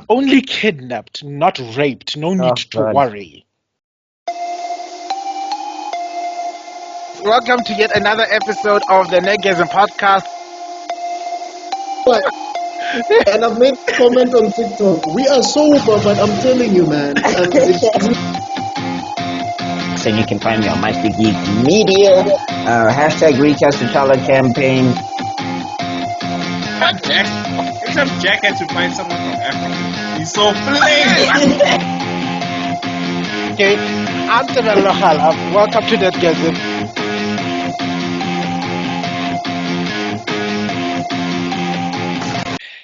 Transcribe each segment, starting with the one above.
Only kidnapped, not raped. No need to God. worry. Welcome to yet another episode of the Nerdgasm podcast. And I've made a comment on TikTok. We are sober, but I'm telling you, man. And you can find me on My Big Geek Media. Hashtag Reach Us to Chala campaign. Except Jack had to find someone from Africa. He's so plain. Okay, I'm tebellokhala. Welcome to Nerdgasm.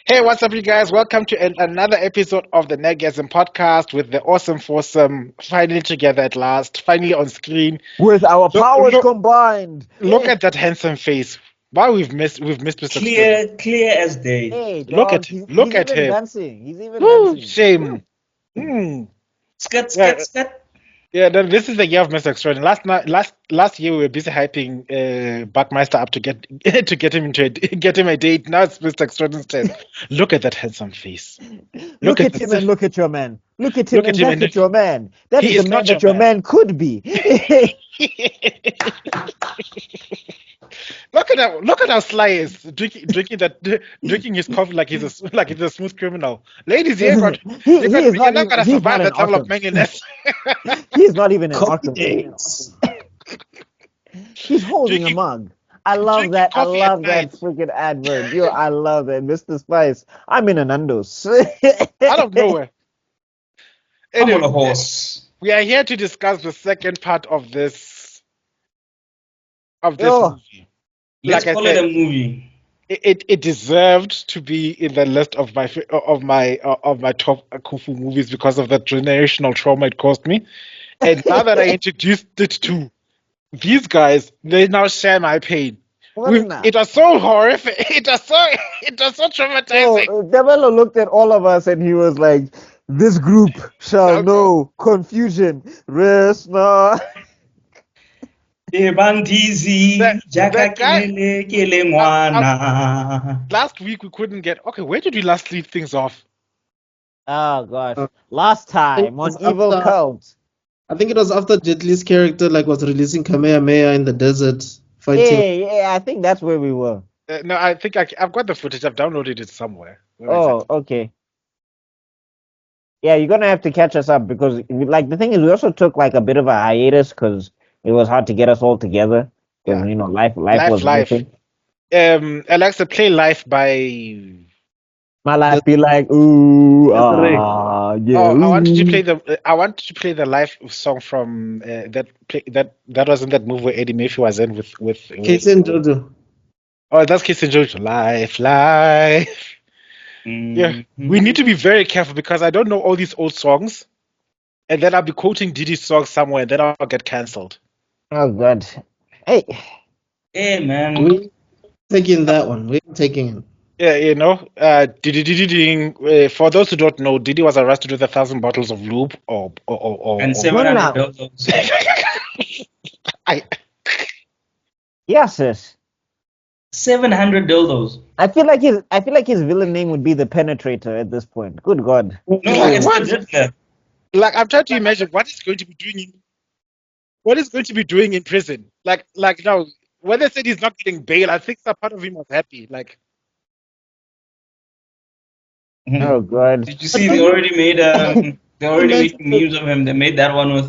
Hey, what's up, you guys? Welcome to another episode of the Nerdgasm podcast with the awesome foursome finally together at last, finally on screen. With our powers combined. Look at that handsome face. Wow, we've missed Mr. Extrodin. Clear as day. Hey, Look dog, at he's him. Dancing. He's even Woo, dancing. shame. Scut. Yeah, this is the year of Mr. Extrodin. Last year we were busy hyping BuckMeister up to get him a date. Now it's Mr. Extrodin's turn. Look at that handsome face. Look at him and look at your man. Look at him and look at your man. That is the man that your man could be. Look at how Sly is drinking his coffee like he's a smooth criminal. Ladies, you're not gonna survive that level of manliness. He's not even an awesome. He's holding a mug. I love that. I love that freaking advert. Yo, I love that. Mr. Spice, I'm in a Nando's. Out of nowhere. Anyway, I'm on a horse. We are here to discuss the second part of this movie. Let's call it a movie. It deserved to be in the list of my top Kufu movies because of the generational trauma it caused me. And now that I introduced it to these guys, they now share my pain. It was so horrific. It was so traumatizing. So, Tebello looked at all of us and he was like, "This group shall know confusion. Rest now." Last week we couldn't get. Okay, where did we last leave things off? Oh gosh, last time on Evil Cult. I think it was after Jet Li's character was releasing Kamehameha in the desert fighting. Yeah, I think that's where we were. No, I think I've got the footage. I've downloaded it somewhere. Okay. Yeah, you're gonna have to catch us up because, the thing is, we also took a bit of a hiatus because it was hard to get us all together. Because life was moving. Alexa, play "Life" by. My life be like ooh, yeah. Oh, I wanted to play the live song from that was in that movie where Eddie Murphy was in with Casey and Jojo. Oh, that's Casey and Jojo. Life. Yeah, we need to be very careful because I don't know all these old songs, and then I'll be quoting Didi's song somewhere, and then I'll get cancelled. Oh God! Hey, man, we're taking that one. We're taking it. Yeah, Didi. For those who don't know, Didi was arrested with 1,000 bottles of lube and 700 dildos. Yes, sis. 700 dildos. I feel like his villain name would be the Penetrator at this point. Good God. No, it's what? I'm trying to imagine what is going to be doing in prison. Now, when they said he's not getting bail, I think that part of him was happy. Oh God! Did you see they already made memes of him? They made that one with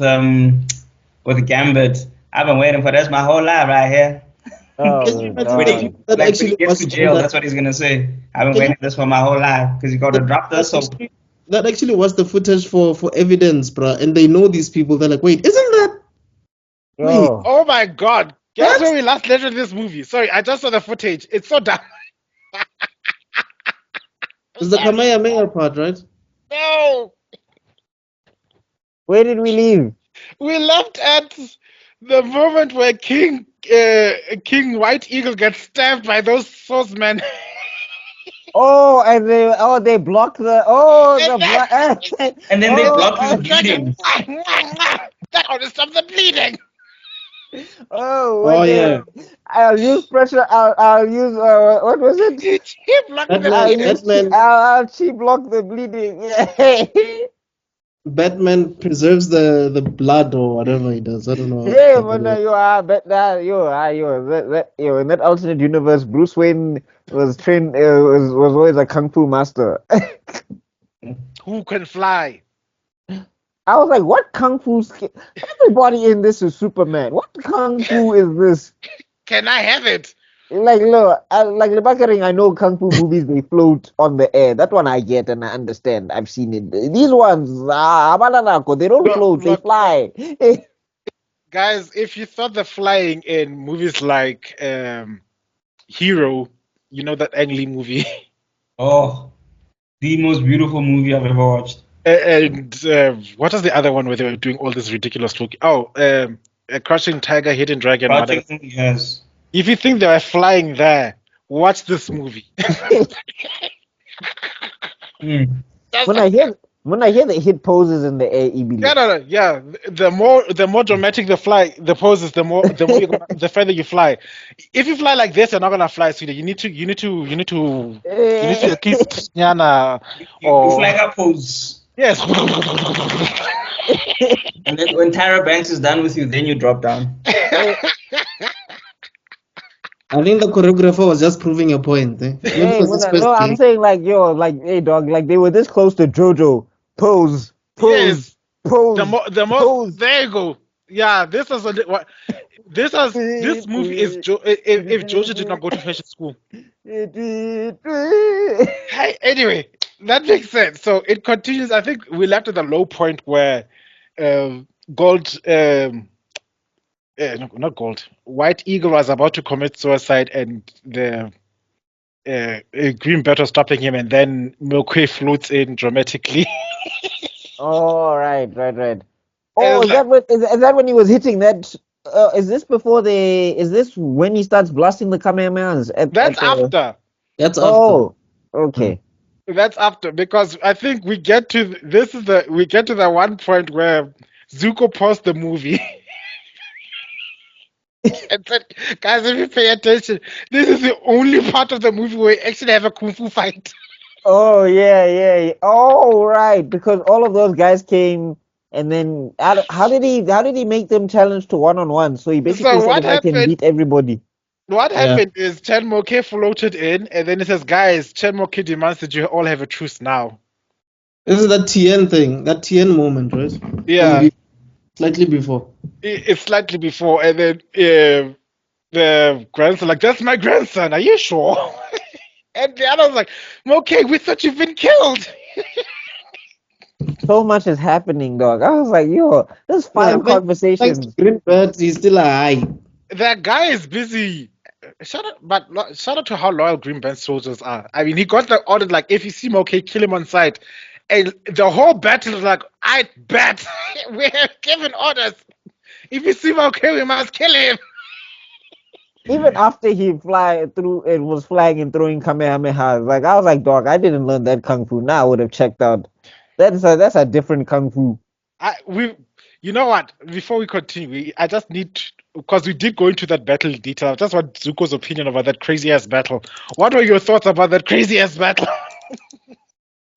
Gambit. I've been waiting for this my whole life right here. Oh, when he gets to jail, that's what he's gonna say. I've been waiting for this for my whole life because you got to drop this. That actually was the footage for evidence, bro. And they know these people. They're like, wait, isn't that? Wait. Oh my God! Guess where we last learned this movie? Sorry, I just saw the footage. It's so dumb. It's the Kamehameha part, right? No. Where did we leave? We left at the moment where King White Eagle gets stabbed by those swordsmen. Oh, and they blocked the and then they blocked the bleeding. That ought to stop the bleeding. Oh, Oh yeah, I'll use pressure. I'll use what was it? Blocking the Batman. bleeding. I'll cheap block the bleeding. Yeah. Batman preserves the blood or whatever he does. I don't know. Yeah, man, you are bet that you in that alternate universe, Bruce Wayne was trained was always a kung fu master. Who can fly? I was like, what kung fu skill? Everybody in this is Superman. What kung fu is this? Can I have it? Like, look, like the Bakering, I know kung fu movies, they float on the air. That one I get and I understand. I've seen it. These ones, they don't float, they Look, fly. guys, if you thought the flying in movies like Hero, you know that Ang Lee movie, Oh, the most beautiful movie I've ever watched. and what was the other one where they were doing all this ridiculous look? Oh, Crouching Tiger, Hidden Dragon. Whatever. Crouching, yes. If you think they were flying there, watch this movie. Mm. When I hear the hit poses in the air, EB, Yeah. The more dramatic the poses, the further you fly. If you fly like this, you're not gonna fly, sweetie. You need to at least yana You or flag up pose. yes. And then when Tyra Banks is done with you, then you drop down. I think the choreographer was just proving a point. Eh? Maybe it was his first no, I'm take. saying like hey dog, like they were this close to JoJo. Pose, Yes. pose. The more pose. there you go. Yeah, this movie is if Georgia did not go to fashion school. Hey, anyway, that makes sense. So it continues. I think we left at the low point where Gold, no, not Gold, White Eagle was about to commit suicide, and the Green Bat was stopping him, and then Milky floats in dramatically. Oh, right. Oh, And is that when he was hitting that? Is this before is this when he starts blasting the Kamehamehas? that's after. That's after. Oh, okay. That's after, because I think we get to the one point where Zuko paused the movie and said, "Guys, if you pay attention, this is the only part of the movie where we actually have a kung fu fight." Oh, yeah. Oh, right, because all of those guys came, and then how did he make them challenge to one-on-one? So he basically So said, what if I can happened? beat everybody. What Yeah. happened is Chen Moke floated in, and then it says, "Guys, Chen Moke demands that you all have a truce now." This is that TN thing, that TN moment, right? Yeah, Maybe slightly before. it's slightly before, and then the grandson like, "That's my grandson. Are you sure?" And the other was like, "Moke, we thought you've been killed." So much is happening, dog. I was like, yo, there's five Yeah, thanks conversations. to Green Bat, he's still alive. That guy is busy. Shout out to how loyal Green Band soldiers are. I mean, he got the order like, if you see him, okay, kill him on sight. And the whole battle is like, I bet we're given orders. If you see him, okay, we must kill him. Even after he was flying and throwing Kamehamehas. Like I was like, dog, I didn't learn that kung fu. Now I would have checked out. That's a different kung fu. You know what? Before we continue, I just need, because we did go into that battle in detail. I just want Zuko's opinion about that crazy ass battle. What were your thoughts about that crazy ass battle?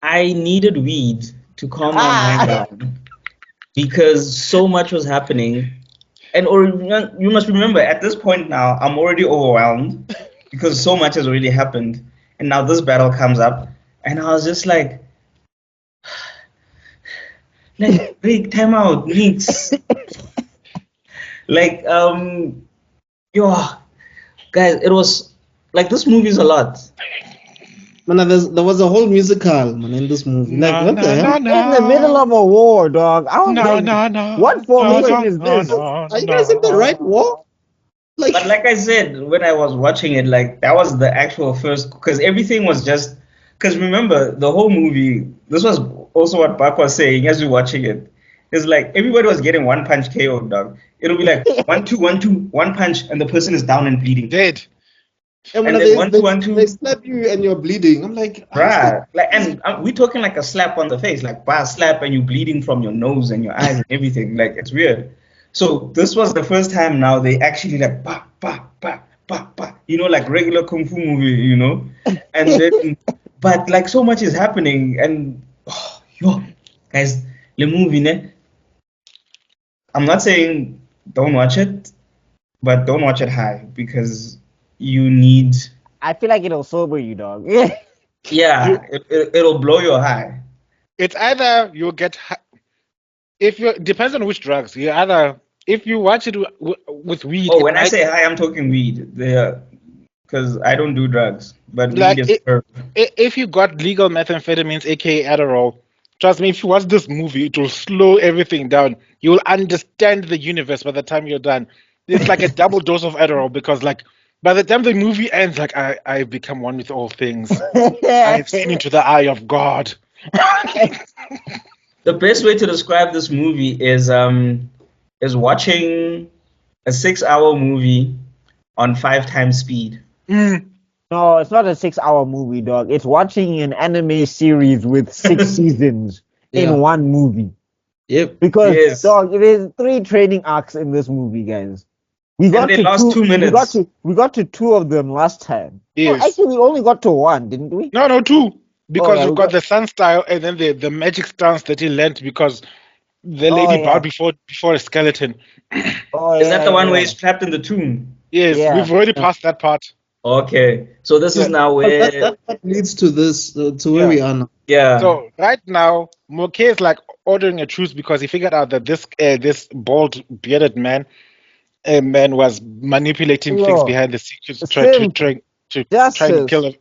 I needed weed to calm my mind down because so much was happening. And you must remember, at this point now, I'm already overwhelmed because so much has already happened. And now this battle comes up, and I was just like break, time out, mix. Like, yo, guys, it was like this movie's a lot. Man, there was a whole musical, man, in this movie. Like, what the hell? In the middle of a war, dog. I was like, what formation is this? Are you guys in the right war? But like I said, when I was watching it, like that was the actual first, because everything was just, because remember, the whole movie, this was also what Buck was saying as we were watching it. It's like everybody was getting one punch KO, dog. It'll be like 1 2 1 2 1 punch, and the person is down and bleeding. Dead. And And when then they, 1 they, 2 1 2. they slap you and you're bleeding. I'm like, Right. Like, and we're talking like a slap on the face, like bar slap, and you bleeding from your nose and your eyes and everything. Like, it's weird. So this was the first time now they actually like bah bah bah bah bah, like regular kung fu movie, and then but like so much is happening and yo guys, the movie ne. I'm not saying don't watch it, but don't watch it high because you need. I feel like it'll sober you, dog. Yeah, it'll blow your high. It's either you'll get if you depends on which drugs. You either if you watch it with weed. Oh, when I say high, I'm talking weed. Because I don't do drugs, but like weed is herb. if you got legal methamphetamines, aka Adderall, trust me, if you watch this movie, it will slow everything down. You'll understand the universe by the time you're done. It's like a double dose of Adderall because like by the time the movie ends, like I've become one with all things. I have seen into the eye of God. The best way to describe this movie is watching a 6-hour movie on 5 times speed. No, it's not a 6-hour movie, dog. It's watching an anime series with 6 seasons in one movie. Yep. Because dog, there's 3 training arcs in this movie, guys. We got they to lost 2 minutes. We got to 2 of them last time. Yes. No, actually, we only got to 1, didn't we? No, 2. Because we got the the sun style and then the magic stance that he learned because the lady bowed before a skeleton. Is that the one where he's trapped in the tomb? Yes, we've already passed that part. Okay, so this is now where that leads to this to where we are now. Yeah. So right now, Moke is like ordering a truce because he figured out that this bald bearded man was manipulating things behind the scenes, trying to kill him.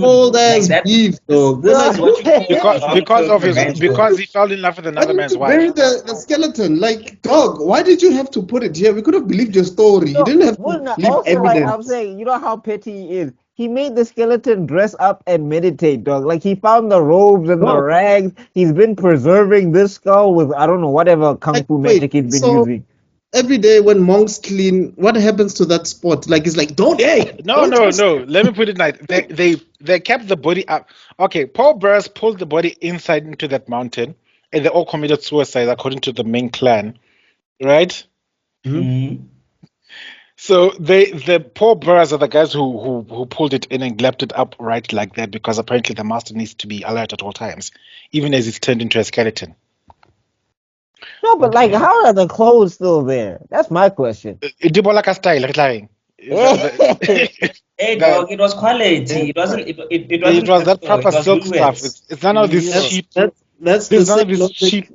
Old ass beef, though. Because he fell in love with another man's wife. Bury the skeleton, like dog. Why did you have to put it here? We could have believed your story. You didn't have to leave also, evidence. like I'm saying, you know how petty he is. He made the skeleton dress up and meditate, dog. Like he found the robes and the rags. He's been preserving this skull with I don't know whatever kung fu magic he's been using. Every day when monks clean, what happens to that spot? Like it's like don't. No. Let me put it like they kept the body up. Okay, Paul Burrs pulled the body inside into that mountain, and they all committed suicide according to the main clan, right? Mm-hmm. So the Paul Burrs are the guys who pulled it in and clapped it up right like that because apparently the master needs to be alert at all times, even as it's turned into a skeleton. No, but like, how are the clothes still there? That's my question. Dibolaka style, lying. Hey, dog, it was quality. It wasn't. It was that proper silk stuff. It's none of this cheap. That's the same cheap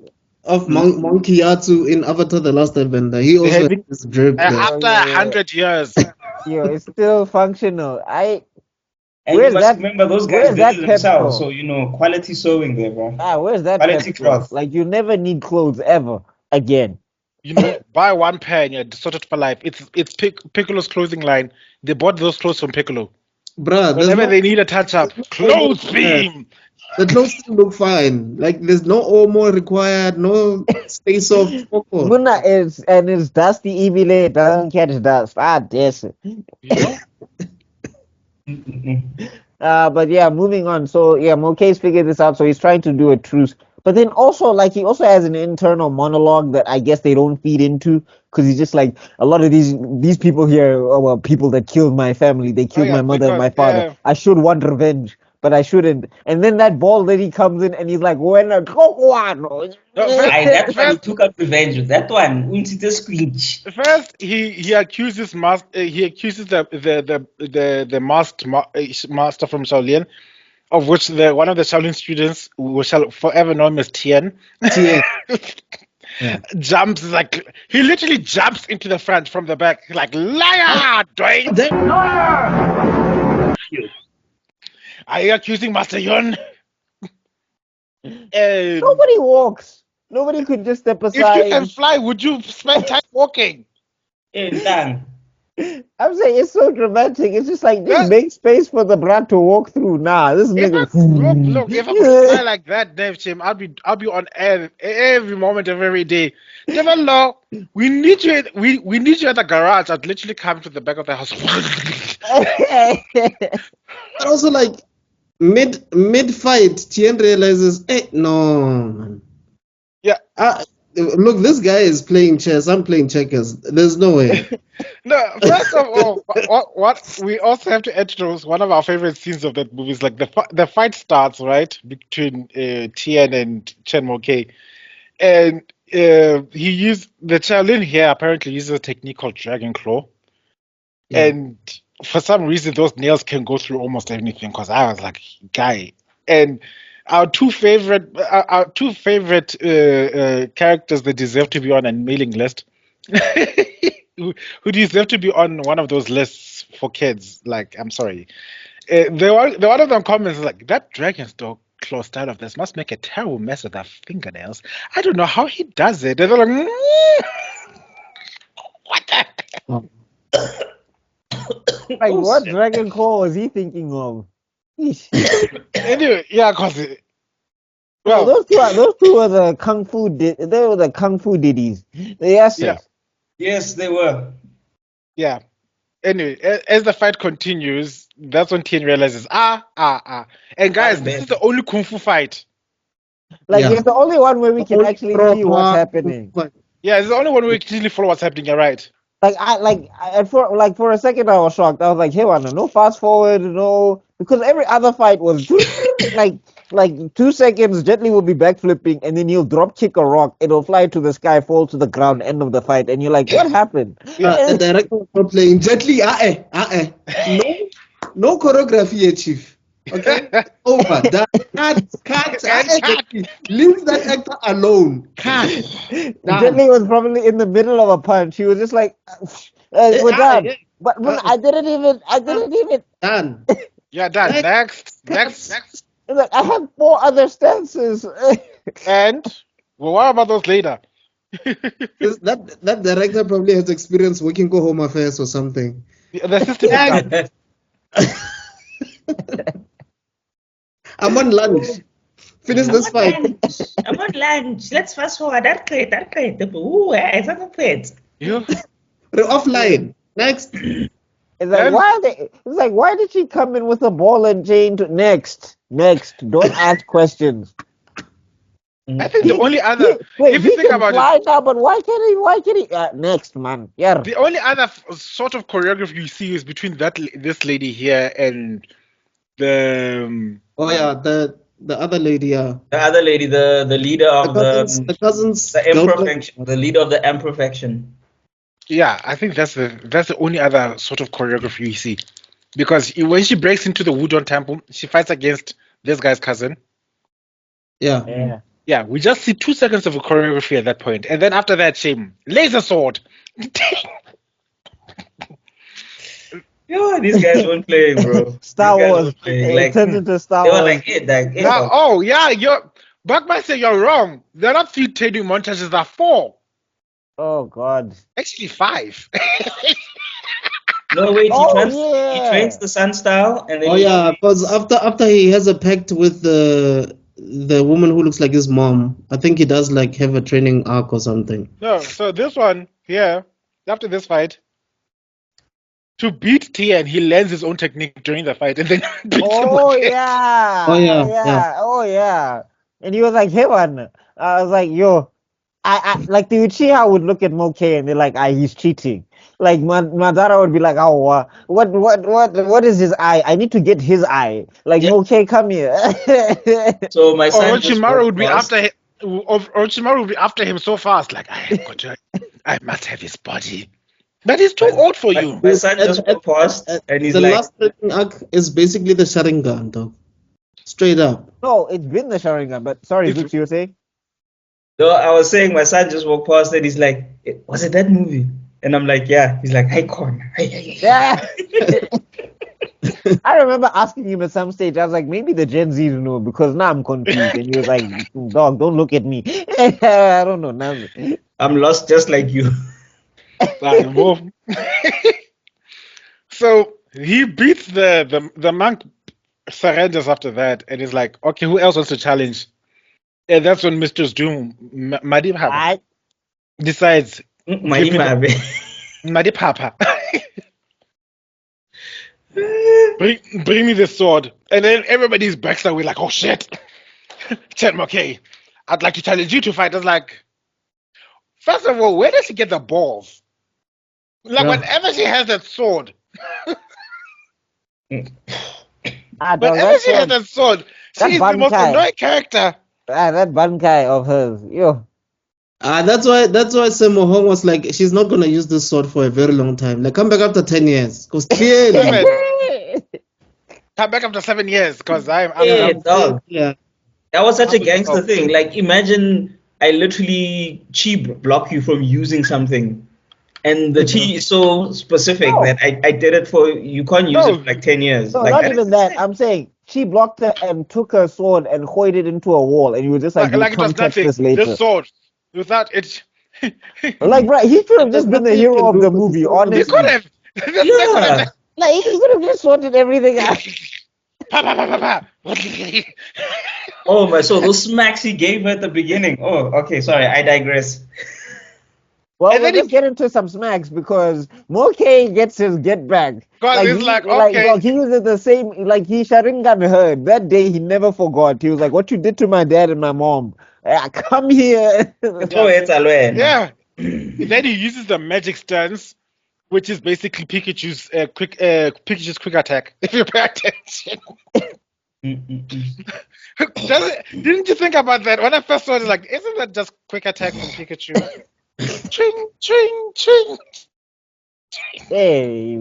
of Monkey Yatsu in Avatar: The Last Airbender. He also had this drip. After 100 years, it's still functional. Remember those guys did it themselves, so quality sewing there, bro. Where's that quality cloth? Like you never need clothes ever again. Buy one pair and you're sorted for life. It's Piccolo's clothing line. They bought those clothes from Piccolo. Bruh, whenever they need a touch up, clothes beam. The clothes still look fine. Like there's no omo required, no space of Muna is dusty evil. It doesn't catch dust. This. But yeah, moving on. So yeah, Moke's figured this out. So he's trying to do a truce. But then also, like, he also has an internal monologue that I guess they don't feed into because he's just like, a lot of these people here are people that killed my family. They killed my mother and my father. I should want revenge, but I shouldn't. And then that bald lady comes in and he's like, when a that one took up revenge. That one, first, he accuses the master from Shaolin, of which one of the Shaolin students, who shall forever know him as Tien, jumps he literally jumps into the front from the back, like liar, liar. Are you accusing Master Yun? Nobody walks. Nobody could just step aside. If you can fly, would you spend time walking? I'm saying it's so dramatic. It's just like just make space for the brat to walk through. Nah, this nigga. Look, if I could fly like that, Dave Tim, I'll be on air every moment of every day. Tebello, we need you. We need you at the garage. I'd literally come to the back of the house. But also, like mid fight, Tien realizes, hey, no, man. Yeah. Look, this guy is playing chess. I'm playing checkers. There's no way. No, first of all, what we also have to add to one of our favorite scenes of that movie is like the fight starts right between Tien and Chen Mo-Kei, and he used the Shaolin here apparently uses a technique called Dragon Claw, and for some reason those nails can go through almost anything. Because I was like, guy, and our two favorite characters that deserve to be on a mailing list. who deserve to be on one of those lists for kids. Like, I'm sorry. The one of them comments like, that dragon's dog claw style of this must make a terrible mess with their fingernails. I don't know how he does it. And they're like, what the? Like, what dragon claw was he thinking of? Anyway, yeah, because well, those two were the kung fu. They were the kung fu diddies. Yes, yeah. Yes, they were. Yeah. Anyway, as the fight continues, that's when Tien realizes, and guys, this is the only kung fu fight. Like, it's the only one where we can actually see what's happening. Yeah, it's the only one where we can actually follow what's happening. You're right. For a second I was shocked. I was like, hey, no fast forward, no, because every other fight was like 2 seconds, Jet Li will be backflipping, and then he'll drop kick a rock, it'll fly to the sky, fall to the ground, end of the fight, and you're like, what happened? The director was playing Jet Li. No choreography here, chief. Okay, over. Cut. Leave that actor alone. Cut. Jet Li was probably in the middle of a punch. He was just like, we're done. But I didn't even. Done. Yeah, done. Next. Like, I have 4 other stances. And well, what about those later? that director probably has experience working for Home Affairs or something. The system is done. I'm on lunch. Finish this fight. I'm on lunch. Let's fast forward. That great. Ooh, I forgot it. You? We're offline. Next. It's like, why did she come in with a ball and chain to next? Don't ask questions. I think the only other if you think about it now, but why can't he next, man? Yeah. The only other sort of choreography you see is between this lady here and the the other lady, yeah. The other lady, the leader of the cousins, the imperfection, the leader of the imperfection. Yeah, I think that's the only other sort of choreography you see, because when she breaks into the Wudon temple, she fights against this guy's cousin. Yeah. We just see 2 seconds of a choreography at that point, and then after that, laser sword. Yo, these guys weren't playing, bro. Star Wars. It turned into Star Wars. They were like, oh yeah, BuckMeister, you're wrong. They're not 3 training montages, they're 4. Oh God. Actually 5. No, wait, he trains the Sun style, and then because after he has a pact with the woman who looks like his mom, I think he does like have a training arc or something. No, so this one here, after this fight, to beat Tien, he learns his own technique during the fight, and then beats him. Oh yeah. And he was like, "Hey man," I was like, "Yo." I like the Uchiha would look at Moke and they're like, he's cheating. Like Madara would be like, oh, what is his eye? I need to get his eye. Like Moke, come here. So my son Orochimaru would be after him. Orochimaru would be after him so fast. Like I must have his body. But he's too old for you. My son just walked past and he's the like, last training arc is basically the Sharingan, though. Straight up. No, it's been the Sharingan. But sorry, Zuko, you were saying? No, I was saying my son just walked past and he's like, was it that movie? And I'm like, yeah. He's like, icon. Yeah. I remember asking him at some stage, I was like, maybe the Gen Z know, because now I'm confused. And he was like, dog, don't look at me. I don't know. Now I'm lost just like you. So he beats the monk, surrenders after that, and he's like, okay, who else wants to challenge? And that's when Mr. Doom, Madip decides. Madip Papa. bring me the sword. And then everybody's backs away like, oh shit. Chen Mo-Kei, I'd like to challenge you to fight. I was like, First of all, where does she get the balls? Like, whenever she has that sword. Whenever she has that sword, she is the most annoying character. That Bankai of hers. Yo. That's why Sammo Hong was like, she's not gonna use this sword for a very long time. Like, come back after 10 years. Because clearly. Come back after 7 years, because I'm dog. Yeah. That was such a gangster thing. Like, imagine I literally chi block you from using something. And the chi is so specific that I did it for you. Can't use it for like 10 years. No, like, not even that. I'm saying she blocked her and took her sword and hoed it into a wall, and you were just like it was nothing. This later. This sword, without it. Like, right, he should have just been the hero of the movie. Honestly, he could have. Yeah. Like, he could have just sorted everything out. Oh my! So those smacks he gave her at the beginning. Oh, okay. Sorry, I digress. Well, let's get into some smacks because Moke gets his get back. Because he's like, okay. Like, he was at the same, like, he Sharingan heard. That day, he never forgot. He was like, what you did to my dad and my mom. Come here. Yeah. Then he uses the magic stance, which is basically Pikachu's quick attack, if you pay attention. Didn't you think about that? When I first saw it, like, isn't that just quick attack from Pikachu? Ching, ching, ching. Hey,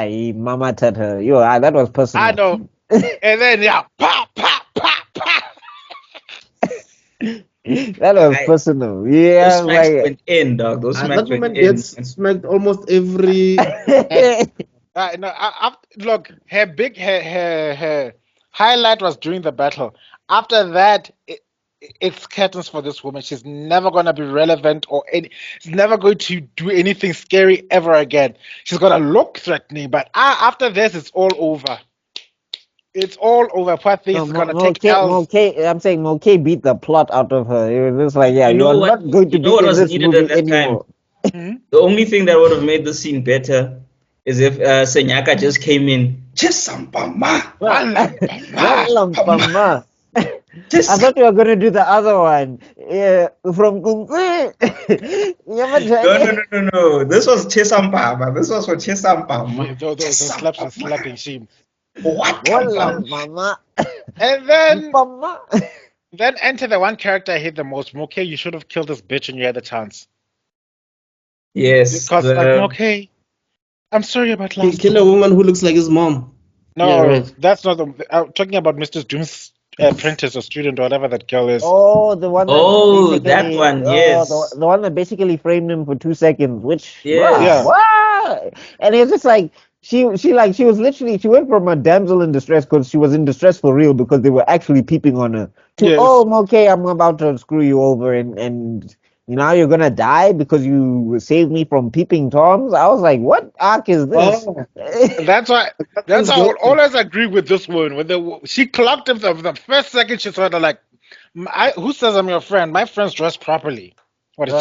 he mama tat her. That was personal. I know. And then, pop, pop, pop, pop. That was personal. Yeah, those smacks went in, dog. Those smacks went in. Gets smacked almost every. Look, her highlight was during the battle. After that, it's curtains for this woman. She's never going to be relevant she's never going to do anything scary ever again. She's going to look threatening, but after this, it's all over. It's all over. What things is going to take L's. I'm saying Moke beat the plot out of her. It was just like, you are not going to be in this movie anymore. The only thing that would have made the scene better is if Senyaka just came in. Chisampama. I thought you were going to do the other one. From Kung No. This was Chisampama. This was for Chisampama. Those slaps are slapping shame. What? Mama. And then enter the one character I hate the most. Moke, you should have killed this bitch when you had the chance. Yes. Because Moke, I'm sorry about last. He killed a woman who looks like his mom. No, that's not I'm talking about Mr. Doom's apprentice or student or whatever that girl is. Oh, the one. That one. Yes. The one that basically framed him for 2 seconds. Which yeah. Wow. And it's just like. She went from a damsel in distress because she was in distress for real because they were actually peeping on her to okay, I'm about to screw you over and now you're gonna die because you saved me from peeping toms. I was like, what arc is this? That's why I will always agree with this one. When she clocked him the first second she saw her like, who says I'm your friend? My friend's dressed properly. What a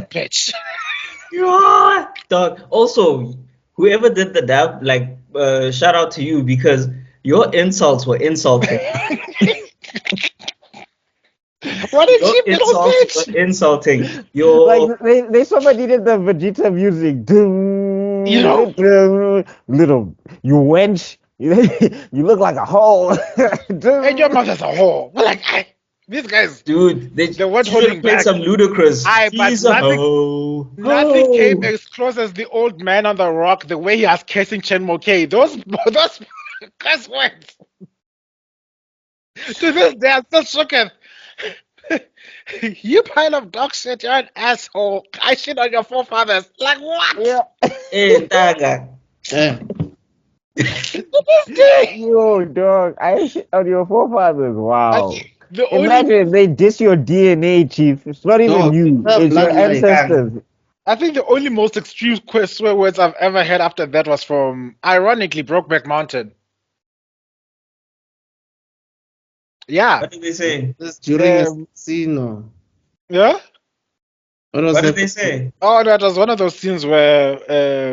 bitch. Yeah. Dog. Also, whoever did the dab, like, shout out to you because your insults were insulting. What did she insults were insulting. Like they somebody did the Vegeta music. Little you wench. You look like a hoe. And your mother's a hoe. Like these guys, dude, they weren't holding back. Some ludicrous. Nothing came as close as the old man on the rock. The way he was cursing Chen Moke. Those curse words. To this day, I'm still shooketh. You pile of dog shit. You're an asshole. I shit on your forefathers. Like what? Yeah. Hey, Taga. Yo, dog. I shit on your forefathers. Wow. Imagine if they diss your DNA, Chief. It's not even you. It's your ancestors. I think the only most extreme swear words I've ever heard after that was from, ironically, Brokeback Mountain. Yeah. What did they say? Just during a scene. Yeah? What did they say? Oh, that was one of those scenes where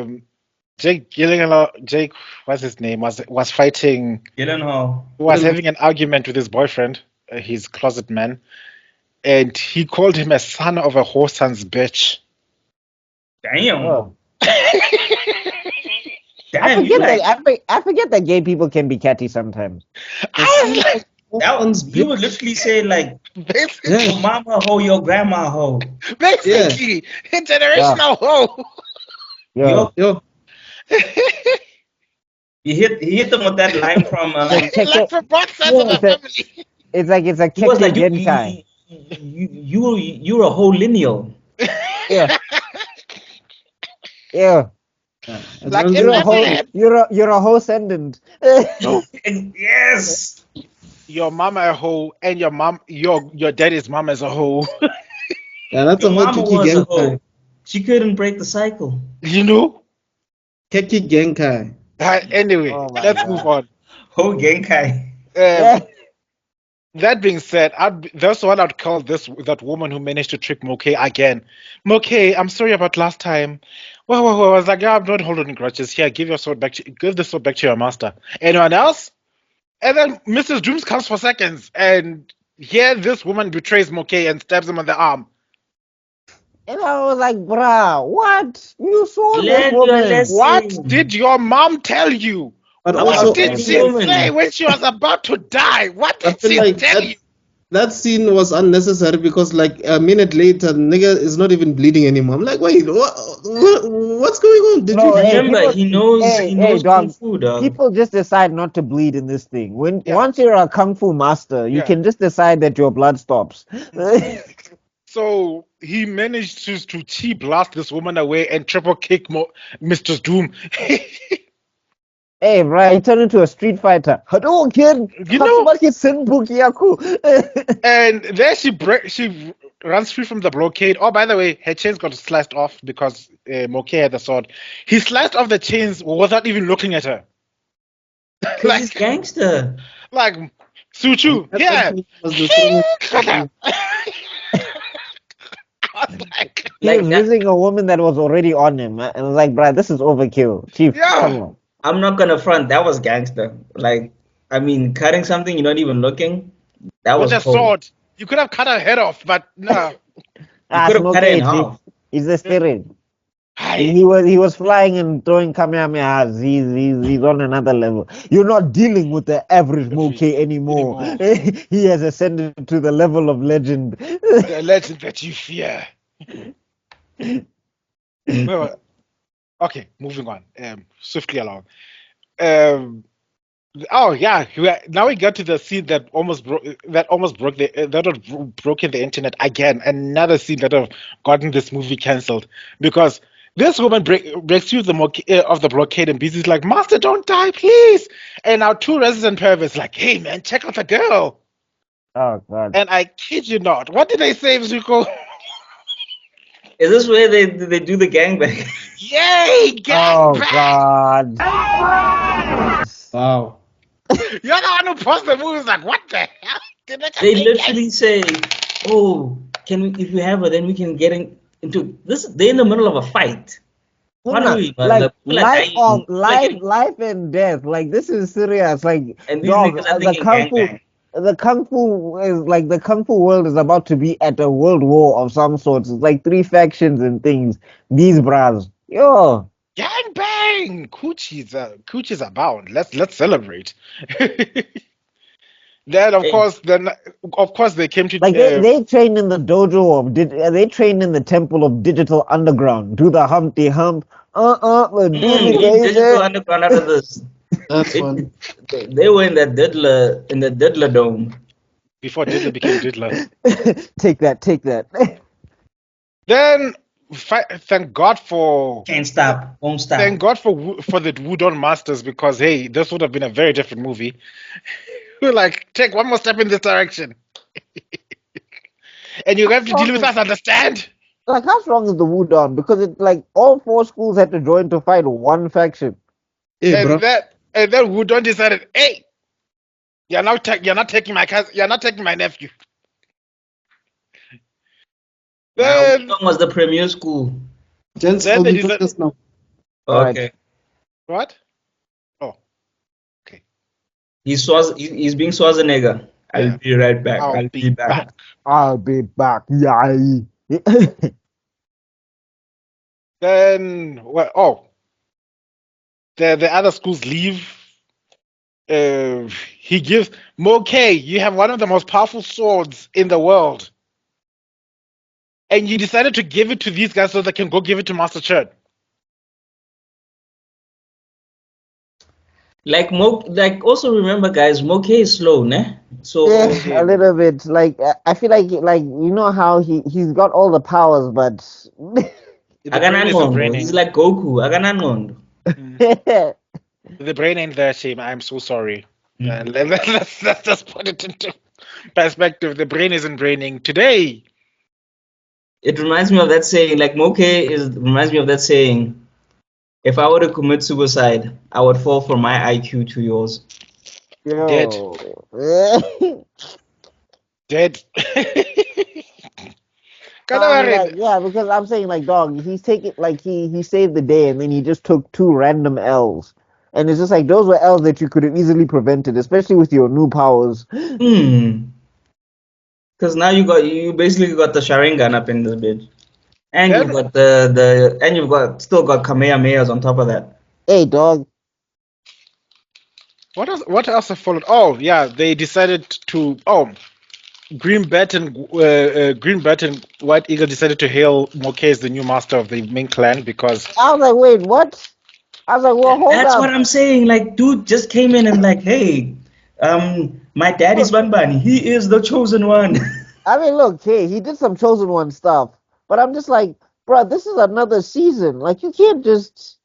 Jake Gyllenhaal, what's his name, was fighting. Gyllenhaal. Was having an argument with his boyfriend, his closet man. and he called him a son of a whoreson's bitch. Damn. Oh. Damn, I you forget like I forget that gay people can be catty sometimes. that, you would literally say like Basically, your mama hoe, your grandma hoe. basically generational hoe. Yo, Yo, He hit them with that line from Like from both sides of the family. it's like it's a he was like genkai. you're a whole lineal. Yeah. Yeah. as Like long in as my head, You're a whole sendant. Yes. your mama a hoe and your daddy's mama is a hoe. yeah, that's Your a whole mama Kiki was a Genkai. hoe. She couldn't break the cycle. You know? Keki Genkai. Anyway, Oh my let's God. move on. Ho Genkai. Yeah. That being said, that's what I'd call that woman who managed to trick Moke again. Moke, I'm sorry about last time. Well, I was like, yeah, I'm not holding grudges. Here, give the sword back to your master. Anyone else? And then Mrs. Dooms comes for seconds, and here this woman betrays Moke and stabs him on the arm. And I was like, bruh, what? You saw this Learn your woman. lesson. What did your mom tell you? But About also, What did any she woman. say when she was about to die? What I did feel she like tell you? that scene was unnecessary because like a minute later, nigga is not even bleeding anymore. I'm like, wait, what's going on? Did No, you? hey, Remember, people, he knows hey, kung dog. fu, dog. People just decide not to bleed in this thing. Yeah. Once you're a kung fu master, you Yeah. can just decide that your blood stops. So he managed to chi blast this woman away and triple kick Mr. Doom. Hey, right, he turned into a street fighter. Hadouken! You know- Hatsubaki Senbuki Yaku. And then she runs free from the blockade. Oh, by the way, her chains got sliced off because Moke had the sword. He sliced off the chains without even looking at her. Because he's gangster. Like Suchu, That yeah. actually was the strongest. I was like, He Like was that, using a woman that was already on him. And I was like, bruh, this is overkill. Chief, Yeah. come on. I'm not gonna front. That was gangster. Like, I mean, cutting something you're not even looking. That with was a cold. sword. You could have cut her head off, but no. You could have Smoke cut it in Chief. half. He's the spirit. Hi. He was flying and throwing kamehamehas. He's on another level. You're not dealing with the average Moke anymore. He has ascended to the level of legend. The legend that you fear. Well, okay, moving on. Swiftly along. Oh yeah, now we got to the scene that almost broke broken the internet again. Another scene that have gotten this movie cancelled because this woman breaks through of the blockade and Busy's like, "Master, don't die, please!" And our two resident perverts like, "Hey man, check out the girl." Oh God. And I kid you not, what did they say, Zuko? Is this where they do the gangbang? Yay, Oh gangbang! God. Wow. You're the one who paused the movie. Like, what the hell? Did I just They say literally say, "Oh, can we? If we have her, then we can get into this." They're in the middle of a fight. What are we? Like Like, life and death. Like this is serious. Like and these dog, niggas are the thinking kung fu. gangbang. The kung fu is like the kung fu world is about to be at a world war of some sorts. It's like three factions and things. These bras, yo, gang bang? Coochies abound. Let's celebrate. Then of course they came to like they train in the dojo of they train in the temple of digital underground. Do the Humpty Hump. Do Leave Digital Underground out of this. That's fun. They were in the Diddler Dome. before Diddler became Diddler. Take that. Then thank God for Can't stop, won't stop. thank God for the Wudon Masters because hey, this would have been a very different movie. We're like, take one more step in this direction. And you have to deal with us, understand? Like how strong is the Wudon? Because it's like all four schools had to join to fight one faction. Hey, bro. And then Wudon decided, hey, you're not taking my cousin, you're not taking my nephew. Then Now, was the premier school. Gents, Then I'll they be doing decide- this now. Alright. Okay. what? Oh, okay. He's being Schwarzenegger. I'll be right back. I'll be back. I'll be back. Yeah. Then, the other schools leave. He gives Moke, you have one of the most powerful swords in the world. And you decided to give it to these guys so they can go give it to Master Church. Like also remember, guys, Moke is slow, ne? So Yeah, a little bit. Like I feel like you know how he's got all the powers, but he's like Goku. The brain ain't there, Shame. I'm so sorry. Let's just put it into perspective. The brain isn't braining today. It reminds me of that saying. Like reminds me of that saying. If I were to commit suicide, I would fall from my IQ to yours. Dead. Dead. Yeah, because I'm saying like, dog, he's taking like he saved the day and then he just took 2 random L's. And it's just like those were L's that you could have easily prevented, especially with your new powers. Because now you basically got the Sharingan up in this bitch. And you've got still got Kamehamehas on top of that. Hey, dog. What else have followed? Oh yeah, they decided to Green Bat and White Eagle decided to hail Moke as the new master of the main clan because I was like, wait, what? I was like, well, hold That's up. what I'm saying. Like, dude just came in and like, hey, my dad is Banbani. He is the chosen one. I mean, look, hey, he did some chosen one stuff, but I'm just like, bro, this is another season. Like, you can't just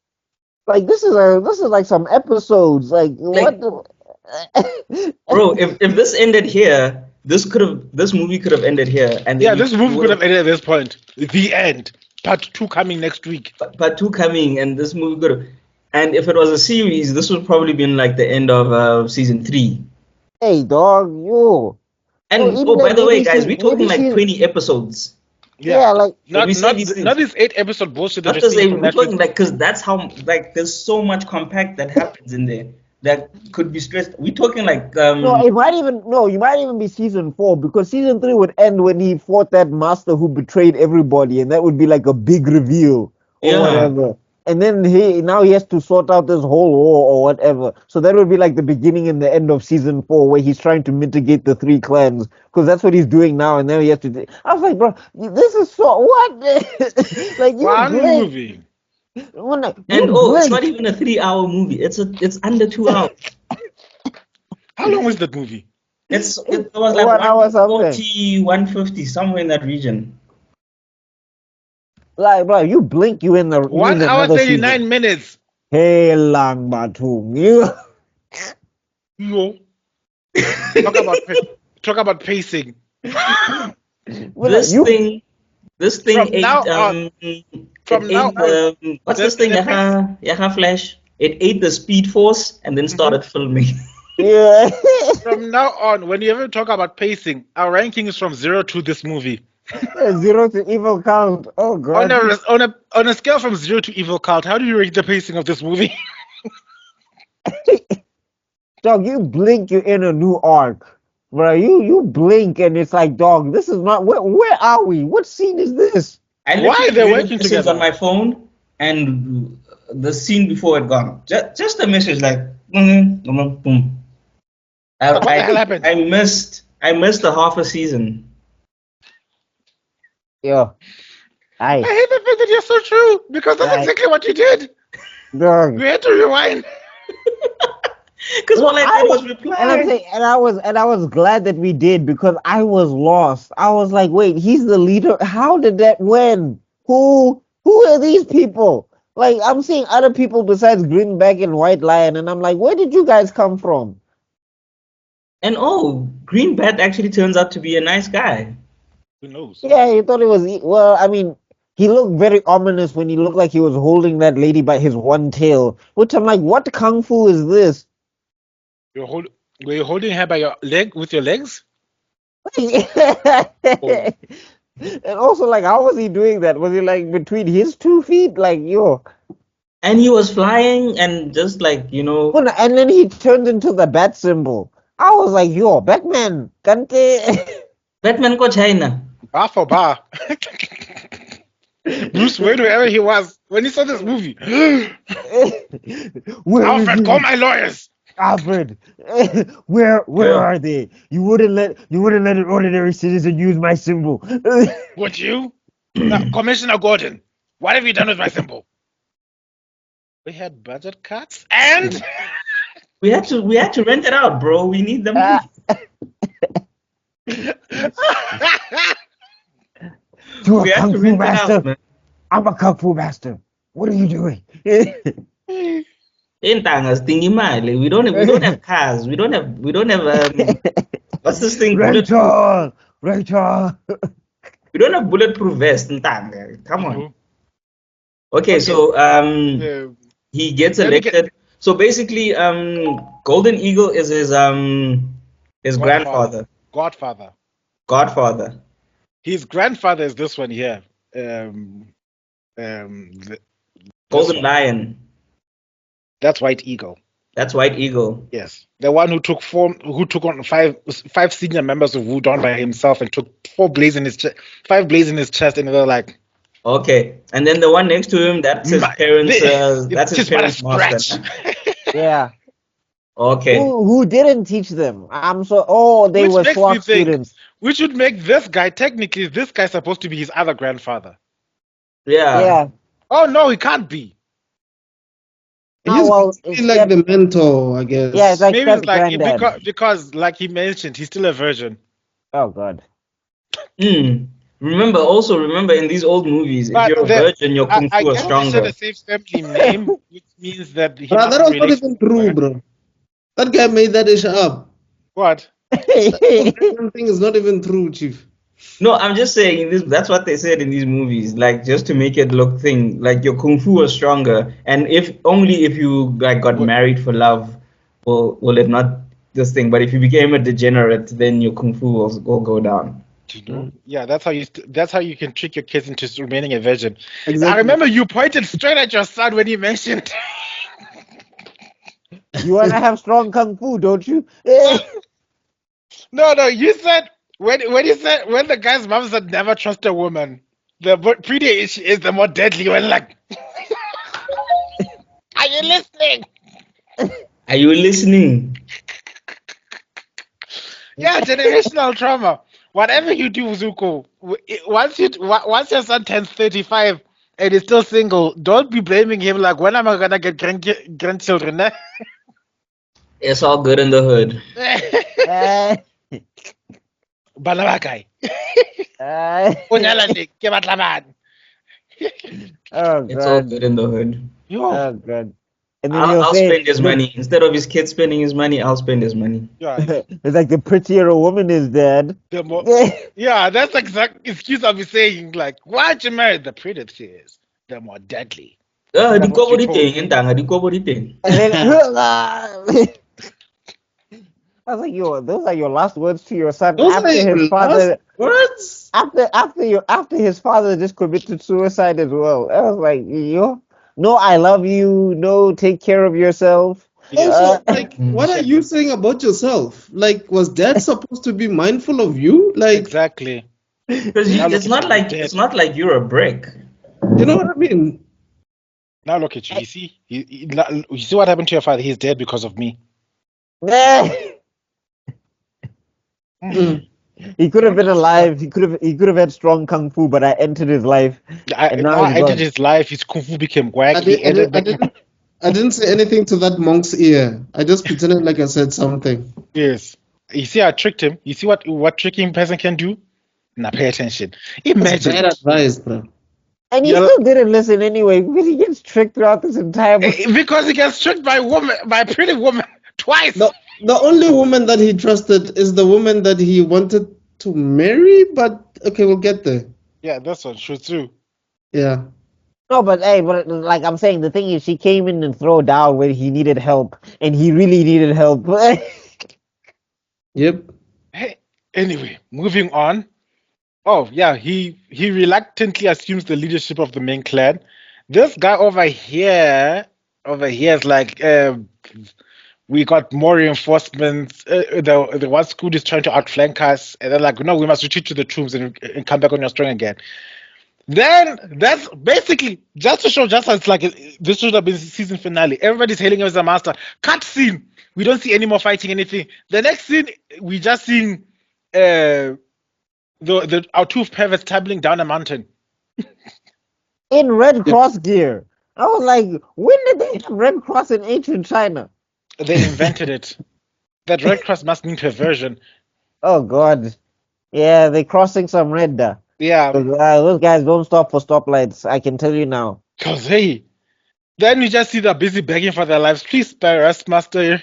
like this is like some episodes. Like what? Bro, if this ended here, this movie could have ended here, and this movie could have ended at this point. The end. Part 2 coming next week. Part 2 coming, and this movie could have. And if it was a series, this would probably been like the end of season 3. Hey, dog, yo. And by the way, guys, we're talking like 20 episodes. Yeah, like not this 8 episode bullshit. Not the same. We're talking like because that's how like there's so much compact that happens in there that could be stressed. We're talking like you might even be season 4 because season 3 would end when he fought that master who betrayed everybody, and that would be like a big reveal or whatever. And then he has to sort out this whole war or whatever. So that would be like the beginning and the end of season 4 where he's trying to mitigate the 3 clans because that's what he's doing now. And then he has to. I was like, bro, this is so what? Like one movie. It's not even a 3-hour movie. It's under 2 hours. How long was that movie? It was like 140, 150, somewhere in that region. Like, bro, you blink, you in the 1 hour 39 minutes. Hey, lang batung, you. Talk about pacing. This thing from ate. Now on, what's this thing? Yaha Flash. It ate the Speed Force and then started filming. Yeah. From now on, when you ever talk about pacing, our ranking is from 0 to this movie. 0 to evil count. Oh god. On a scale from 0 to evil count, how do you rate the pacing of this movie? Dog, you blink, you're in a new arc. Bro, you blink and it's like, dog, this is not where are we? What scene is this? Why they're working together? On my phone and the scene before it gone. Just a message like boom. What the hell happened? I missed the half a season. Yo, I hate the fact that you're so true because that's exactly what you did. Dog. We had to rewind. Because all I did was reply. And I was glad that we did because I was lost. I was like, wait, he's the leader. How did that win? Who are these people? Like, I'm seeing other people besides Greenback and White Lion, and I'm like, where did you guys come from? And Greenbat actually turns out to be a nice guy. Who knows? Yeah, he thought it was. Well, I mean, he looked very ominous when he looked like he was holding that lady by his one tail. Which I'm like, what kung fu is this? Were you holding her by your leg with your legs? And also, like, how was he doing that? Was he like between his 2 feet, like yo? And he was flying and just like And then he turned into the bat symbol. I was like, yo, Batman, kante. Batman ko China. Bar for bar. Bruce Wayne, wherever he was, when he saw this movie, Alfred, call my lawyers. Alfred, where Yeah. are they? You wouldn't let an ordinary citizen use my symbol. Would you? Now, Commissioner Gordon, what have you done with my symbol? We had budget cuts and We had to rent it out, bro. We need the money. To We a had kung to fu rent it master. out, man. I'm a kung fu master. What are you doing? Intangas tingi mali. We don't have cars. We don't have what's this thing? Rental. We don't have bulletproof vest. Ntanga. Come on. Okay, so he gets elected. So basically, Golden Eagle is his grandfather. Godfather. His grandfather is this one here. Golden Lion. That's White Eagle. That's White Eagle. Yes, the one who took on five senior members of Wudon by himself and took 5 blades in his chest, and they're like, okay. And then the one next to him, that's his parents. That's his parents' master. Yeah. Okay. Who didn't teach them? They were swap students. We should make this guy supposed to be his other grandfather. Yeah. Oh no, he can't be. He's like the mentor, I guess. Yeah, it's like maybe it's like granddad. because like he mentioned, he's still a virgin. Oh god. Remember in these old movies, if you're a virgin, your kung fu is stronger. The same family name, which means that that was not even true, bro. That guy made that ish up. What? Something is not even true, Chief. No, I'm just saying that's what they said in these movies, like just to make it look like your kung fu was stronger, and if you like got married for love, will it not this thing? But if you became a degenerate, then your kung fu will go down. Yeah, that's how you can trick your kids into remaining a virgin. Exactly. I remember you pointed straight at your son when you mentioned. You want to have strong kung fu, don't you? No, you said when the guy's mom said never trust a woman, the prettier she is, the more deadly. When like, are you listening? Are you listening? Yeah, generational trauma. Whatever you do, Zuko, once your son turns 35 and is still single, don't be blaming him like, when am I gonna get grandchildren? Eh? It's all good in the hood. Balabakai. It's all good in the hood. Oh god. And then I'll spend his money. Instead of his kid spending his money, I'll spend his money. Yeah. It's like the prettier a woman is, Dad. Yeah, that's the exact excuse I'll be saying. Like, why'd you marry the prettier she is? The more deadly. And then, I was like, yo, those are your last words to your son after his father. Words? After his father just committed suicide as well. I was like, yo, no, I love you. No, take care of yourself. Also, what are you saying about yourself? Like, was Dad supposed to be mindful of you? Like, exactly. Because it's not like you're a brick. You know what I mean? Now look at you. You see, you see what happened to your father? He's dead because of me. He could have been alive. He could have had strong kung fu, but I entered his life. I entered his life. His kung fu became whack. I didn't say anything to that monk's ear. I just pretended like I said something. Yes. You see, I tricked him. You see what tricking person can do? Now pay attention. Imagine. That's bad advice, bro. And he still didn't listen anyway because he gets tricked throughout this entire movie. Because he gets tricked by a pretty woman twice. The only woman that he trusted is the woman that he wanted to marry, but okay, we'll get there. Yeah, that's one true too. Yeah. No, but like I'm saying, the thing is, she came in and threw down when he needed help, and he really needed help. Yep. Hey, anyway, moving on. Oh yeah, he reluctantly assumes the leadership of the main clan. This guy over here is like We got more reinforcements. The one scoot is trying to outflank us, and they're like, no, we must retreat to the tombs and come back on your string again. Then that's basically just to show just how it's like this should have been season finale. Everybody's hailing him as a master. Cut scene. We don't see any more fighting, anything. The next scene, we just seen our two perverts tumbling down a mountain. In Red Cross gear. I was like, when did they have Red Cross in ancient China? They invented it. That Red Cross must mean perversion. Oh God. Yeah, they're crossing some red there. Yeah. Those guys don't stop for stoplights. I can tell you now. Cause hey, then you just see they're busy begging for their lives. Please spare us, master.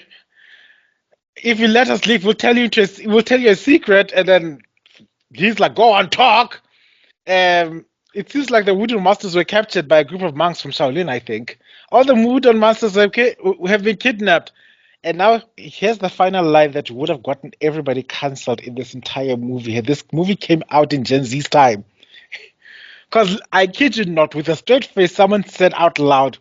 If you let us leave, we'll tell you a secret. And then he's like, go on, talk. It seems like the Wudon Masters were captured by a group of monks from Shaolin, I think. All the Wudon Masters have been kidnapped. And now here's the final line that would have gotten everybody cancelled in this entire movie. This movie came out in Gen Z's time. Because I kid you not, with a straight face, someone said out loud,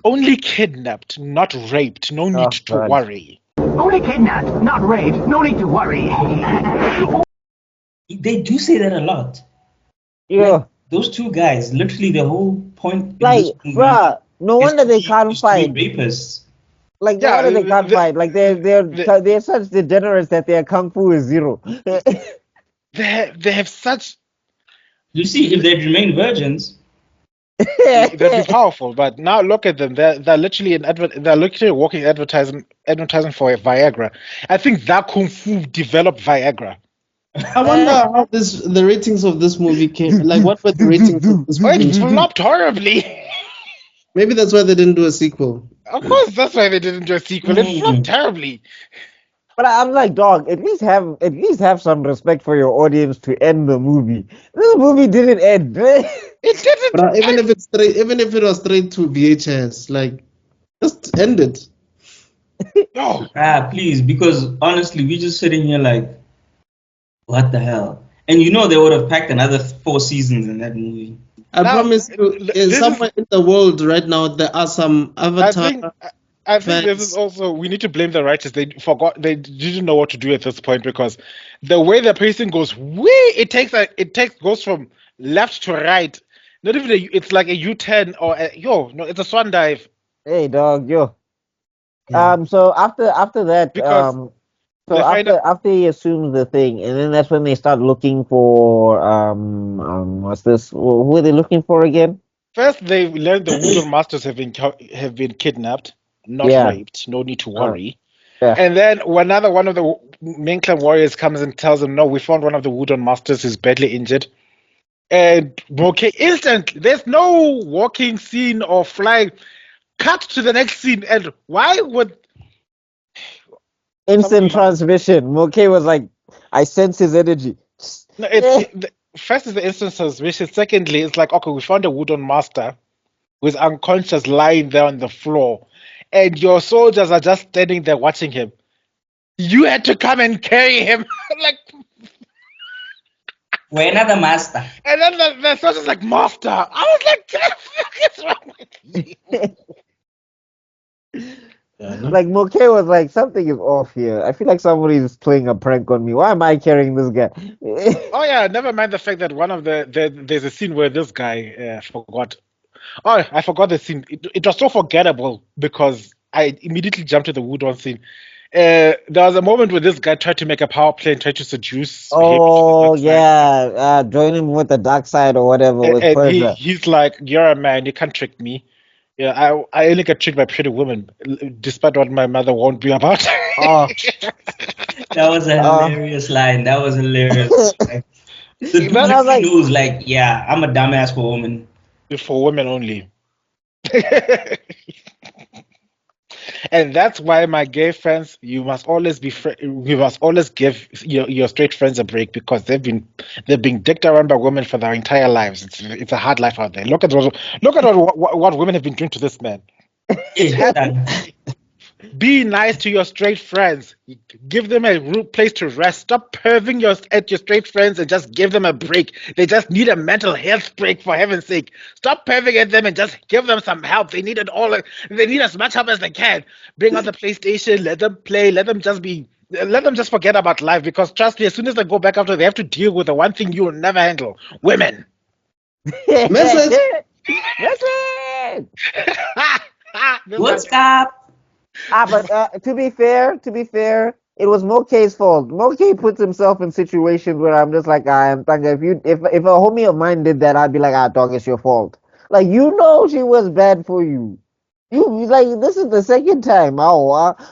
only kidnapped, not raped. No need to worry. Only kidnapped, not raped. No need to worry. They do say that a lot. Yeah. Like, those two guys, literally the whole point. Like, bruh, no wonder they can't fight. Rapists. Like, no wonder they can't fight. Like, they're such degenerates that their kung fu is zero. They have such. You see, if they'd remained virgins, they'd be powerful. But now look at them. They're literally they're literally a walking advertising for Viagra. I think that kung fu developed Viagra. I wonder how the ratings of this movie came. Like, what were the ratings of this movie? It flopped horribly. Maybe that's why they didn't do a sequel. Of course, that's why they didn't do a sequel. It flopped terribly. But I'm like, dog, at least have some respect for your audience to end the movie. This movie didn't end. It didn't. But even if it was straight to VHS, like, just end it. No. Please, because honestly, we just sitting here like, what the hell? And they would have packed another 4 seasons in that movie. I promise you, somewhere in the world right now, there are some Avatar. I think this is also, we need to blame the writers. They didn't know what to do at this point, because the way the pacing goes, goes from left to right. Not even it's like a U-turn or it's a swan dive. Hey, dog, yo. Yeah. So after that, because after he assumes the thing, and then that's when they start looking for what's this? Who are they looking for again? First, they learned the Wudon Masters have been kidnapped, not raped. No need to worry. Yeah. And then another one of the main clan warriors comes and tells them, "No, we found one of the Wudon Masters who's badly injured." And instantly, there's no walking scene or flying. Cut to the next scene, and why would? Instant transmission. Moke was like, I sense his energy. No, first is the instant transmission. Secondly, it's like, okay, we found a Wudon Master who's unconscious lying there on the floor, and your soldiers are just standing there watching him. You had to come and carry him. Like, we're another master. And then the soldier's like, master. I was like, what the fuck is wrong with you? Like, Moke was like, something is off here. I feel like somebody is playing a prank on me. Why am I carrying this guy? Oh yeah, never mind the fact that one of there's a scene where this guy forgot. Oh, I forgot the scene. It was so forgettable because I immediately jumped to the Wudon scene. There was a moment where this guy tried to make a power play and tried to seduce. Oh yeah, join him with the dark side or whatever. And he's like, "You're a man. You can't trick me." Yeah, I only get tricked by pretty women, despite what my mother won't be about. Oh. That was a hilarious line. That was hilarious. Like, the dude knows, like, yeah, I'm a dumbass for women. For women only. And that's why, my gay friends, you must always you must always give your straight friends a break, because they've been dicked around by women for their entire lives. It's a hard life out there. Look at what women have been doing to this man. Be nice to your straight friends. Give them a place to rest. Stop perving at your straight friends and just give them a break. They just need a mental health break, for heaven's sake. Stop perving at them and just give them some help. They need it all. They need as much help as they can. Bring out the PlayStation. Let them play. Let them just forget about life, because trust me, as soon as they go back after, they have to deal with the one thing you will never handle: women. Message. What's up? But to be fair, it was Moke's fault. Moke puts himself in situations where I'm just like, I'm thinking, if a homie of mine did that, I'd be like, dog, it's your fault. Like, she was bad for you. You like, this is the second time. Guys,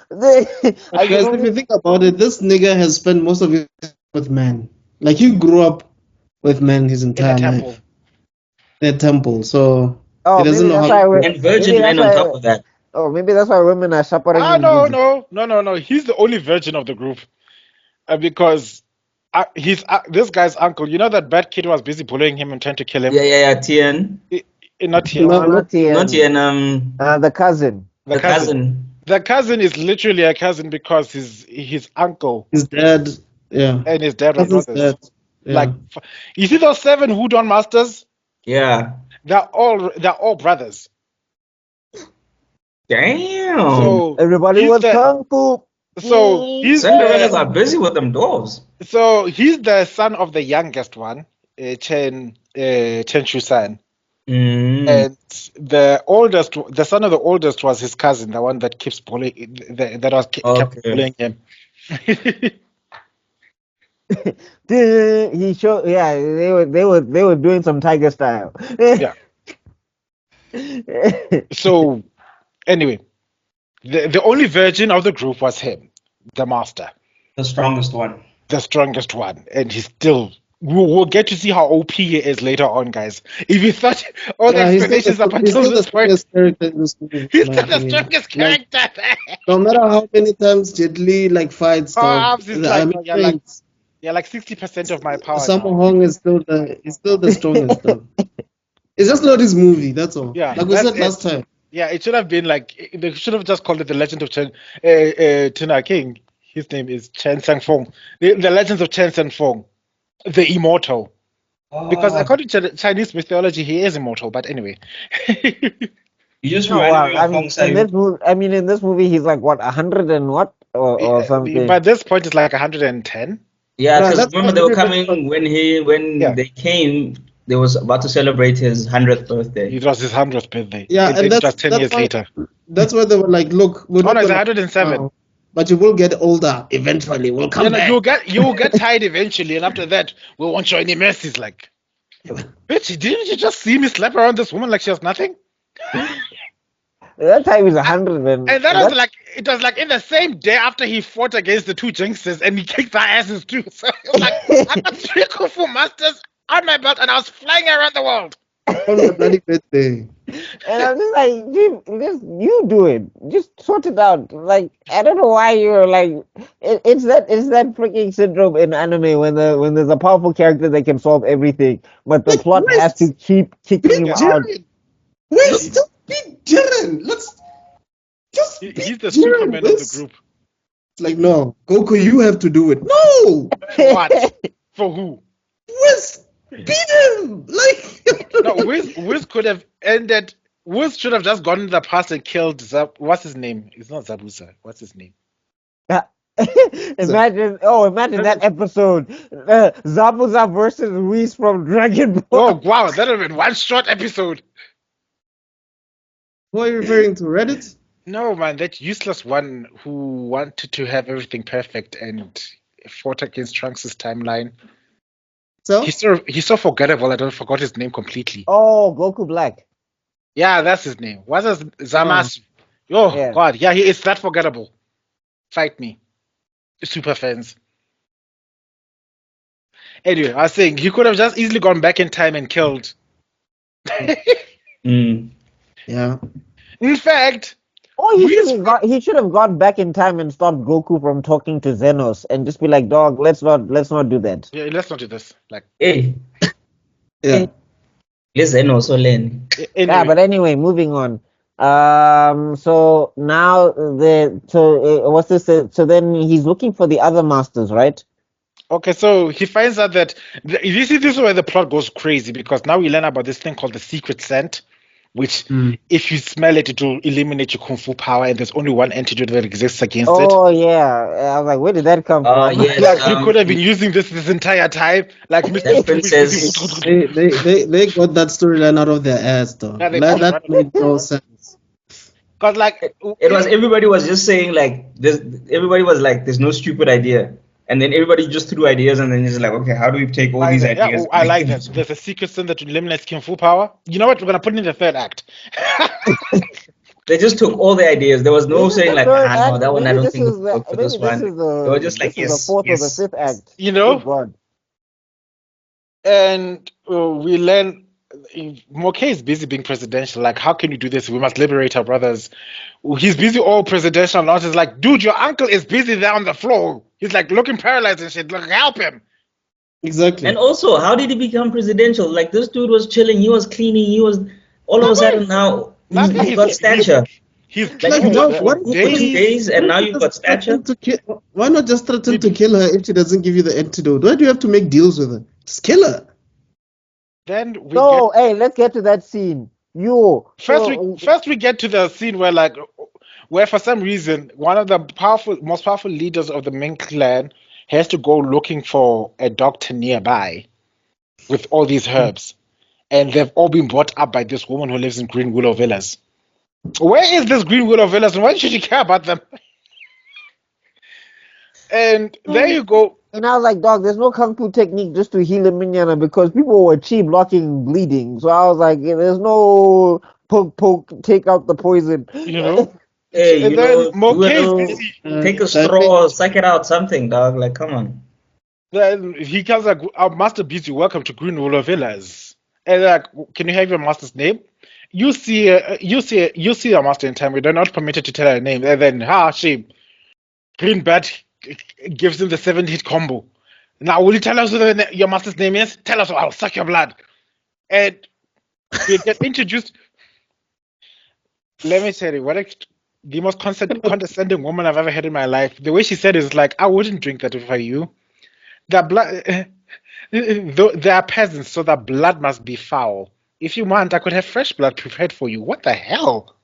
if you think about it, this nigga has spent most of his life with men. Like, he grew up with men his entire life. In a temple, so he doesn't know how. And virgin men on top of that. Oh, maybe that's why women are chaperoning. No. He's the only virgin of the group, because this guy's uncle. You know that bad kid was busy bullying him and trying to kill him. Yeah. Tien. Not Tien. Not Tien. The cousin. The cousin is literally a cousin because his uncle. His dad. Yeah. And his dad was brothers. Yeah. Like, you see those 7 Hoodon masters? Yeah. They're all brothers. Damn. So everybody was kung fu. So Cinderella's are busy with them dwarves. So he's the son of the youngest one, Chen Shu-san. And the son of the oldest was his cousin, the one that keeps bullying, kept bullying him. He showed, they were doing some tiger style. Yeah. So anyway, the only virgin of the group was him, the master, the strongest one, and he's still. We'll get to see how OP he is later on, guys. If you thought all the explanations up until this point, he's still the strongest character. No matter how many times Jet Li fights, like 60% of my power. Sammo Hung is still the strongest. It's just not his movie. That's all. Yeah, like we said last time. Yeah, it should have been they should have just called it The Legend of Tuna King. His name is Chen Sang-fong. The Legends of Chen Sang-fong. The immortal, because according to the Chinese mythology, he is immortal. But anyway, you just reminded me of in this movie, he's like what 100 and what or something. By this point, it's like 110. Yeah, because remember they were coming when they came. They was about to celebrate his 100th birthday. It was his 100th birthday. Yeah, and that's just 10 years later. That's why they were like, look, it's 107. But you will get older eventually. We'll come back. You will get tired eventually, and after that, we won't show any mercies. Like, bitch, didn't you just see me slap around this woman like she was nothing? That time is 100, man. And that was it was in the same day after he fought against the 2 Jinxes, and he kicked their asses too. So it was I got 3 Kung Fu masters on my belt, and I was flying around the world. On my bloody birthday. And I'm just like, you do it. Just sort it out. Like, I don't know why you're like, it's that freaking syndrome in anime when there's a powerful character that can solve everything, but the plot has to keep kicking him out. Wait, still beat Jiren. Let's just he's the Superman of the group. It's like, no, Goku, you have to do it. No. What? For who? Wiz, beat him. No, Wiz could have ended. Wiz should have just gone in the past and killed what's his name? It's not Zabuza. What's his name? Imagine that episode. Zabuza versus Whis from Dragon Ball. Oh wow, that would have been one short episode. Who are you referring to? Reddit? No, man, that useless one who wanted to have everything perfect and fought against Trunks' timeline. So? He's so forgettable. I forgot his name completely. Oh, Goku Black. Yeah, that's his name. What's his Zamasu? Oh yeah. God, yeah, he is that forgettable. Fight me, super fans. Anyway, I was saying he could have just easily gone back in time and killed. Yeah. In fact, he should have gone back in time and stopped Goku from talking to Xenos and just be like, dog, let's not do that. Yeah, let's not do this. Like, hey. Yeah. Let's Xenos learn. Yeah, but anyway, moving on. So now what's this? So then he's looking for the other masters, right? Okay, so he finds out that you see, this is where the plot goes crazy because now we learn about this thing called the secret scent, which if you smell it, it will eliminate your kung fu power, and there's only one antidote that exists against it. Oh yeah, I was like, where did that come from? Yes, like he could have been using this entire time, like Mr. Princess. They got that storyline out of their ass, though. Yeah, That made no sense. Because like It was everybody was just saying like this. Everybody was like, "There's no stupid idea," and then everybody just threw ideas, and then it's like, "Okay, how do we take all these ideas?" I like that. There's a secret sin that eliminates kung fu power. You know what? We're gonna put it in the third act. They just took all the ideas. There was no saying like, no, that one I don't think would work for this one. They were just like, yes, the fourth yes. or the fifth act. You know? Good God. And we learn Moke is busy being presidential. Like, how can you do this? We must liberate our brothers. He's busy all presidential. Not just like, dude, your uncle is busy there on the floor. He's like looking paralyzed and shit. Like, help him. Exactly. And also, how did he become presidential? Like, this dude was chilling. He was cleaning. He was all of a sudden now he's got stature. He's like, what days, and now you've got stature. Why not just threaten to kill her if she doesn't give you the antidote? Why do you have to make deals with her? Just kill her. Then hey, let's get to that scene. First we get to the scene where for some reason one of the most powerful leaders of the Ming clan has to go looking for a doctor nearby with all these herbs, and they've all been brought up by this woman who lives in Green Willow Villas. Where is this Green Willow Villas, and why should you care about them? And there you go. And I was like, dog, there's no kung fu technique just to heal a minion because people were cheap blocking bleeding. So I was like, there's no poke, take out the poison. You know? Hey, take a straw, suck it out, something, dog. Like, come on. Then he comes like, our master beats you, welcome to Green Willow Villas. And like, can you have your master's name? You see your master in time. We're not permitted to tell her name. And then, shame. Green Bat gives him the 7-hit combo. Now, will you tell us what your master's name is? Tell us, or I'll suck your blood. And we get introduced. Let me tell you, the most condescending woman I've ever had in my life. The way she said it is like, I wouldn't drink that if I were you. The blood, they are peasants, so the blood must be foul. If you want, I could have fresh blood prepared for you. What the hell?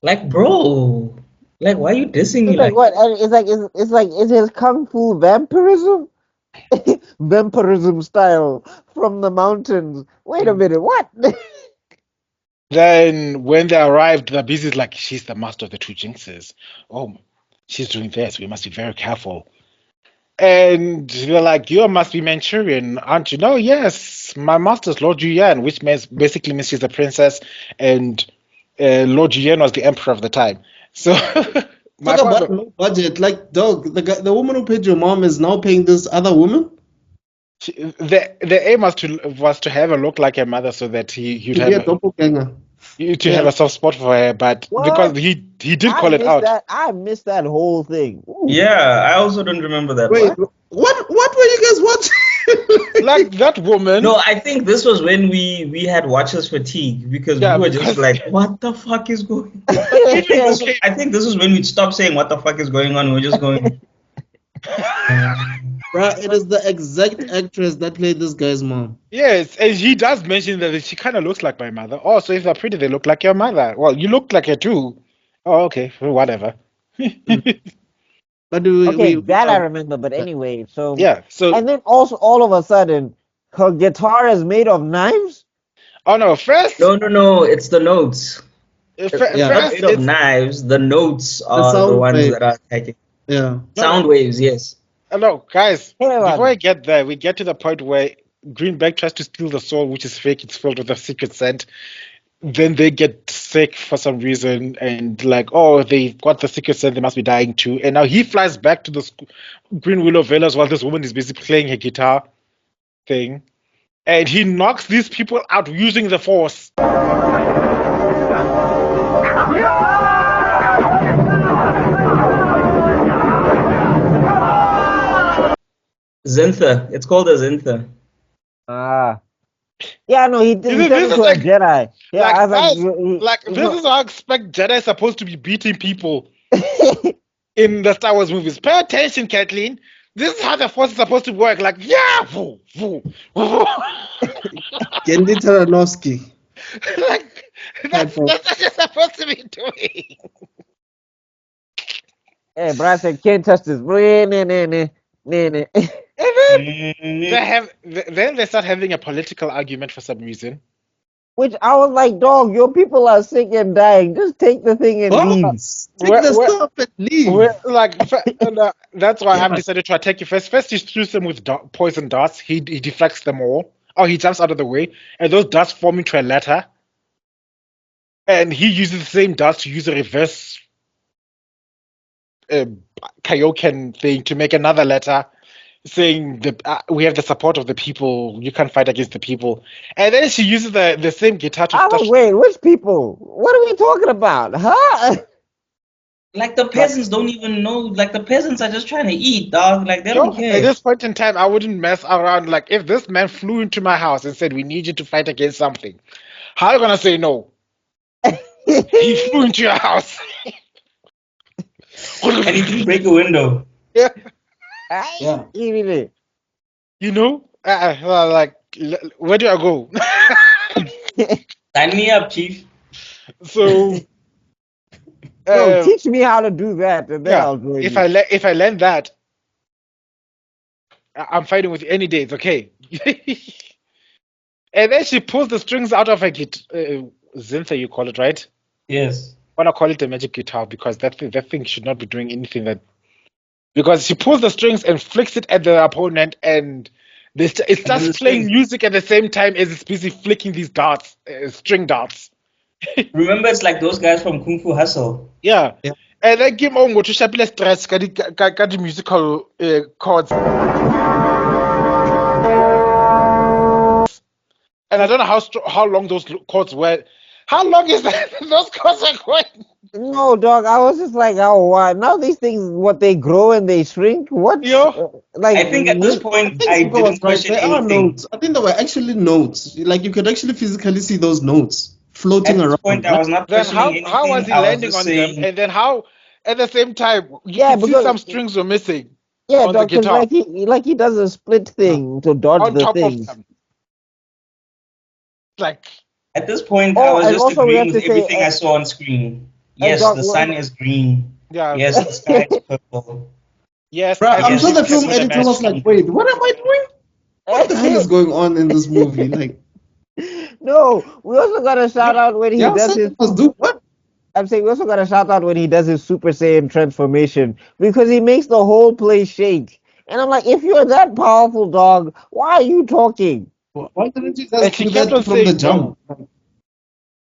Like, bro, like, why are you dissing me? Like what? It's his kung fu vampirism, vampirism style from the mountains. Wait a minute, what? Then when they arrived, the beast is like, she's the master of the two jinxes. Oh, she's doing this. We must be very careful. And they're like, you must be Manchurian, aren't you? No, yes, my master's Lord Yuyan, which basically means she's a princess, and Lord Yuyan was the emperor of the time. So, talk about low budget. Like, dog, the woman who paid your mom is now paying this other woman. The aim was to have her look like her mother, so that he'd have a doppelganger. Have a soft spot for her, but because he did call it out. I missed that whole thing. Ooh. Yeah, I also don't remember that. Wait, what were you guys watching? Like that woman. No, I think this was when we had watchers fatigue because we were just like, what the fuck is going on? I think this is when we stopped saying what the fuck is going on. We're just going. Bro, it is the exact actress that played this guy's mom. Yes, and he does mention that she kind of looks like my mother. Oh, so if they're pretty, they look like your mother. Well, you look like her too. Oh, okay, whatever. But I remember. But anyway, so and then also all of a sudden, her guitar is made of knives. Oh no! First, no, it's the notes. First, not made of knives. The notes are the ones that are attacking. Yeah, sound waves. Yes. No, guys, before I get there, we get to the point where Greenback tries to steal the soul, which is fake. It's filled with a secret scent. Then they get sick for some reason, and like, oh, they've got the secret scent, they must be dying too. And now he flies back to the Green Willow Villas while this woman is busy playing her guitar thing. And he knocks these people out using the force. Zintha. It's called a Zintha. Yeah, no, he turned into a Jedi. Yeah, like, I was this is how I expect Jedi supposed to be beating people in the Star Wars movies. Pay attention, Kathleen. This is how the Force is supposed to work. Like, yeah, woo, woo, woo. Gendy Taranowski. Like, that's what you're supposed to be doing. Hey, Brad said, can't touch this. And then they start having a political argument for some reason. Which I was like, dog, your people are sick and dying. Just take the thing and leave. Take the stuff and leave. That's why I've decided to attack you first. First, he shoots them with poison darts. He deflects them all. Oh, he jumps out of the way, and those darts form into a letter. And he uses the same darts to use a reverse Kaioken thing to make another letter saying we have the support of the people. You can't fight against the people. And then she uses the same guitar to. Wait, which people? What are we talking about? Huh? Like the peasants don't even know. Like the peasants are just trying to eat, dog. Like they don't care. At this point in time, I wouldn't mess around. Like if this man flew into my house and said, "We need you to fight against something," how are you gonna say no? He flew into your house. And he didn't break a window. Yeah. You know, like, where do I go? Sign me up, chief. So, teach me how to do that. And then if I learn that, I'm fighting with you any day. It's okay. And then she pulls the strings out of her guitar. Zintha, you call it, right? Yes. I want to call it the magic guitar because that thing should not be doing anything that. Because she pulls the strings and flicks it at the opponent, and it starts playing music at the same time as it's busy flicking these darts, string darts. Remember, it's like those guys from Kung Fu Hustle. Yeah. And then Kim Ongo to sharply stress got the musical chords. And I don't know how long those chords were. How long is that? Those chords are going. No, dog. I was just like, oh, wow. Now these things, what they grow and they shrink. What? I think at this point, I didn't question anything. Notes. I think there were actually notes. Like you could actually physically see those notes floating around. At this point, I was not questioning anything. How was he landing on them? And then how, at the same time, you can see some strings were missing. Yeah, on the guitar. Like he does a split thing to dodge the things. Like. At this point, I was just agreeing with everything I saw on screen. Yes, the sun is green. Yeah. Yes, the sky is purple. Yes. Bro, I'm sure the film editor was like, wait, what am I doing? What the hell is going on in this movie? Like, no, we also got a shout out when he does his. What? I'm saying we also got a shout out when he does his Super Saiyan transformation because he makes the whole place shake. And I'm like, if you're that powerful, dog, why are you talking? Why didn't you just do that from the jump?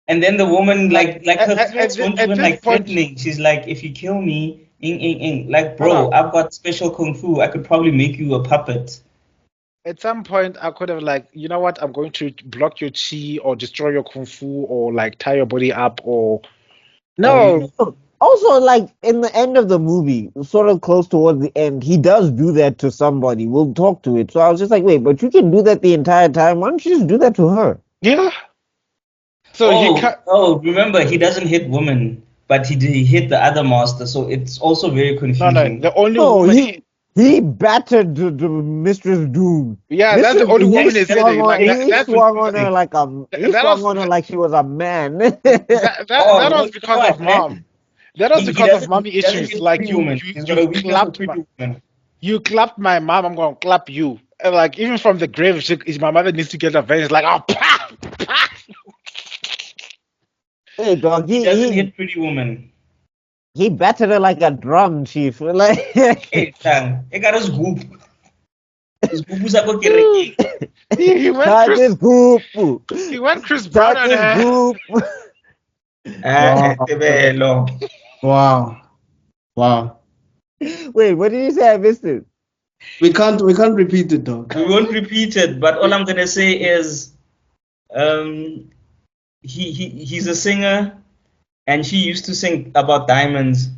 And then the woman, like her threats weren't even like threatening. She's like, if you kill me, like, bro, I've got special kung fu. I could probably make you a puppet. At some point, I could have like, you know what? I'm going to block your chi or destroy your kung fu or like tie your body up or no. Also, like in the end of the movie, sort of close towards the end, he does do that to somebody. We'll talk to it. So I was just like, wait, but you can do that the entire time. Why don't you just do that to her? Yeah. So remember, he doesn't hit women, but he hit the other master. So it's also very confusing. The only woman he battered the Mistress Doom. Yeah, that's the only woman he's hitting. He swung on her like like she was a man. that was because of mom. That was because of mommy issues. Like you clapped my mom, I'm gonna clap you. And like even from the grave, my mother needs to get revenge. It's like pah, pah. Hey dog, he doesn't hit pretty woman. He battered her like a drum, chief. Like hey, he got his hoop. His hoop are going He went Chris Brown on her. Wow. Wait, what did you say? I missed it. We can't repeat it, dog. We won't repeat it, but all I'm gonna say is, he's a singer, and she used to sing about diamonds.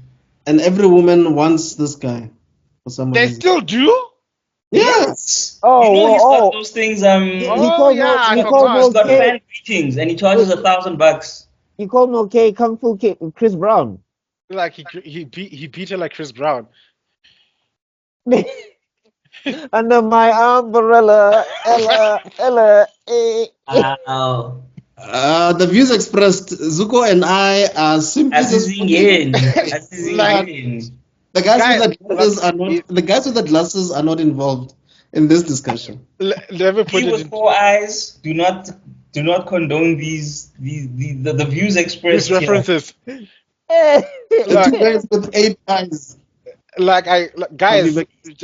And every woman wants this guy for some reason. They still do? Yes. You know he's got those things. He called he's got fan greetings, and he charges $1,000. He called no K Kung Fu K, Chris Brown. Like he beat her like Chris Brown. Under my umbrella, Ella. Wow. The views expressed, Zuko and I are simply the guys with the glasses are not. The guys with the glasses are not involved in this discussion. Never put He with 4 eyes. Do not condone these the views expressed. These references. The 2 guys with 8 eyes. Guys,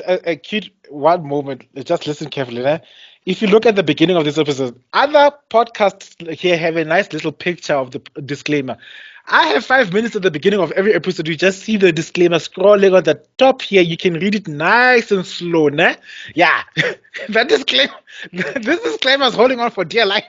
a cute one moment. Just listen carefully. Eh? If you look at the beginning of this episode, other podcasts here have a nice little picture of the disclaimer. I have 5 minutes at the beginning of every episode. You just see the disclaimer scrolling on the top here. You can read it nice and slow, né? Yeah. That disclaimer, this disclaimer is holding on for dear life.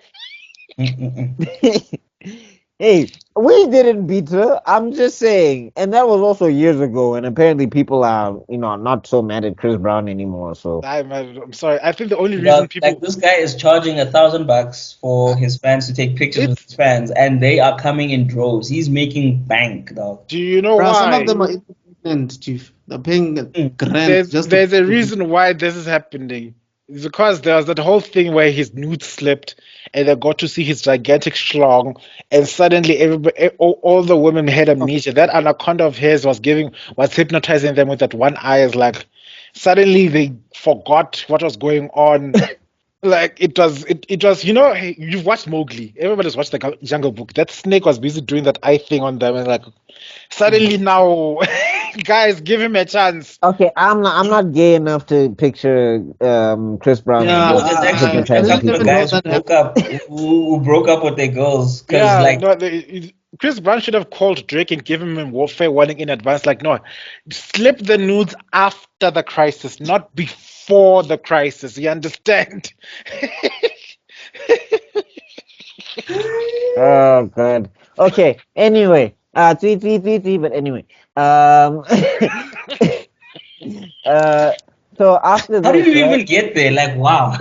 Hey, we didn't beat her. I'm just saying, and that was also years ago. And apparently, people are, not so mad at Chris Brown anymore. So I'm sorry. I think the only reason people this guy is charging $1,000 for his fans to take pictures with his fans, and they are coming in droves. He's making bank, dog. Do you know why? Some of them are independent, Chief. They're paying grand. There's a reason why this is happening. It's because there was that whole thing where his nude slipped, and they got to see his gigantic schlong, and suddenly all the women had amnesia. That anaconda of his was hypnotizing them with that one eye. Is like suddenly they forgot what was going on. Like it was, you've watched Mowgli. Everybody's watched the Jungle Book. That snake was busy doing that eye thing on them, and like suddenly now, guys, give him a chance. Okay, I'm not gay enough to picture Chris Brown. Yeah, there's actually guys who broke up with their girls because Chris Brown should have called Drake and given him a fair warning in advance. Like, no, slip the nudes after the crisis, not before the crisis. You understand? Oh God. Okay. Anyway, three. But anyway, so after how do you even get there? Like, wow.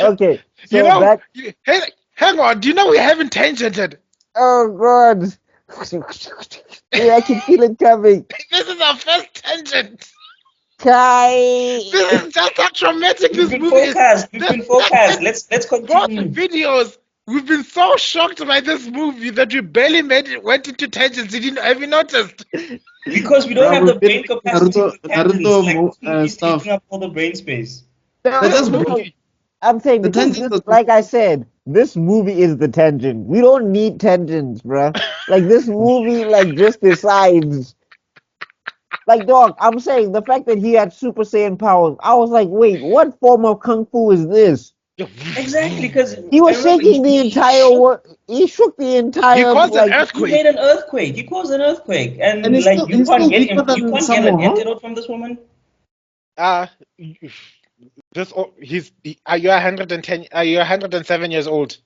Okay. So hang on. Do you know we haven't tangented? Oh God. Yeah, I can feel it coming. This is our first tangent. Kai. This is just how traumatic this movie is. We've been focused. Let's continue. Both videos. We've been so shocked by this movie that we barely went into tangents. Have you noticed? Because we don't have the brain capacity. Naruto stuff. Taking up all the brain space. I'm saying because like I said, this movie is the tangent. We don't need tangents, bruh. Like this movie, just decides. Like, dog, I'm saying the fact that he had Super Saiyan powers, I was like, wait, what form of kung fu is this? Exactly, because he was shaking the entire world. He shook the entire. He caused an earthquake. He made an earthquake. He caused an earthquake, and you can't get him. You can't get an antidote from this woman. Are you 110? Are you 107 years old?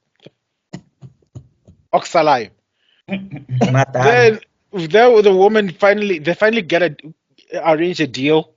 Oxalai. Then the woman finally arrange a deal.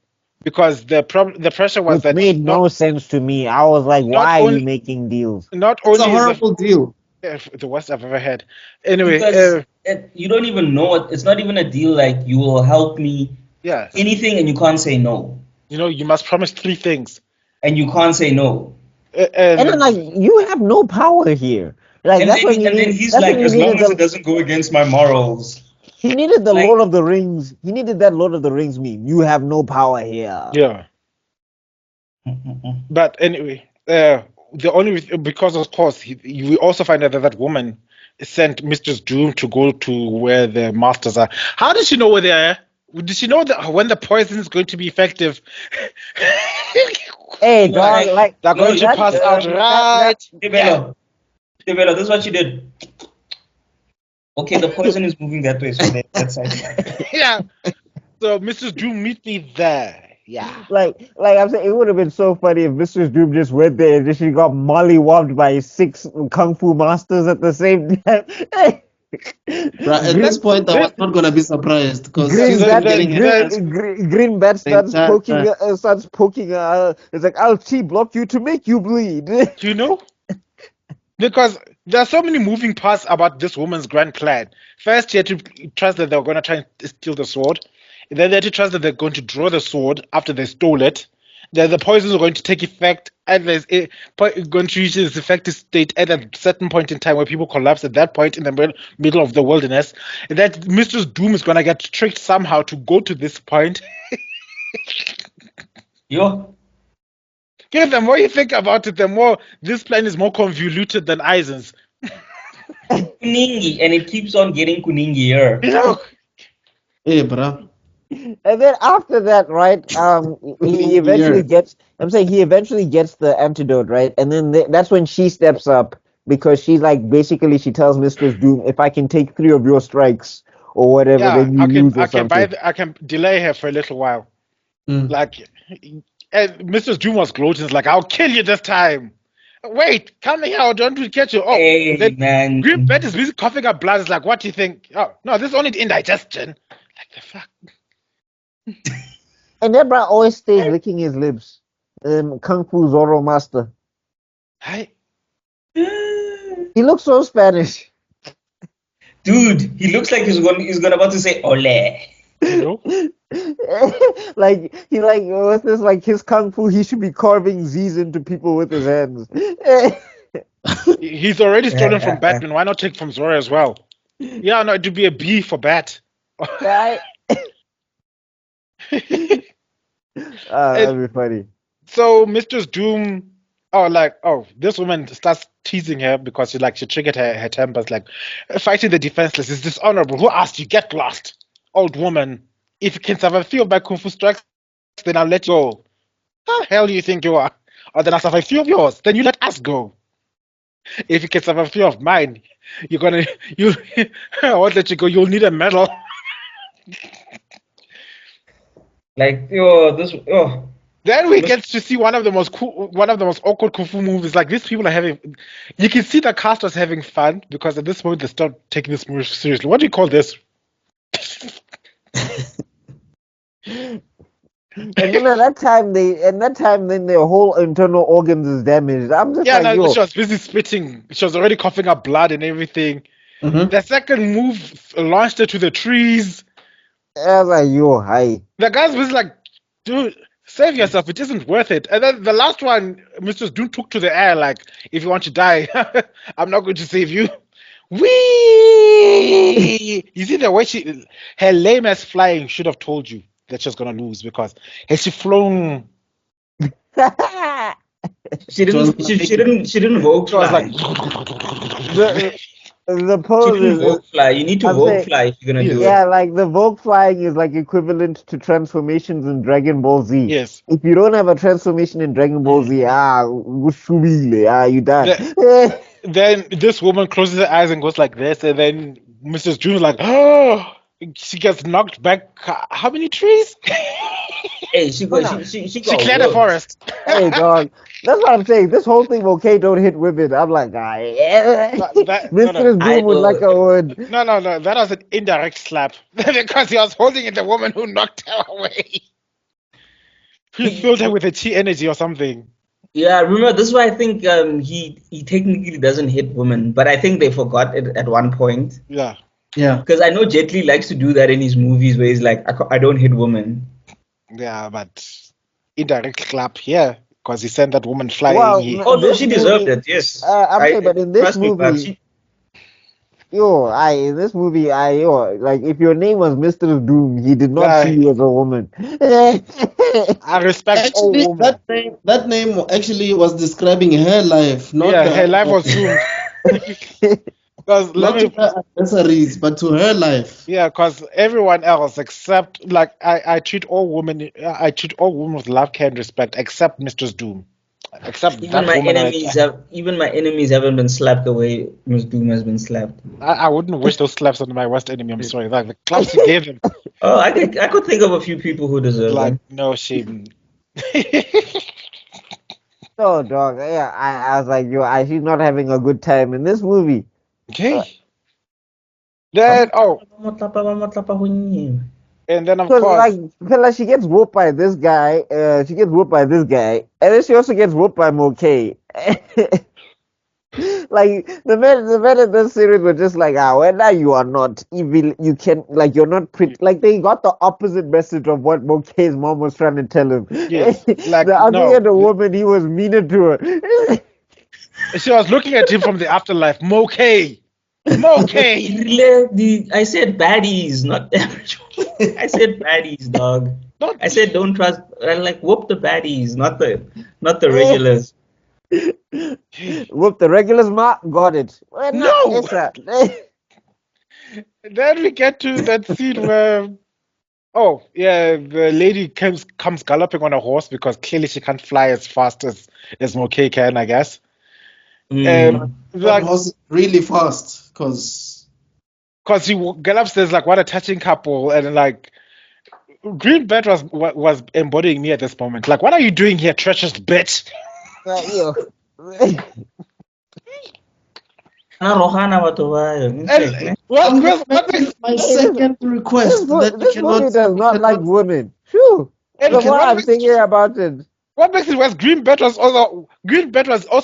Because the pressure was that made no sense to me. I was like, why are you making deals? It's a horrible deal. The worst I've ever had. Anyway, because you don't even know it. It's not even a deal like you will help me. Yeah. Anything, and you can't say no. You must promise 3 things, and you can't say no. And then you have no power here. Like and then he's like, as long as it doesn't go against my morals. He needed the Lord of the Rings. He needed that Lord of the Rings meme. You have no power here. Yeah. But anyway, because of course we also find out that woman sent Mistress Doom to go to where the masters are. How did she know where they are? Did she know that when the poison is going to be effective? Hey, dog, they're going to pass out, right? Tebello, this is what she did. Okay, the poison is moving that way, so that side. Yeah. So Mrs. Doom, meet me there. Yeah. Like I'm saying, it would have been so funny if Mrs. Doom just went there and she got mollywopped by 6 kung fu masters at the same time. Right, at this point, I was not gonna be surprised because she's been getting Green Bat starts poking. time. It's like, I'll T-block you to make you bleed. You know? Because there are so many moving parts about this woman's grand plan. First, you had to trust that they were going to try and steal the sword. Then they had to trust that they're going to draw the sword after they stole it. Then the poison is going to take effect, and there's going to reach its effective state at a certain point in time where people collapse at that point in the middle of the wilderness. And that Mistress Doom is going to get tricked somehow to go to this point. Yo. Yeah, the more you think about it, the more this plan is more convoluted than Eisen's. Kuningi, and it keeps on getting Kuningier. You know? Hey, bro. And then after that, right? He eventually gets. I'm saying he eventually gets the antidote, right? And then that's when she steps up because she's like, basically, she tells Mistress Doom, if I can take 3 of your strikes or whatever, then you lose or something. I can delay her for a little while. Like, Mrs. Doom was gloating. It's like, I'll kill you this time. Wait, come here. I don't want to catch you. Oh, hey, man. Green Bat is busy coughing up blood. It's like, what do you think? Oh, no, this is only indigestion. Like, the fuck? And that bro always stays licking his lips. Kung Fu Zorro master. Hi. He looks so Spanish. Dude, he looks like he's going about to say ole. You know? Like he what's this, like his kung fu, he should be carving Z's into people with his hands. He's already stolen from Batman. Why not take from Zorro as well? Yeah, no, it would be a B for Bat. Right? That'd be funny. So Mistress Doom, this woman starts teasing her because she triggered her tempers, like, fighting the defenseless is dishonorable. Who asked you? Get lost, old woman. If you can survive a few of my kung fu strikes, then I'll let you go. How the hell do you think you are? Or then I'll survive a few of yours, then you let us go. If you can survive a few of mine, I won't let you go. You'll need a medal. Like, Then we get to see one of the most awkward kung fu movies. Like, these people are having. You can see the cast was having fun because at this point they start taking this movie seriously. What do you call this? And then at that time, then their whole internal organs is damaged. I'm just she was busy spitting. She was already coughing up blood and everything. Mm-hmm. The second move launched her to the trees. I was like, hi. The guy's was like, dude, save yourself. It isn't worth it. And then the last one, Mr. Doom took to the air like, if you want to die, I'm not going to save you. Whee! You see the way her lame ass flying should have told you that she was gonna lose because has she flown? She didn't vogue fly. She was like the pose is vogue fly. You need to vogue fly if you're gonna do it. Yeah, like the vogue flying is like equivalent to transformations in Dragon Ball Z. Yes. If you don't have a transformation in Dragon Ball Z, you die. Then this woman closes her eyes and goes like this, and then Mrs. June is like, oh, she gets knocked back. How many trees? Hey, she cleared the forest. Hey, dog. That's what I'm saying. This whole thing, okay, don't hit women. I'm like, Mr. Doom would like a word. No. That was an indirect slap because he was holding it the woman who knocked her away. He filled her with a T energy or something. Yeah, remember, this is why I think he technically doesn't hit women, but I think they forgot it at one point. Yeah. Because I know Jet Li likes to do that in his movies where he's like, I don't hit women. Yeah, but indirect slap here because he sent that woman flying. Well, no, she deserved it. Yes. I'm saying, but in this movie, in this movie, like if your name was Mr. Doom, he did not see you as a woman. I respect that name actually was describing her life, not her life was doomed. Because not to her accessories, but to her life. Yeah, because everyone else except I treat all women with love, care, and respect, except Mistress Doom. Except even my enemies haven't been slapped the way Miss Doom has been slapped. I wouldn't wish those slaps on my worst enemy. I'm sorry, like the claps you gave him. Oh, I could think of a few people who deserve them. No shame. No, dog. Yeah, I was like, she's not having a good time in this movie. Okay. Then and then of Because course, like she gets whooped by this guy. She gets whooped by this guy, and then she also gets whooped by Mokay. Like the men in this series were just like, whether you are not evil, you can like you're not pretty. Like they got the opposite message of what Mokay's mom was trying to tell him. yes, like The uglier no, the woman, he was meaner to her. she was looking at him from the afterlife. Mokay. I said baddies, not average. I said baddies, dog. Not I said don't trust. Like whoop the baddies, not the regulars. Whoop the regulars, ma. Got it. Well, No! yes, Then we get to that scene where, oh yeah, the lady comes galloping on a horse because clearly she can't fly as fast as Mokay can, I guess. And That like, was really fast because he gallops, there's like what a touching couple, and like Green Bat was embodying me at this moment. Like, what are you doing here, treacherous bitch? What makes my second request that this movie does not like women. Phew. The more I'm thinking about it. What makes it worse, Green Bat was also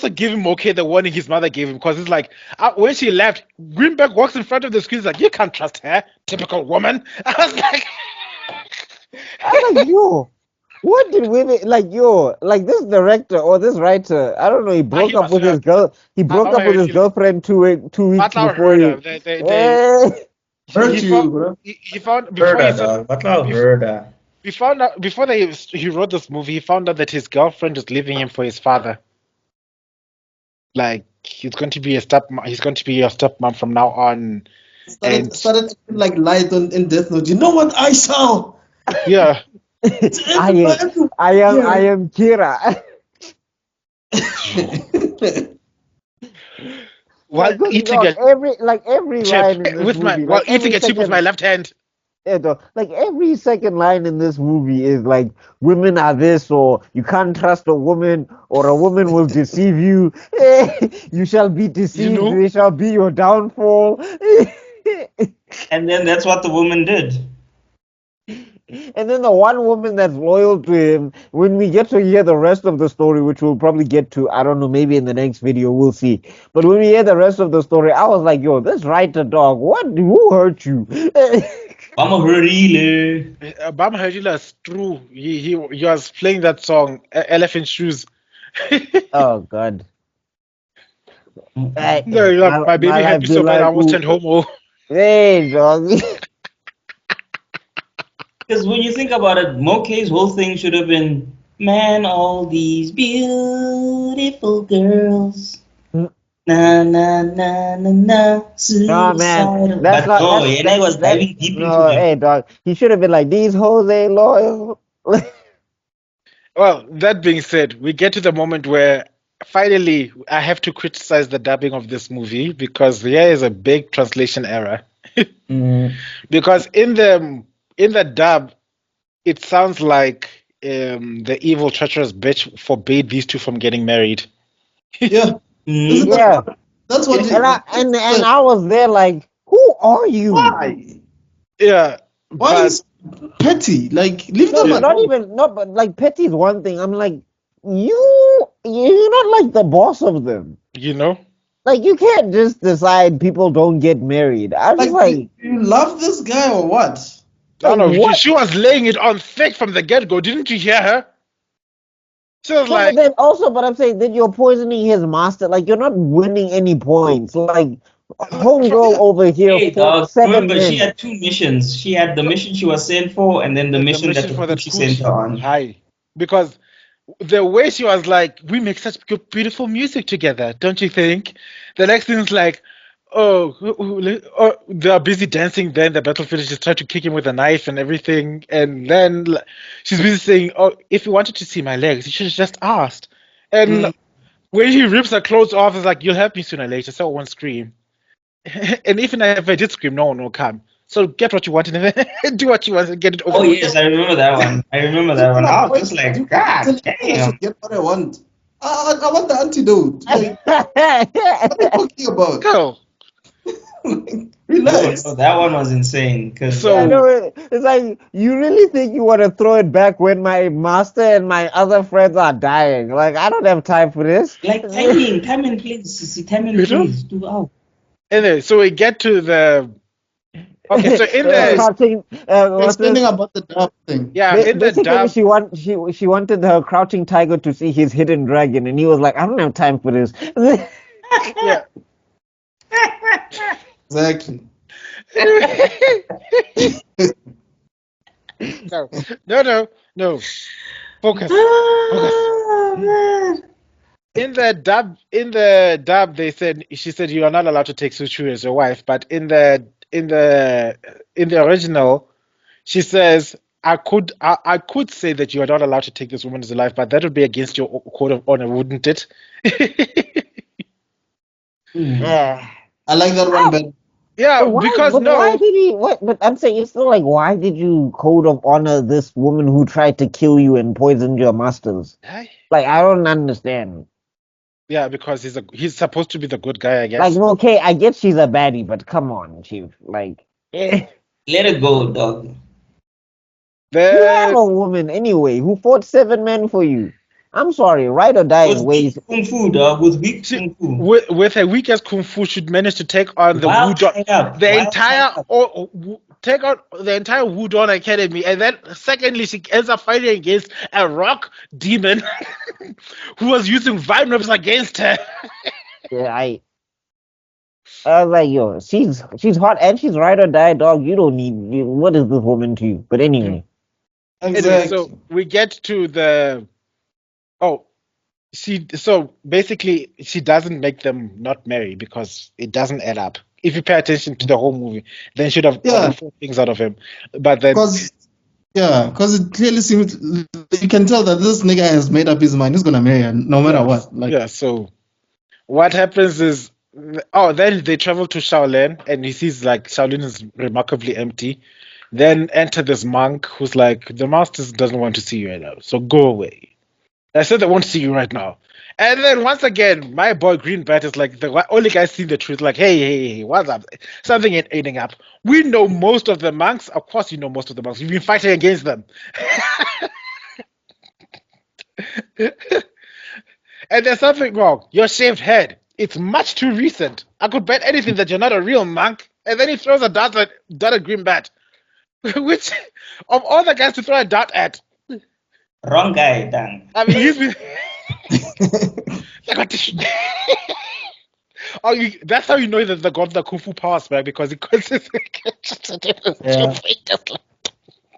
giving Mokay the warning his mother gave him, because it's like when she left, Green Bat walks in front of the screen, he's like, you can't trust her, typical woman. I was like, yo, what did women like? Yo, like this director or this writer, I don't know. He broke up with his girl. He broke up with his girlfriend 2 weeks before he. Hurt you, bro. He found before he wrote this movie, he found out that his girlfriend is leaving him for his father. Like he's going to be a stepmom from now on. Started like light in Death Note. You know what I saw? Yeah. I am Kira. While eating every line in this with movie, while eating a chip with my left hand. Yeah, like every second line in this movie is like women are this, or you can't trust a woman, or a woman will deceive you. You shall be deceived. They shall be your downfall. And then that's what the woman did. And then the one woman that's loyal to him, when we get to hear the rest of the story, which we'll probably get to, I don't know, maybe in the next video, we'll see. But when we hear the rest of the story, I was like, yo, this writer dog, who hurt you? Bama Hurila is true. He was playing that song, Elephant Shoes. Oh, God. My baby had so bad I almost turned homo. Hey, dog. Because when you think about it, Mokay's whole thing should have been, man, all these beautiful girls. Na na na na na. No, man. That's not. I was diving deep into it. Hey, dog. He should have been like, these hoes ain't loyal. Well, that being said, we get to the moment where finally I have to criticize the dubbing of this movie, because there is a big translation error. Because in the dub, it sounds like the evil treacherous bitch forbade these two from getting married. Yeah. Yeah. That's what. And I was there like, who are you? Why? Yeah. Why is petty? Like, leave them alone. But like petty is one thing. I'm like, you're not like the boss of them. You know? Like, you can't just decide people don't get married. I'm just like, you love this guy or what? No, she was laying it on thick from the get-go. Didn't you hear her? She was like... But I'm saying that you're poisoning his master. Like, you're not winning any points. Like, homegirl over here, hey, dog, remember, she had 2 missions. She had the mission she was sent for, and then the mission that she sent her on. Hi. Because the way she was like, we make such beautiful music together, don't you think? The next thing is like, they are busy dancing. Then the battlefield just tried to kick him with a knife and everything. And then she's busy saying, oh, if you wanted to see my legs, you should have just asked. And when he rips her clothes off, it's like, you'll help me sooner or later, so I won't scream. And even if I did scream, no one will come. So get what you want and do what you want and get it over with. Oh, yes, I remember that one. I was just like, God damn. Get what I want. I want the antidote. Like, what are you talking about? Girl. Relax. No, that one was insane. Because So- I know it's like you really think you want to throw it back when my master and my other friends are dying. Like I don't have time for this. like timing, please. Timing, please. Do out. Anyway, so we get to the. Okay, so in the crouching, what's this? Explaining about the dub thing. yeah, in the Basically, dub, she wanted her crouching tiger to see his hidden dragon, and he was like, "I don't have time for this." yeah. Exactly. No. Focus. In the dub, she said you are not allowed to take Suchu as your wife, but in the original, she says I could say that you are not allowed to take this woman as a wife, but that would be against your code of honor, wouldn't it? Yeah. I like that one better. Yeah, Why, because but no. why did he? What? But I'm saying it's still like, why did you code of honor this woman who tried to kill you and poisoned your masters? Like, I don't understand. Yeah, because he's supposed to be the good guy, I guess. Like, okay, I get she's a baddie, but come on, chief. Like, Let it go, dog. you have a woman anyway who fought 7 men for you. I'm sorry, ride or die in ways. Kung Fu, dog. With weak Kung Fu. With a weak as Kung Fu should manage to take on the take out the entire Wudon Academy, and then secondly she ends up fighting against a rock demon who was using vine whips against her. Yeah, I was like, yo, she's hot and she's ride or die, dog. You don't need. What is this woman to you? But anyway. Exactly. Anyway, so we get to the. Oh, so basically she doesn't make them not marry because it doesn't add up. If you pay attention to the whole movie, then should have gotten 4 things out of him. But then because it clearly seems you can tell that this nigga has made up his mind. He's gonna marry her no matter what. Like, yeah. So what happens is, then they travel to Shaolin, and he sees like Shaolin is remarkably empty. Then enter this monk who's like, the master doesn't want to see you right now, so go away. I said they won't see you right now. And then once again, my boy Greenbat is like the only guy seeing the truth. Like, hey, what's up? Something ain't adding up. We know most of the monks. Of course, you know most of the monks. You've been fighting against them. And there's something wrong. Your shaved head. It's much too recent. I could bet anything that you're not a real monk. And then he throws a dart at Greenbat. Which, of all the guys to throw a dart at, wrong guy, Dan. I mean, he's been. That's how you know that they got the Kung Fu powers back, because he consistently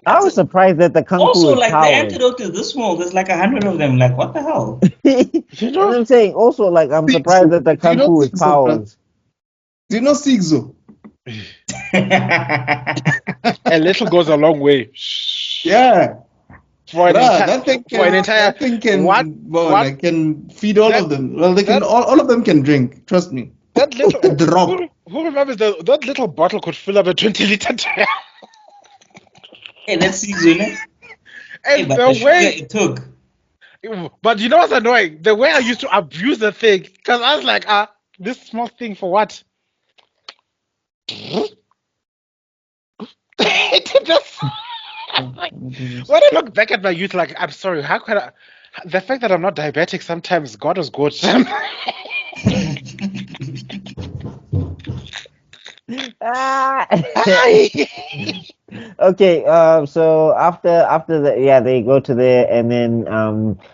I was surprised that the Kung Fu Also, is like powers. the antidote is this small. There's like 100 of them. Like, what the hell? You know what I'm saying? Also, like, I'm surprised that the Kung Fu is powers. Do you know Sigzo? A little goes a long way. Yeah. For an That thing can feed all of them. Well, they can all of them can drink. Trust me. That little a drop. Who remembers that little bottle could fill up a 20-liter tank? Hey, that's Sigzo, ne? And but the way it took. But you know what's annoying? The way I used to abuse the thing, because I was like, this small thing for what? When I look back at my youth, like, I'm sorry, how could I? The fact that I'm not diabetic, sometimes God was good. Okay, so after they go to there, and then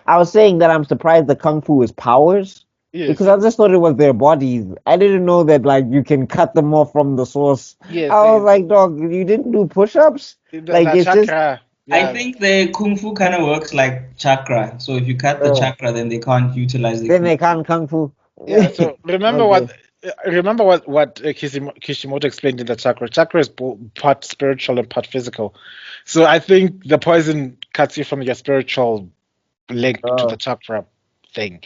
I was saying that I'm surprised the Kung Fu is powers. Yes. Because I just thought it was their bodies. I didn't know that like you can cut them off from the source. Yes, I was like, dog, you didn't do push-ups? Like it's chakra. Just... Yeah. I think the Kung Fu kind of works like chakra. So if you cut the chakra, then they can't utilize the Then they can't Kung Fu. Yeah, so remember what Kishimoto explained in the chakra. Chakra is part spiritual and part physical. So I think the poison cuts you from your spiritual link to the chakra thing.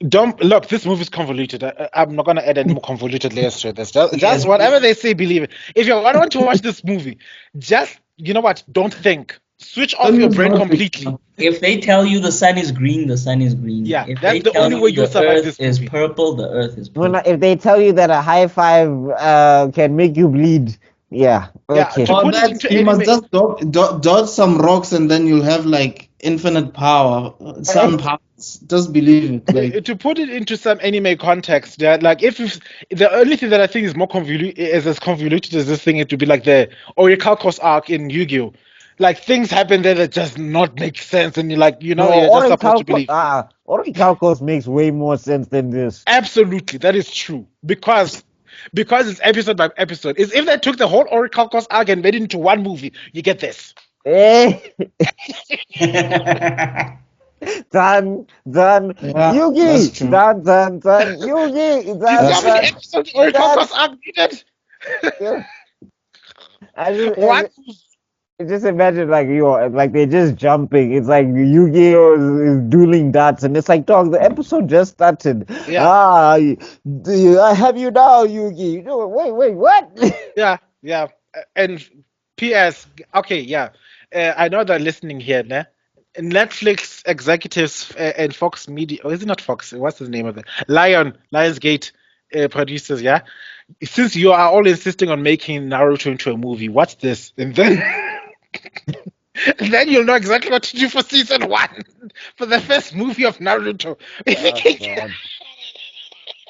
Don't look. This movie is convoluted. I'm not gonna add any more convoluted layers to this. Just whatever they say, believe it. If you want to watch this movie, just you know what? Don't think. Switch off your brain completely. If they tell you the sun is green, the sun is green. Yeah, if that's they the tell only you way you'll the survive earth this is movie. purple, the earth is purple. If they tell you that a high five can make you bleed, yeah, okay. To put it into you must anime, just dodge some rocks and then you'll have like infinite power, sun powers. Just believe it. Like to put it into some anime context, like if the only thing that I think is more convoluted, as convoluted as this thing, it would be like the Orichalcos arc in Yu-Gi-Oh! Like things happen there that just not make sense, and you're like, you're just supposed to believe. Orichalcos makes way more sense than this. Absolutely, that is true because it's episode by episode. Is if they took the whole Orichalcos arc and made it into one movie, you get this. Done, yeah, Yugi, that's true. done, Yugi, You see how many episodes Orichalcos arc needed? I just imagine like they're just jumping. It's like Yu-Gi-Oh is dueling darts, and it's like, dog, the episode just started. Yeah. I have you now, Yugi. Wait, what? Yeah. And P.S. Okay, yeah. I know they're listening here, né? Netflix executives and Fox Media, or is it not Fox? What's the name of it? Lionsgate producers, yeah? Since you are all insisting on making Naruto into a movie, what's this? And then then you'll know exactly what to do for season 1, for the first movie of Naruto.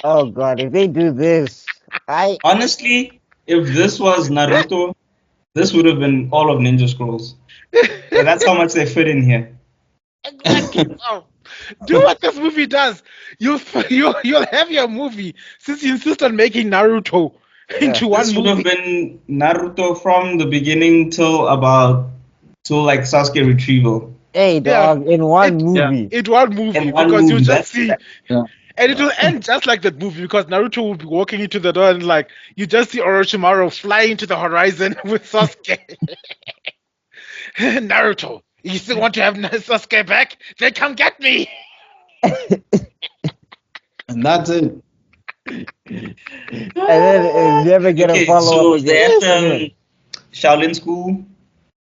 Oh God, if they do this, honestly, if this was Naruto, this would have been all of Ninja Scrolls. That's how much they fit in here. Exactly. Do what this movie does. You'll have your movie since you insist on making Naruto into one this movie. Would have been Naruto from the beginning till like Sasuke retrieval. Hey, dog, in one movie. In one movie, because you just see. Yeah. And it will end just like that movie because Naruto will be walking into the door and like you just see Orochimaru fly into the horizon with Sasuke. Naruto, you still want to have Sasuke back? Then come get me. And that's it. And then never get a follow up again. That Shaolin school.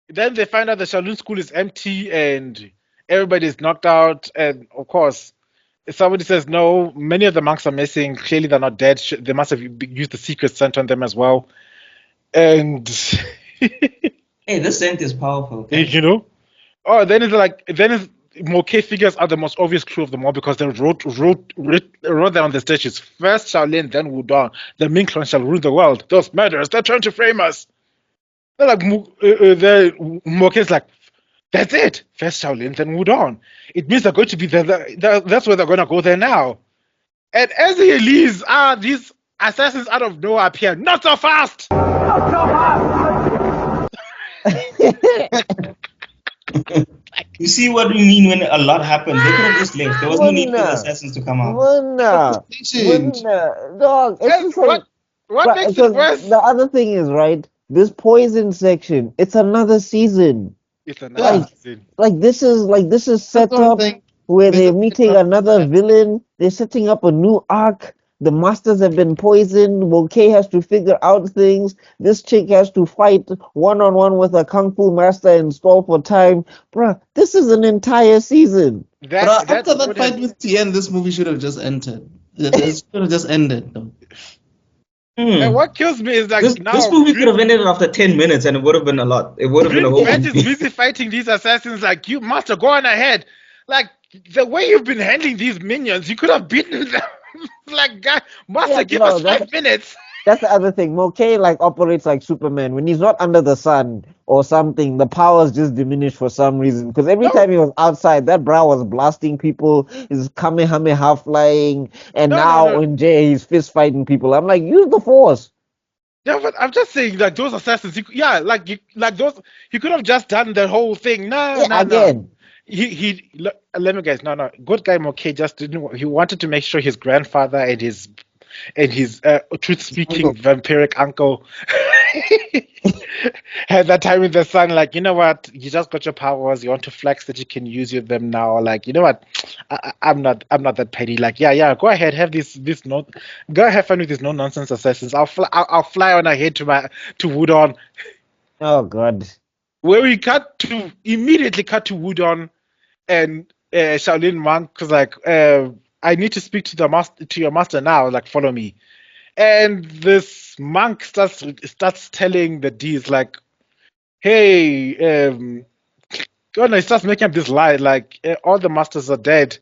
Then they find out the Shaolin school is empty and everybody's knocked out, and of course somebody says no, many of the monks are missing. Clearly they're not dead. They must have used the secret scent on them as well. And hey, this scent is powerful. Okay? Then Moke figures out the most obvious clue of them all because they wrote there on the stages. First Shaolin, then Wudong. The Ming clan shall rule the world. Those murderers, they're trying to frame us. They're like, Moke is like, that's it. First Shaolin, then Wudong. It means they're going to be there. That's where they're going to go there now. And as he leaves, these assassins out of nowhere appear. Not so fast! Not so fast! You see what we mean when a lot happens. They could have just left. There was no need for the assassins to come out. Dog, it's just like, what makes it worse? The other thing is, right, this poison section, it's another season. It's another season. Like this is set up where they're meeting another villain. They're setting up a new arc. The masters have been poisoned. Moke has to figure out things. This chick has to fight one-on-one with a kung fu master and stall for time. Bruh, this is an entire season. After that fight with Tien, this movie should have just ended. It should have just ended. Though. And what kills me is like this movie could have ended after 10 minutes and it would have been a lot. It would have been a whole movie. Is busy fighting these assassins like, you master, go on ahead. Like, the way you've been handling these minions, you could have beaten them. Like, God, master, give us 5 minutes. That's the other thing. Moke operates like Superman. When he's not under the sun or something, the powers just diminish for some reason. Because every time he was outside, that bro was blasting people, his Kamehameha flying, and now in Jay, he's fist fighting people. I'm like, use the force. Yeah, but I'm just saying, like, those assassins, he could have just done the whole thing. Again. Let me guess. No. Good guy Moke just didn't. He wanted to make sure his grandfather and his truth-speaking vampiric uncle had that time in the sun. Like, you know what? You just got your powers. You want to flex that you can use them now. Like, you know what? I'm not that petty. Like, yeah. Go ahead, have go have fun with these no-nonsense assassins. I'll fly on ahead to Wudong. Oh God. where we immediately cut to Wudon and Shaolin monk was like, I need to speak to your master now, like follow me. And this monk starts telling the D's like, hey, he starts making up this lie like all the masters are dead.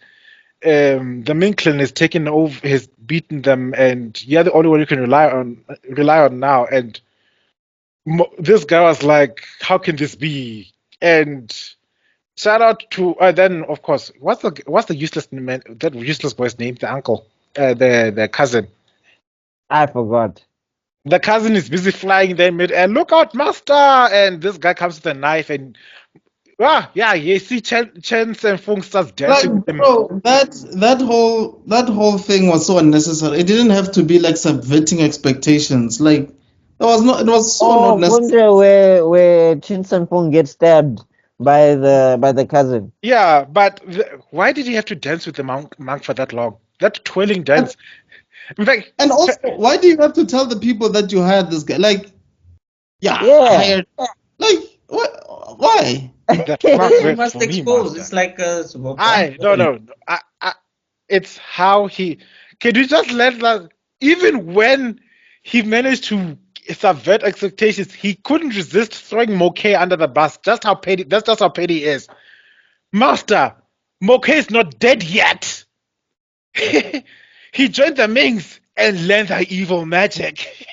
The Minklin is taken over, has beaten them, and you're the only one you can rely on now. And this guy was like, how can this be? And shout out to then of course, what's the useless man, that useless boy's name? The uncle, the cousin. I forgot. The cousin is busy flying there mid and look out, master! And this guy comes with a knife and you see Chen Senfung starts dancing with him. Bro, that whole thing was so unnecessary. It didn't have to be like subverting expectations. Like it was so not necessary. Where Chin Sun Fung gets stabbed by the cousin. Yeah, but why did he have to dance with the monk for that long? That twirling dance. In fact, and also, why do you have to tell the people that you hired this guy? Like, hired. Like, what? Why? You must expose. It's like no. It's how he. Can you just let that? Even when he managed to subvert expectations, he couldn't resist throwing Mokay under the bus. That's just how petty he is. Master, Mokay is not dead yet. He joined the Mings and learned their evil magic.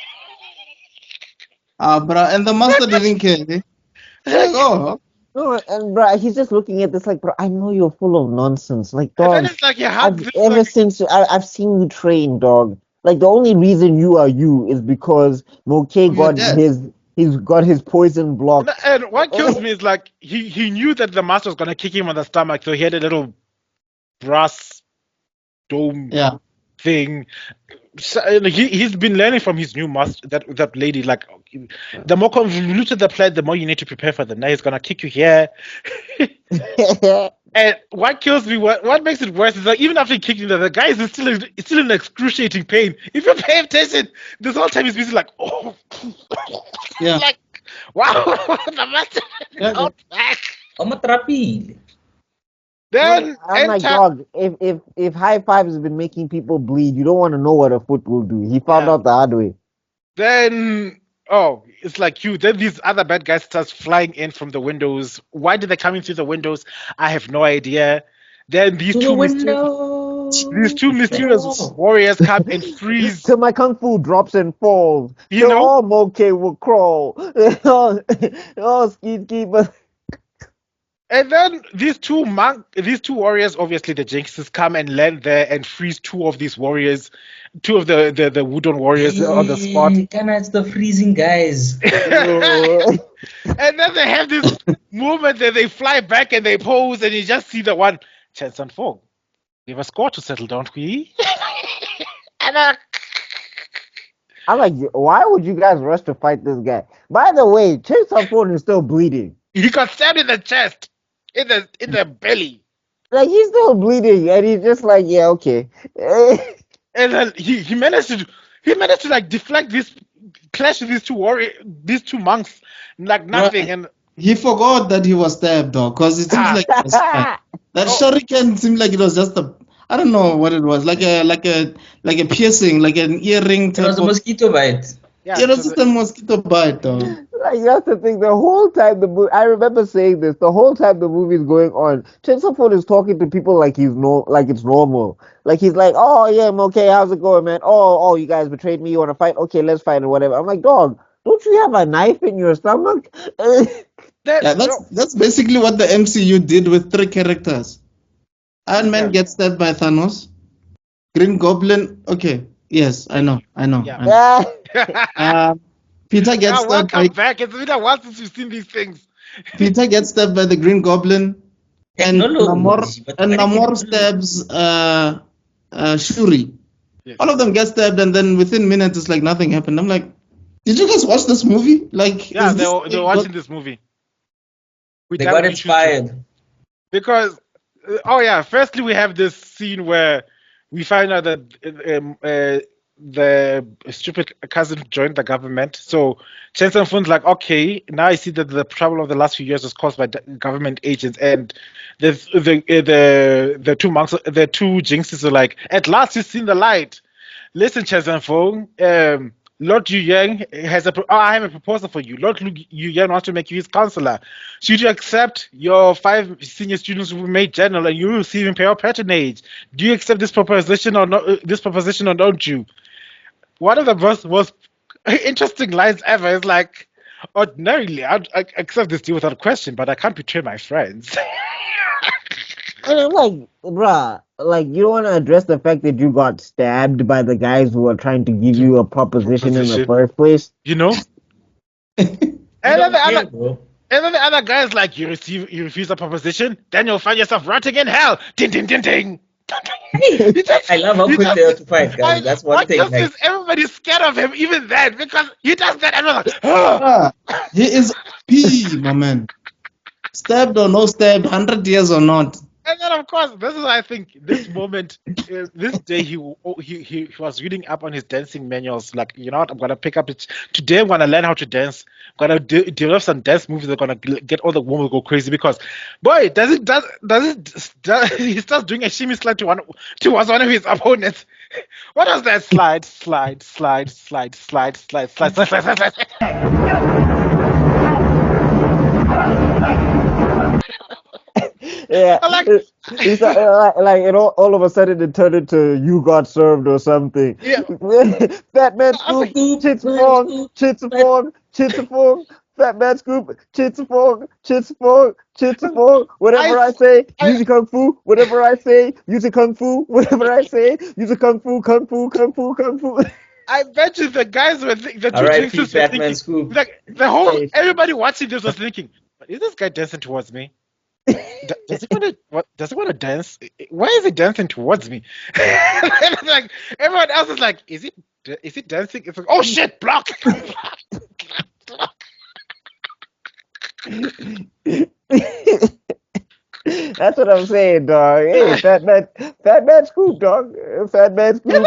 Bro, and the master didn't care. Like, oh. No, and bro, he's just looking at this like, bro, I know you're full of nonsense. Like, dog, and then it's like since I've seen you train, dog. Like, the only reason you are you is because Mokay got his poison block. And what kills me is like he knew that the master was gonna kick him on the stomach, so he had a little brass dome thing. So, he's been learning from his new master, that lady. Like, the more convoluted the plan, the more you need to prepare for them. Now he's gonna kick you here. And what kills me, what makes it worse is that even after kicking the guy is still in excruciating pain. If you pay attention, this whole time he's busy like, oh, yeah, like, wow, the master is out back. I'm a trapil. Then I'm like, dog, if high five has been making people bleed, you don't want to know what a foot will do. He found out the hard way. Then it's like you. Then these other bad guys start flying in from the windows. Why did they come in through the windows? I have no idea. Then these two mysterious warriors come and freeze. Till my kung fu drops and falls. You know, all Mokay will crawl. Ski, but. And then these two warriors, obviously the Jinxes, come and land there and freeze two of these warriors, two of the Wudon warriors on the spot. It's the freezing guys. And then they have this movement that they fly back and they pose, and you just see the one, Chen Sun Fung. We have a score to settle, don't we? And I'm like, why would you guys rush to fight this guy? By the way, Chen Sun Fung is still bleeding. He got stabbed in the chest. In the belly. Like, he's still bleeding, and he's just like, yeah, okay. And then he managed to like deflect this clash with these two monks like nothing. And he forgot that he was stabbed, though, because it seems like it was that shuriken seemed like it was just I don't know what it was, like a piercing, like an earring. It was a mosquito bite. Yeah, it was just a mosquito bite, though. Like, that's the thing. The whole time I remember saying this. The whole time the movie is going on, Chen Sun Fung is talking to people like like it's normal. Like, he's like, "Oh yeah, I'm okay. How's it going, man? Oh, you guys betrayed me. You want to fight? Okay, let's fight or whatever." I'm like, dog, don't you have a knife in your stomach? That's basically what the MCU did with 3 characters. Iron Man gets stabbed by Thanos. Green Goblin. Okay. Yes, I know. Peter gets stabbed by... back. It's been a while since we've seen these things. Peter gets stabbed by the Green Goblin. And Namor stabs Shuri. Yes. All of them get stabbed, and then within minutes, it's like nothing happened. I'm like, did you guys watch this movie? Like, yeah, they were watching this movie. They got inspired. Because, firstly, we have this scene where we find out that the stupid cousin joined the government. So Chen Fun's like, okay, now I see that the trouble of the last few years was caused by government agents, and the two monks, the two jinxes are like, at last you've seen the light. Listen, Chen Fung, Lord Yu Yang has I have a proposal for you. Lord Yu Yang wants to make you his counselor. Should you accept your 5 senior students will be made general and you will receive imperial patronage? Do you accept this proposition or not? Don't you? One of the most interesting lines ever is like, ordinarily, I accept this deal without question, but I can't betray my friends. And I'm like, bruh, like you don't want to address the fact that you got stabbed by the guys who are trying to give you a proposition in the first place. You know? And then the other guy's like, you refuse a proposition, then you'll find yourself rotting in hell. Ding ding ding ding. I love how quick they are to fight, guys. That's one thing. Like, everybody's scared of him, even then, because he does that. And like, oh. He is P, my man. Stabbed or no stabbed, 100 years or not. And then, of course, this is, I think, this moment, this day, he was reading up on his dancing manuals. Like, you know what? I'm gonna pick up it today. I'm gonna learn how to dance. I'm gonna develop some dance moves that are gonna get all the women to go crazy. Because, boy, he starts doing a shimmy slide towards one of his opponents. What was that slide? Slide. Yeah, it's like it all of a sudden it turned into you got served or something. Yeah. Batman scoop, chitsafong, Batman scoop, chitsafong, whatever I say, use a kung fu, whatever I say, use a kung fu, whatever I say, use a kung fu. I bet you the guys were the two R.I.P. jinxes were Batman thinking, scoop. like everybody watching this was thinking, is this guy dancing towards me? Does he want to dance? Why is he dancing towards me? Like everyone else is like, is he dancing? It's like, oh shit, block. That's what I'm saying, dog. Hey, fat man scoop, dog. Fat man scoop.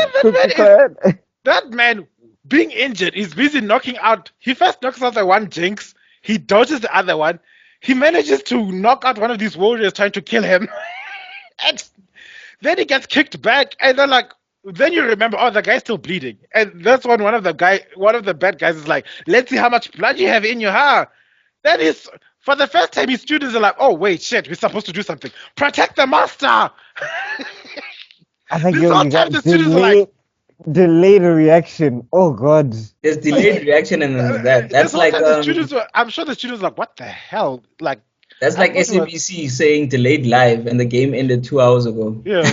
That man being injured, he's busy knocking out. He first knocks out the one jinx. He dodges the other one. He manages to knock out one of these warriors trying to kill him. And then he gets kicked back, and then you remember, oh, the guy's still bleeding. And that's when one of the bad guys is like, let's see how much blood you have in your hair. Then for the first time, his students are like, oh, wait, shit, we're supposed to do something. Protect the master! I think This whole time the students are like, delayed reaction. Oh God. There's delayed reaction and then that. That's like I'm sure the students are like, what the hell? Like that's like SABC saying delayed live and the game ended 2 hours ago. Yeah.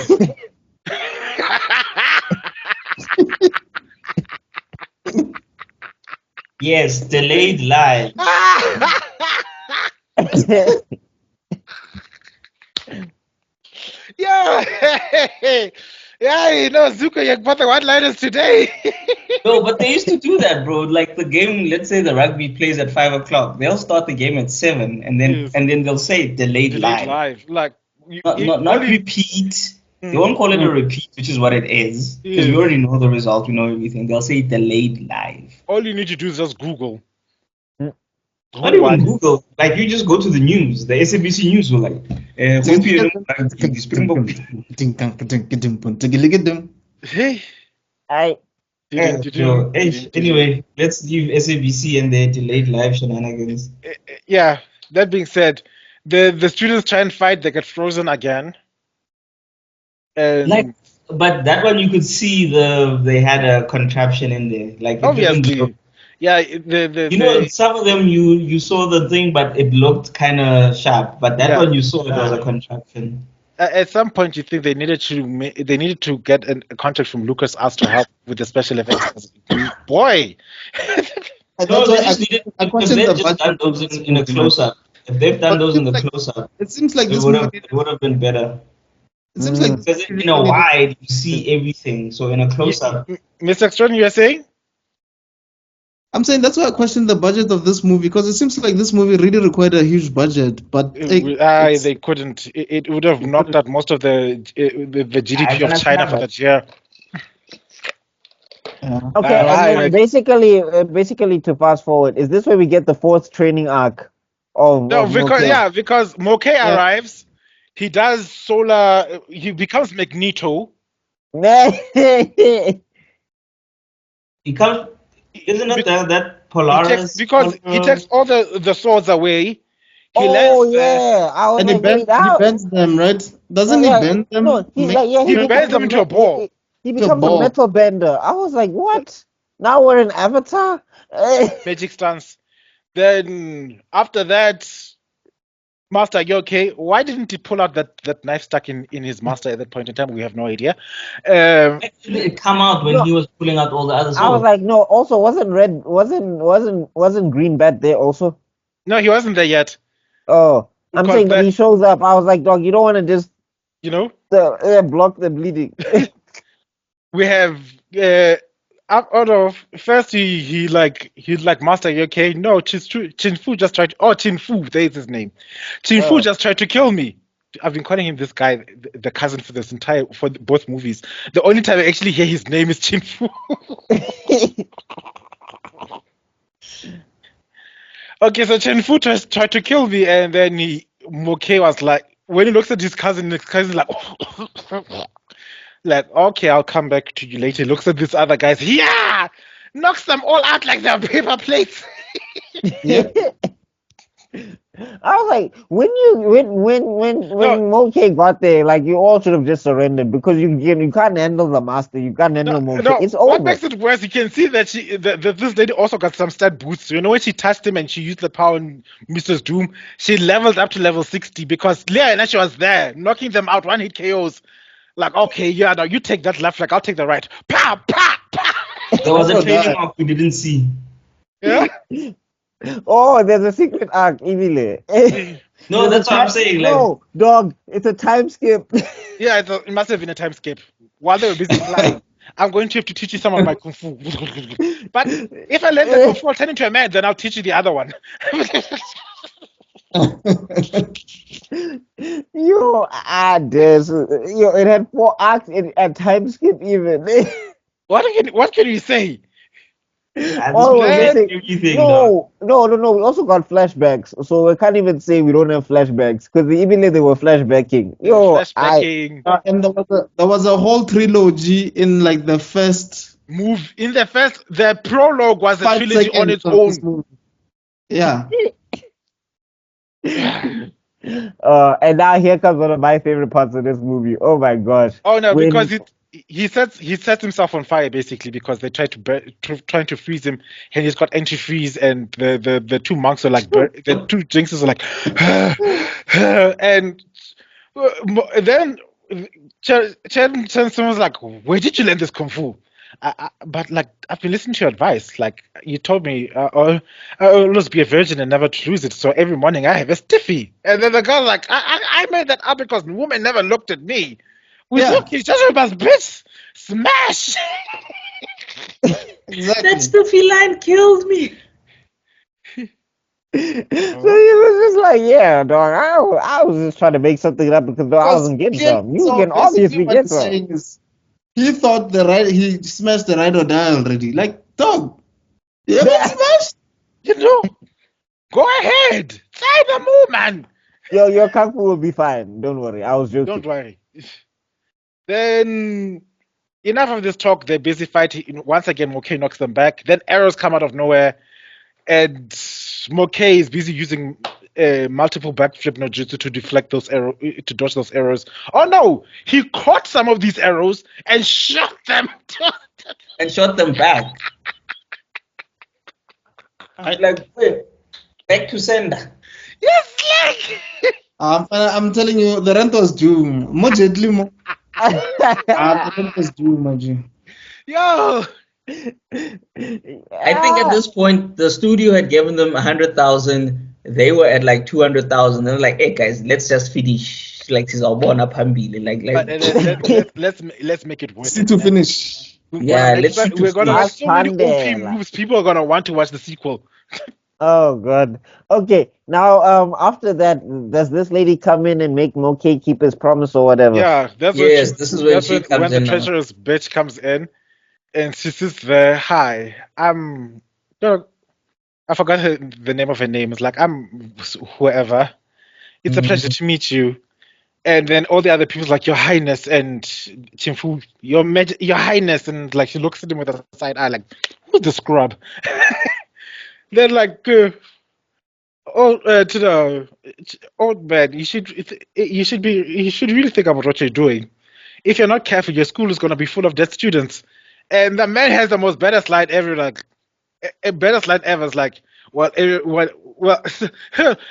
Yes, delayed live. Yeah. Yeah, you know, Zuko, you got the one-liners today. No, but they used to do that, bro. Like the game, let's say the rugby plays at 5 o'clock. They'll start the game at 7, and then they'll say delayed live. Like not repeat. They won't call it a repeat, which is what it is, because we already know the result. We know everything. They'll say delayed live. All you need to do is just Google. Not even Google. Like you just go to the news. The SABC news will like. Hey. Anyway, let's leave SABC and their delayed live shenanigans. Yeah. That being said, the students try and fight. They get frozen again. But that one you could see they had a contraption in there. Like obviously. Yeah, some of them you saw the thing, but it looked kind of sharp. But that one you saw it was a contraption. At some point, you think they needed to get a contract from Lucas Arts to help with the special effects. Boy, no, they just needed. If they've just done those in a close-up, if they've done those in the close-up, it seems like it would have been better. It seems like because in a wide you see everything, so in a close-up. Mr. Extrodin, you are saying? I'm saying that's why I question the budget of this movie, because it seems like this movie really required a huge budget, but they couldn't. It would have knocked out most of the GDP of China for that year. Okay, basically to fast forward, is this where we get the fourth training arc of because Moke arrives, he does solar, he becomes Magneto. He comes, isn't it that Polaris? He takes all the swords away. He and he bends them, right? Doesn't he bend them? No, he bends them into a ball. He becomes a metal bender. I was like, what? Now we're in Avatar? Magic stance. Then after that, Master, are you okay? Why didn't he pull out that knife stuck in his master at that point in time? We have no idea. Actually, it come out when he was pulling out all the other swords. I was like, no. Also, wasn't Green Bat there also? No, he wasn't there yet. Oh, I'm saying when he shows up, I was like, dog, you don't want to just, block the bleeding. We have out of first he's like, Master, you okay? No, Chin Fu just tried. Chin Fu, there's his name. Chin Fu just tried to kill me. I've been calling him this guy, the cousin, for both movies. The only time I actually hear his name is Chin Fu. Okay, so Chin Fu tried to kill me, and then Moke was like, when he looks at his cousin's like, like, okay, I'll come back to you later. He looks at this other guys, knocks them all out like they're paper plates. I was like, when Moke got there, like, you all should have just surrendered because you can't handle the master, you can't handle Moke. It's over. What makes it worse, you can see that this lady also got some stat boosts. You know, when she touched him and she used the power on Mr. Doom, she leveled up to level 60 because Leah and she was there, knocking them out, one hit KOs. Like, okay, now you take that left, like I'll take the right. Pow, pow, pow. There was a training arc we didn't see. Yeah. Oh, there's a secret arc, Emile. No, that's what I'm saying. No, dog, it's a time skip. Yeah, it must have been a time skip. While they were busy flying, I'm going to have to teach you some of my kung fu. But if I learn the kung fu, I'll turn into a man, then I'll teach you the other one. It had 4 arcs at time skip even. What can you say? No. We also got flashbacks, so we can't even say we don't have flashbacks because even if they were flashbacking, and there was a whole trilogy in like the first move. In the prologue was a trilogy on its own. Yeah. And now here comes one of my favorite parts of this movie. Oh my gosh! Oh no, because he sets himself on fire basically because they trying to freeze him, and he's got antifreeze, and the two monks are like the two jinxes are like, and then someone's like, where did you learn this kung fu? But like, I've been listening to your advice. Like you told me, I'll always be a virgin and never to lose it. So every morning I have a stiffy. And then the girl's like, I made that up because the woman never looked at me. We look each other as bitch. Smash. Exactly. That stiffy line killed me. So he was just like, yeah, dog. I was just trying to make something up because I wasn't getting some. You can obviously get some. He thought he smashed the ride or die already. Like, dog, you haven't smashed? You know, go ahead. Say the move, man. Your kung fu will be fine. Don't worry. I was joking. Don't worry. Then, enough of this talk. They're busy fighting. Once again, Moke knocks them back. Then arrows come out of nowhere. And Moke is busy using multiple backflip no jutsu to deflect those arrows, to dodge those arrows. Oh no! He caught some of these arrows and shot them. Back. Like, wait, back to sender. Yes, like. I'm telling you, the rent was due. The rent was due, Maji. Yo. I think at this point the studio had given them 100,000. They were at like 200,000. They're like, "Hey guys, let's just finish." Like, this is all born up Hambili. Let's make it worth it. To finish. We're gonna have so many OP moves. People are gonna want to watch the sequel. Oh god. Okay. Now, after that, does this lady come in and make Moke keep his promise or whatever? Yeah, this is where she comes in. When the treacherous bitch comes in. And she says there, hi, no, I forgot the name of her name. It's like, I'm whoever. It's a pleasure to meet you. And then all the other people's like, Your Highness, and Chimfu, Your Highness, and like she looks at him with a side eye, like, who's the scrub? Then like, to the old man, you should really think about what you're doing. If you're not careful, your school is gonna be full of dead students. And the man has the most better slide ever, like a better slide ever. Is like, well,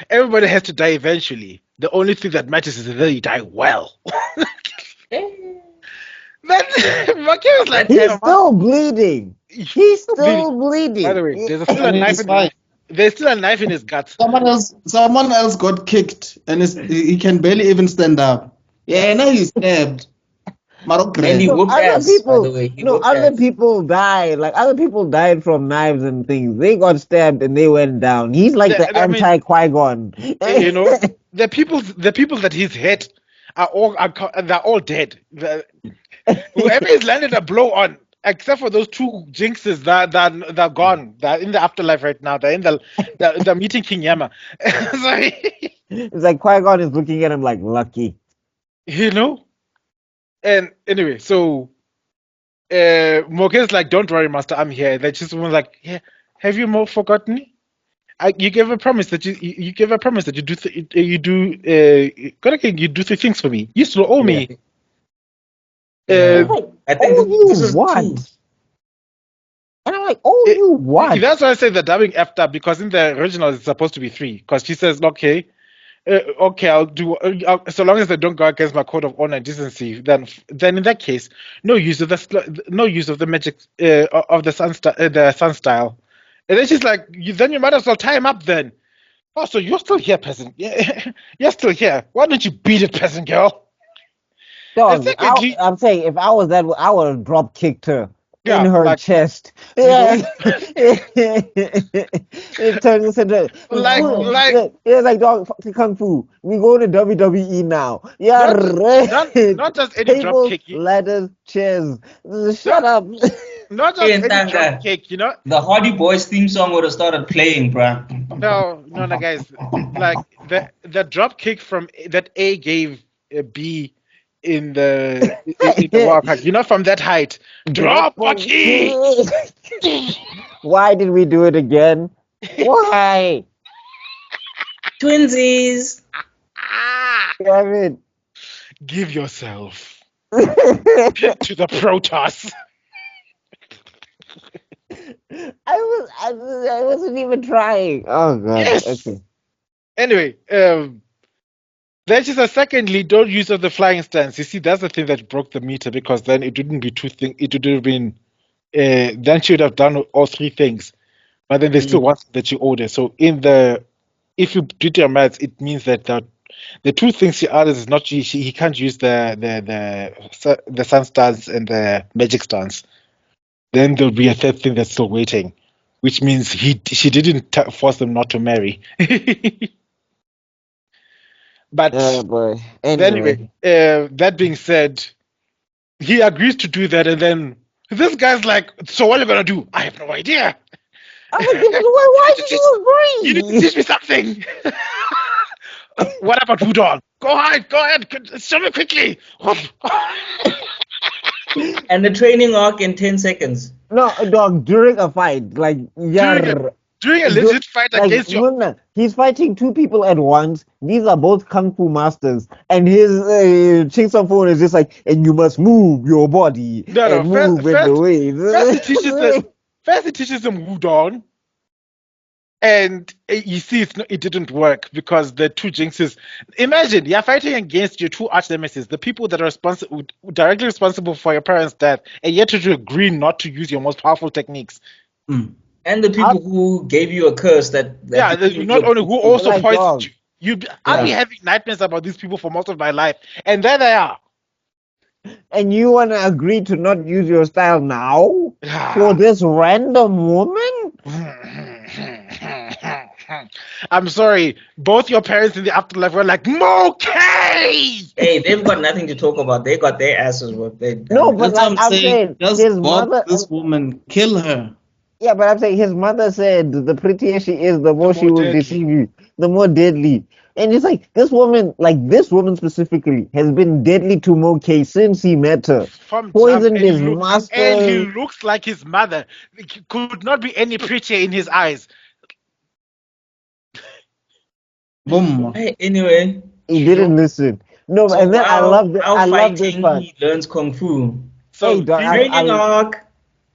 everybody has to die eventually. The only thing that matters is that you die well. Maki was like, he's still bleeding. He's still bleeding. By the way, there's still a knife in his guts. Someone else got kicked, and he can barely even stand up. Yeah, now he's stabbed. And he whooped ass, by the way. Other people died. Like, other people died from knives and things. They got stabbed and they went down. He's like the anti-Qui-Gon. You know, the people that he's hit they're all dead. Whoever he's landed a blow on, except for those two jinxes they're gone. They're in the afterlife right now. They're in the meeting King Yama. It's like Qui-Gon is looking at him like, lucky. You know? And anyway, so Morgan's like, don't worry, Master, I'm here. They just was like, yeah, have you more forgotten me? You gave a promise that you gave a promise that you do three things for me. You still owe me. I think this is what? Two. And I'm like, you what? That's why I say the dubbing effed up, because in the original it's supposed to be 3. Because she says, okay, I'll do. So long as they don't go against my code of honor and decency, then in that case, no use of the magic of the sun style. And then she's like, then you might as well tie him up then. Oh, so you're still here, peasant? Yeah, you're still here. Why don't you beat it, peasant girl? Dog, I'm saying, if I was that, I would have drop kicked her in her chest. Yeah. It turns into like dog kung fu. We go to WWE now. Yeah, not just any drop kick. Ladders, chairs. Shut up. Not just any drop kick, you know. The Hardy Boys theme song would have started playing, bro. No, guys. Like the drop kick from that A gave B in the World Cup, you know, from that height. Drop kick. Why did we do it again? Why? Twinsies. Damn it. Give yourself to the Protoss. I wasn't even trying. Oh god. Yes. Okay. Anyway, then she says, secondly, don't use of the flying stance. You see, that's the thing that broke the meter, because then it wouldn't be 2 things. It would have been, then she would have done all 3 things. But then there's still one that you order. So if you did your maths, it means that the 2 things she orders is not, he can't use the sun stance and the magic stance. Then there'll be a 3rd thing that's still waiting, which means she didn't force them not to marry. But anyway, that being said, he agrees to do that, and then this guy's like, so what are you going to do? I have no idea. I'm like, why did you agree? You need to teach me something. What about Wudong? Go ahead, show me quickly. And the training arc in 10 seconds. No, dog, during a fight, like, during a legit fight against you. No, he's fighting 2 people at once. These are both kung fu masters, and his Ching Sung phone is just like, and you must move your body and move with the waves. First, he teaches them Wudong, and you see, it didn't work because the 2 jinxes. Imagine you're fighting against your 2 arch nemesis, the people that are directly responsible for your parents' death, and yet you agree not to use your most powerful techniques. And the people who gave you a curse that not only who also poisoned you. I've been having nightmares about these people for most of my life, and there they are. And you want to agree to not use your style now for this random woman? I'm sorry. Both your parents in the afterlife were like, "Okay." Hey, they've got nothing to talk about. They got their asses worked. No, but That's like what I'm saying, just his bop mother. this woman, kill her. Yeah, but I'm saying his mother said the prettier she is, the more she more will deadly. deceive you, the more deadly. And it's like this woman specifically, has been deadly to Moke since he met her. From jump, Poisoned his master. and he looks like his mother. He could not be any prettier in his eyes. Boom. Hey, anyway, He didn't listen. No, so and then I love while love this fighting, part. he learns kung fu. So Hey, dog, Training arc.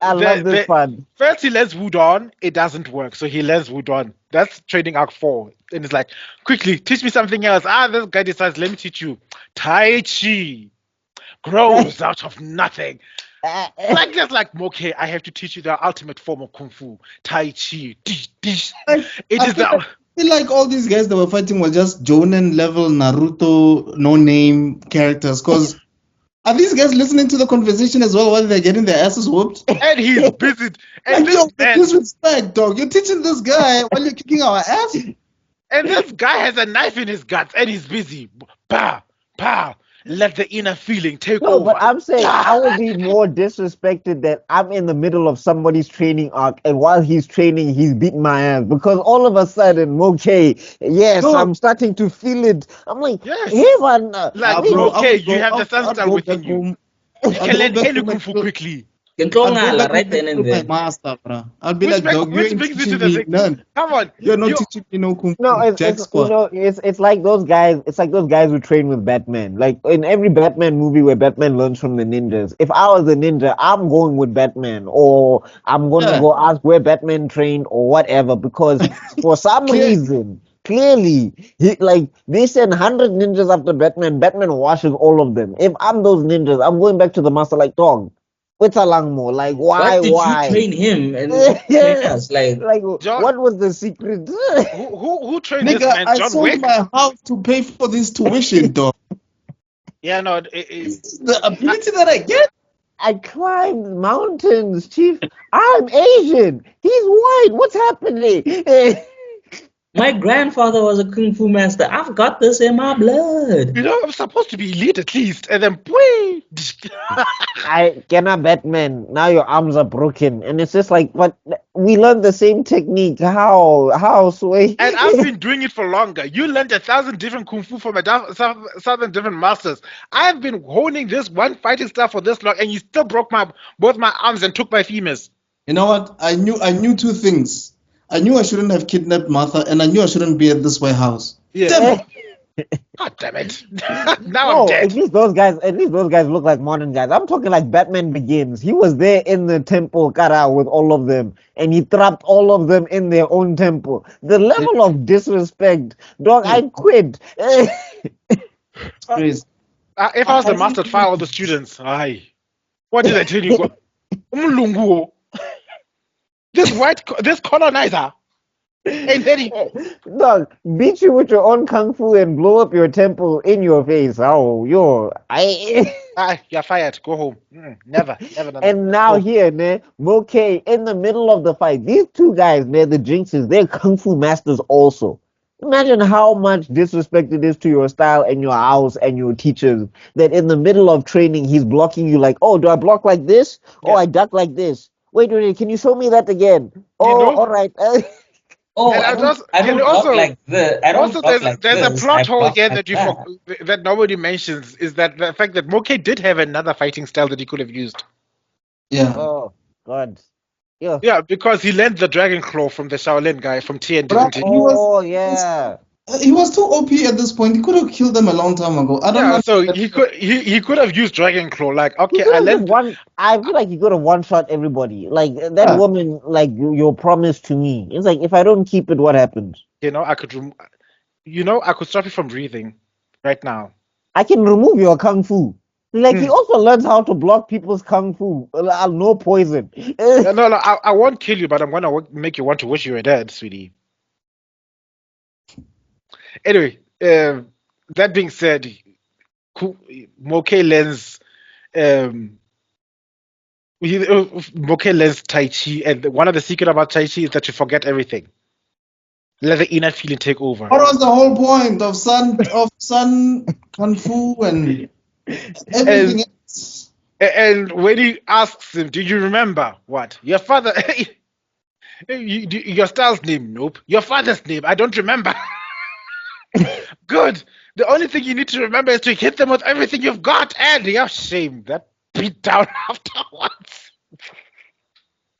I love this part. first he learns Wudon, it doesn't work. So he learns Wudon. That's training arc 4. And it's like, quickly, teach me something else. This guy decides, let me teach you. Tai Chi grows out of nothing. Like that's like, okay, I have to teach you the ultimate form of Kung Fu. Tai Chi. I feel like all these guys that were fighting were just Jonen level Naruto no name characters. Cause are these guys listening to the conversation as well while they're getting their asses whooped? And he's busy. And Like, yo, disrespect, dog. You're teaching this guy while you're kicking our ass. And this guy has a knife in his guts and he's busy. Pow, pow. Let the inner feeling take over. But I'm saying I would be more disrespected that I'm in the middle of somebody's training arc, and while he's training, he's beating my ass because all of a sudden, okay, yes, I'm starting to feel it. I'm like, yes. Hey man, bro, okay, you have the sun star within you. You can learn any Kung Fu quickly. Right then and there. Master, bro. I'll be like, dog, you ain't teaching me none. Come on, you're not teaching me no Kung Fu. No, it's like those guys. It's like those guys who train with Batman. Like in every Batman movie where Batman learns from the ninjas. If I was a ninja, I'm going with Batman, or I'm gonna go ask where Batman trained or whatever. Because for some reason, clearly, they send 100 ninjas after Batman. Batman washes all of them. If I'm those ninjas, I'm going back to the master like dog. What's along more? Like why? Did you train him and train us? Like John, what was the secret? who trained Nigga, this man? I John sold Wick? my house to pay for this tuition, dog. Yeah, no, it's the ability that I get. I climbed mountains, Chief. I'm Asian. He's white. What's happening? My grandfather was a kung fu master. I've got this in my blood. You know, I'm supposed to be elite at least, and then boy. I cannot Batman. Now your arms are broken, and it's just like, but we learned the same technique. How, Sway? And I've been doing it for longer. You learned 1,000 different kung fu from 1,000 different masters. I've been honing this one fighting style for this long, and you still broke both my arms and took my femurs. You know what? I knew two things. I knew I shouldn't have kidnapped Martha, and I knew I shouldn't be at this warehouse. Yeah. God damn it! Now I'm dead. At least those guys look like modern guys. I'm talking like Batman Begins. He was there in the temple, Kara, with all of them, and he trapped all of them in their own temple. The level of disrespect, dog. I quit. Crazy. If I was the master, I'd fire all the students. Aye. What did I tell you? This colonizer. And then he dog beat you with your own kung fu and blow up your temple in your face. Oh, you're fired. Go home. Never. And now here, ne, Moke in the middle of the fight. These two guys, they're the Jinxes. They're kung fu masters also. Imagine how much disrespect it is to your style and your house and your teachers that in the middle of training he's blocking you like, oh, do I block like this? Yeah. Oh, I duck like this. Wait, can you show me that again? Oh, all right. Oh, I don't talk like this. There's a plot hole here that nobody mentions is that the fact that Moke did have another fighting style that he could have used. Yeah. Oh God. Yeah, because he learned the Dragon Claw from the Shaolin guy from TN. He was too OP at this point. He could have killed them a long time ago. I don't know. So he could have used Dragon Claw. Like, okay, I feel like he could have one shot everybody. Like that woman, like your promise to me. It's like if I don't keep it, what happens? I could stop you from breathing right now. I can remove your kung fu. Like he also learns how to block people's kung fu. No poison. No, I won't kill you, but I'm gonna make you want to wish you were dead, sweetie. Anyway, that being said, Moke learns Tai Chi, and one of the secret about Tai Chi is that you forget everything. Let the inner feeling take over. What was the whole point of Sun Kung Fu and everything else? And when he asks him, "Do you remember what your father?" Your style's name? Nope. Your father's name? I don't remember. Good. The only thing you need to remember is to hit them with everything you've got, and you're shame that beat down afterwards.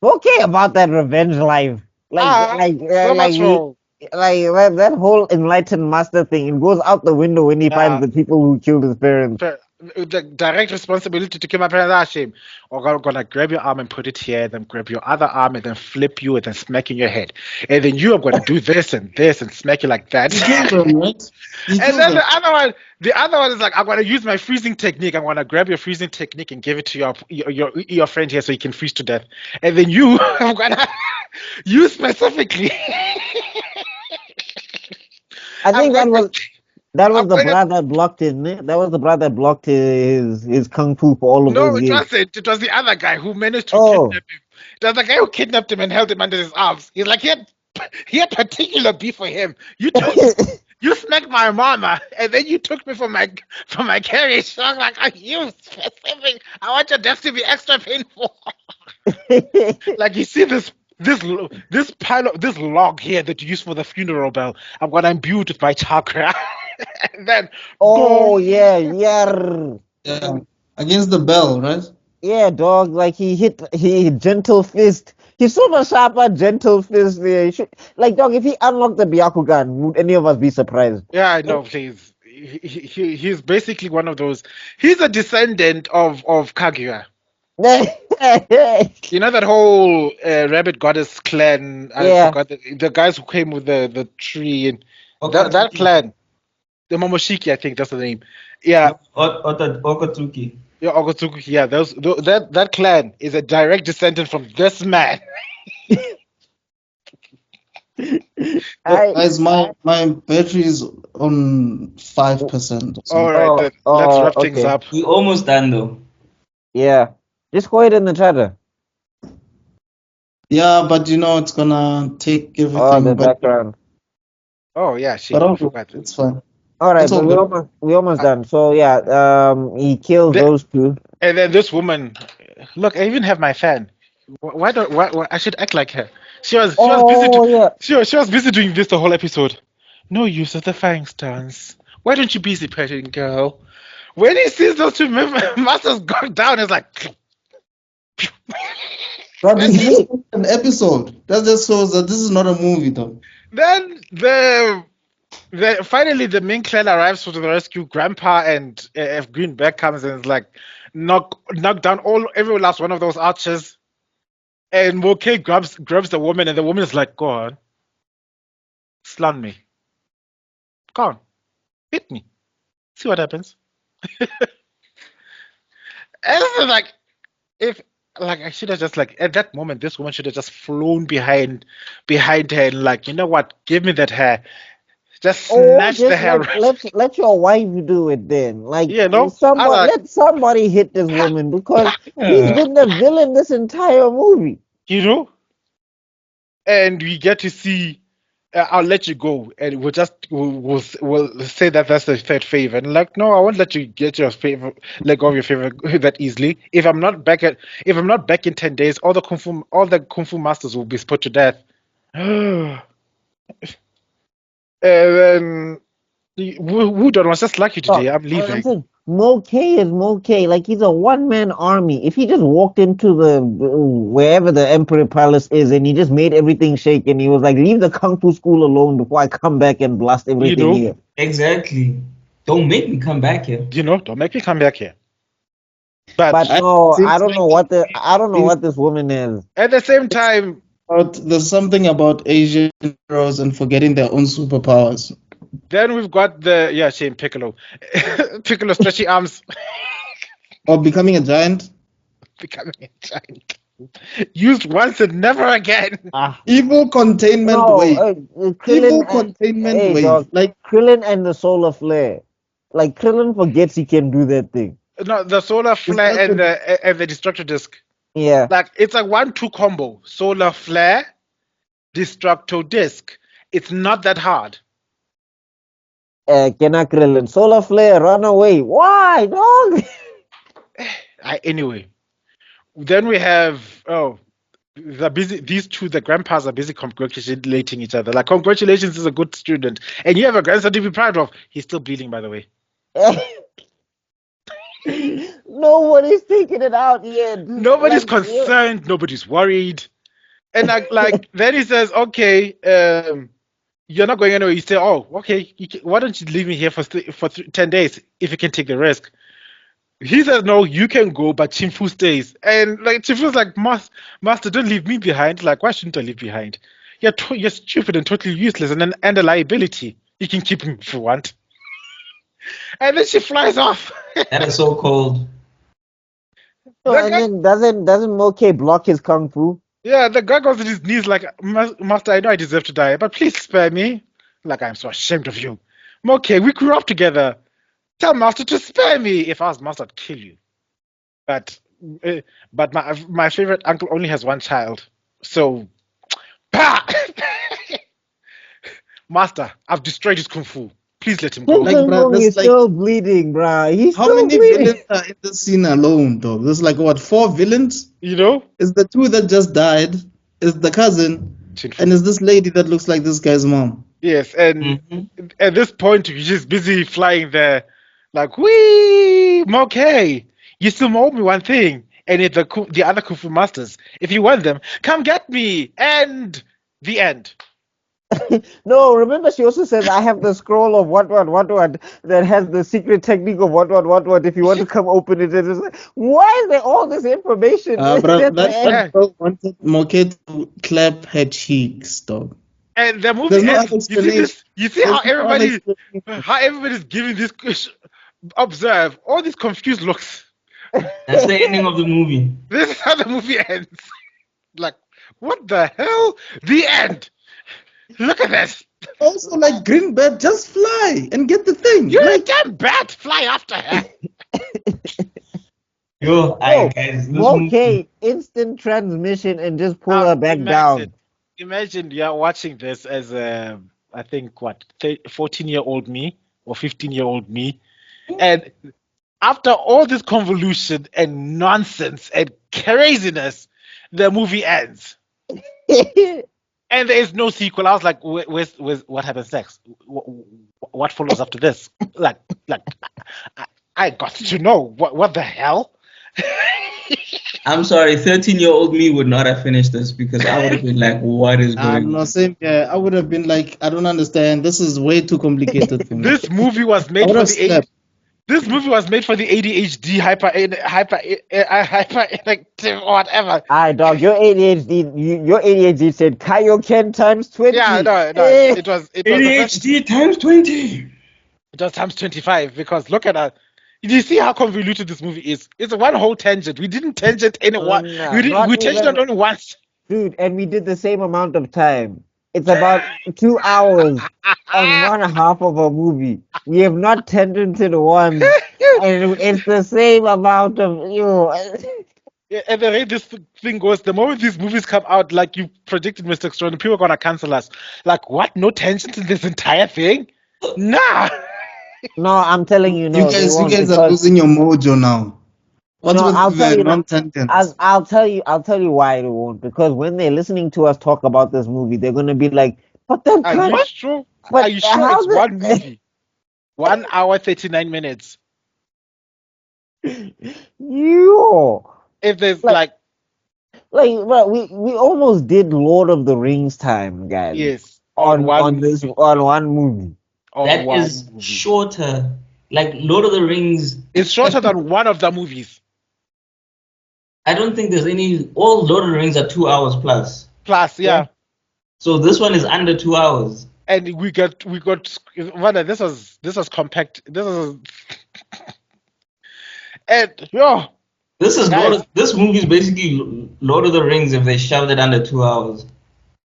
Okay about that revenge life. Like that whole enlightened master thing. It goes out the window when he finds the people who killed his parents. The direct responsibility to kill my parents, shame. Or I'm gonna grab your arm and put it here, then grab your other arm and then flip you and then smack in your head. And then you are gonna do this and smack you like that. You killed them, right? And then the other one is like, I'm gonna use my freezing technique. I'm gonna grab your freezing technique and give it to your friend here so he can freeze to death. And then you, I'm gonna you specifically. I think that was the brother that blocked his. That was the brother that blocked his kung fu for all of those years. No, it wasn't. It was the other guy who managed to kidnap him. It was the guy who kidnapped him and held him under his arms. He's like, he had particular beef for him. You smacked my mama, and then you took me for my carriage. So I'm like, are you specific? I want your death to be extra painful. Like, you see this pile of this log here that you use for the funeral bell. I'm gonna imbue it with my chakra. And then boom. Yeah, against the bell, right? Yeah, dog. Like he gentle fist. He's super sharper, gentle fist. Like, dog, if he unlocked the Byakugan, would any of us be surprised? Yeah, I know, please. He's basically one of those. He's a descendant of Kaguya. You know that whole rabbit goddess clan? I forgot the guys who came with the tree and that clan. The Momoshiki, I think that's the name. Yeah. Okatsuki. Yeah, Okatsuki. Yeah, that clan is a direct descendant from this man. Guys, my battery is on 5%. All right, let's wrap things up. We almost done though. Yeah, just go ahead in the chatter. Yeah, but it's gonna take everything. Oh, the background. Oh yeah, it's fine. All right, but we almost done. So he killed those two. And then this woman, look, I even have my fan. Why I should act like her? She was busy doing this the whole episode. No use of the flying stance. Why don't you busy petting, girl? When he sees those two masters go down, it's like. But this is an episode. That just shows that this is not a movie, though. Then finally the main clan arrives to the rescue. Grandpa and F. Greenback comes and is like knock down every last one of those archers. And Moke grabs the woman, and the woman is like, "Go on, slam me. Go on, hit me. See what happens." And it's like, I should have just at that moment, this woman should have just flown behind her and like, you know what? Give me that hair. Just snatch the hair. Let your wife do it then. Like, let somebody hit this woman because he's been the villain this entire movie. And we get to see. I'll let you go, and we'll say that that's the third favor. And no, I won't let you get your favor, let go of your favor that easily. If I'm not back in 10 days, all the kung fu masters will be put to death. And then Wudon was just lucky today. I'm leaving. Moke is Moke. Like, he's a one-man army. If he just walked into wherever the Emperor Palace is and he just made everything shake and he was like, leave the Kung Fu school alone before I come back and blast everything here. Exactly. Don't make me come back here. Don't make me come back here. But no, I don't know what this woman is. At the same time, there's something about Asian heroes and forgetting their own superpowers. Then we've got Shane Piccolo. Piccolo stretchy arms. Or becoming a giant. Used once and never again. Evil containment wave. Evil containment wave. Dog, like Krillin and the solar flare. Like, Krillin forgets he can do that thing. No, the solar flare and the destructor disc. Yeah. Like, it's a 1-2 combo. Solar flare, destructo disc. It's not that hard. Krillin, solar flare, run away. Why, dog? Anyway, then we have they're busy. These two, the grandpas, are busy congratulating each other. Like, congratulations, is a good student, and you have a grandson to be proud of. He's still bleeding, by the way. Nobody's taking it out yet. Nobody's concerned. Nobody's worried. And then he says, "Okay, you're not going anywhere." You say, "Oh, okay. Why don't you leave me here for 10 days if you can take the risk?" He says, "No, you can go, but Chimfu stays." And like Chimfu's like, "Master, don't leave me behind." Like, why shouldn't I leave behind? You're stupid and totally useless and a liability. You can keep him if you want. And then she flies off. That is so cold. And then doesn't Moke block his kung fu? Yeah, the guy goes to his knees like, "Master, I know I deserve to die, but please spare me." Like, "I'm so ashamed of you. Moke, we grew up together. Tell Master to spare me. If I was Master, I'd kill you." But my favorite uncle only has one child. So, Master, I've destroyed his kung fu. Please let him go. He's still bleeding, bruh. He's how many villains are in this scene alone, dog? There's like, what, 4 villains? You know? Is the 2 that just died, is the cousin, and is this lady that looks like this guy's mom. Yes, and at this point, she's busy flying there. Like, wee, okay. You still owe me one thing. And it's the other kung fu masters. If you want them, come get me. And the end. No, remember she also says, "I have the scroll of what that has the secret technique of what. If you want to come open it." It's like, why is there all this information? That girl wanted Moke to clap her cheeks, dog. And the movie ends. You see how everybody's giving this. Observe all these confused looks. That's the ending of the movie. This is how the movie ends. Like, what the hell? The end. Look at this. Also, like, Green Bat, just fly and get the thing. You're a damn bat. Fly after her. Guys. Okay, instant transmission and just pull her back down. Imagine you're watching this as I think 14-year-old me or 15-year-old me, and after all this convolution and nonsense and craziness, the movie ends. And there is no sequel. I was like, where's what happens next? What follows after this? Like, I got to know what the hell. I'm sorry, 13-year-old me would not have finished this because I would have been like, what is going on? No, same. Yeah, I would have been like, I don't understand. This is way too complicated for me. This movie was made for the ADHD hyperactive or whatever. Alright, dog, your ADHD said Kaioken times 20. Yeah, no, it was ADHD times 20. It was times 25 because look at that. Did you see how convoluted this movie is? It's one whole tangent. We didn't tangent anyone. We tangented only once. Dude, and we did the same amount of time. It's about 2 hours on one half of a movie. We have not tangented once, and it's the same amount of Yeah, and the way this thing goes, the moment these movies come out, like you predicted, Mr. Extrodin, people are gonna cancel us. Like, what? No tangents in this entire thing? Nah. No, I'm telling you, no. You guys are losing your mojo now. I'll tell you why they won't. Because when they're listening to us talk about this movie, they're gonna be like, "But then, are you sure? Are you sure it's one movie? 1 hour 39 minutes. You. If there's we almost did Lord of the Rings time, guys. Yes. On one movie. That is shorter. Like Lord of the Rings. It's shorter than one of the movies. I don't think there's any. All Lord of the Rings are 2 hours plus. Yeah. So this one is under 2 hours. And we got. This was compact. And this movie is basically Lord of the Rings if they shoved it under 2 hours.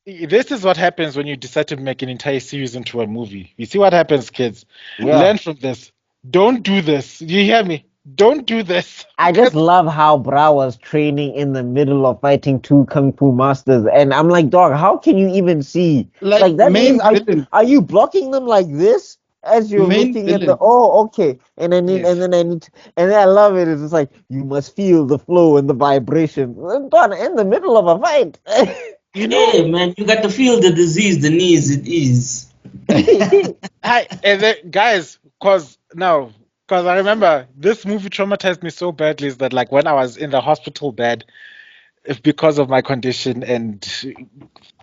This is what happens when you decide to make an entire series into a movie. You see what happens, kids? Yeah. Learn from this. Don't do this. Do you hear me? Don't do this. I just love how Bra was training in the middle of fighting two kung fu masters, and I'm like, dog, how can you even see? Like that main means villain. are you blocking them like this as you're Main looking at the? villain. Oh, okay. And then Yes. and then I love it. It's just like you must feel the flow and the vibration. Done in the middle of a fight. You know, Hey man, you got to feel the disease, the knees it is. and then, guys, because I remember this movie traumatized me so badly is that like when I was in the hospital bed, if because of my condition and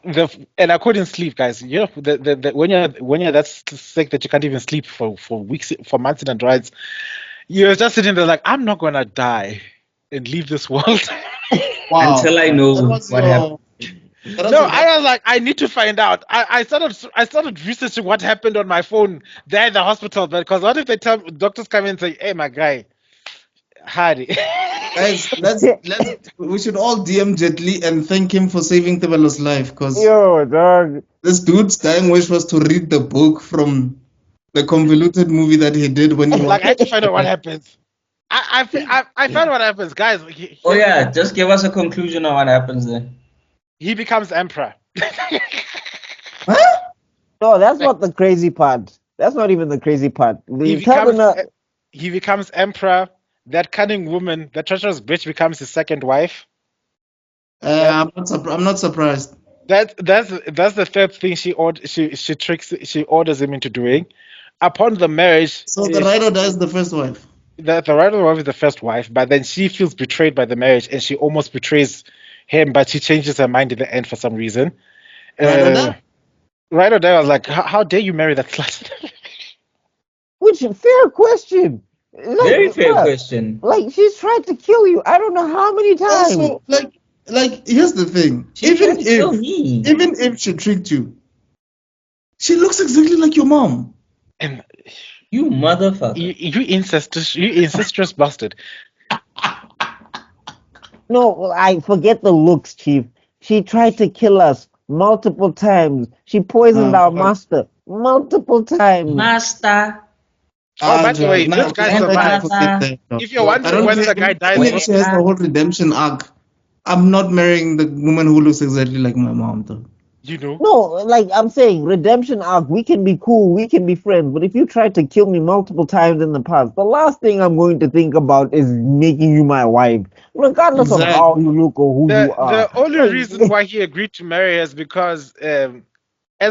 I couldn't sleep, guys. You know, when you're that sick that you can't even sleep for weeks, for months in advance, you're just sitting there like, I'm not gonna die and leave this world. Wow. Until I That know was what your- happened. that was No, your- I was like, I need to find out. I started researching what happened on my phone there in the hospital, but because what if they tell doctors come in and say, "Hey, my guy, Hardy." Guys, we should all DM Jet Li and thank him for saving Tebello's life, because Yo, dog. this dude's dying wish was to read the book from the convoluted movie that he did when he was Like I had to find out what happens. I found what happens, guys. Oh yeah, just give us a conclusion on what happens there. He becomes emperor. No, that's not the crazy part. That's not even the crazy part. He Tell them becomes he becomes emperor. That cunning woman, that treacherous bitch, becomes his second wife. I'm not surprised. That's the third thing she orders him into doing. Upon the marriage, So the Rhino dies the first wife. the rival wife is the first wife, but then she feels betrayed by the marriage, and she almost betrays him, but she changes her mind in the end for some reason. Rhino died? Right or there, I was like, how dare you marry that slut? which fair question. Like, Very fair bruh, question. Like she's tried to kill you. I don't know how many times. Also, like here's the thing. She tried to kill me. Even if she tricked you, she looks exactly like your mom. And You motherfucker. you incestuous bastard. No, I forget the looks, Chief. She tried to kill us multiple times. She poisoned our master multiple times. Master. Oh, by the way, Nah, this guy survived. If you're wondering whether the guy dies, even if she has the whole redemption arc, I'm not marrying the woman who looks exactly like my mom, though. you know. No, like I'm saying, redemption arc. We can be cool, we can be friends. But if you try to kill me multiple times in the past, the last thing I'm going to think about is making you my wife, regardless of how you look or who you are. The only reason why he agreed to marry her is because as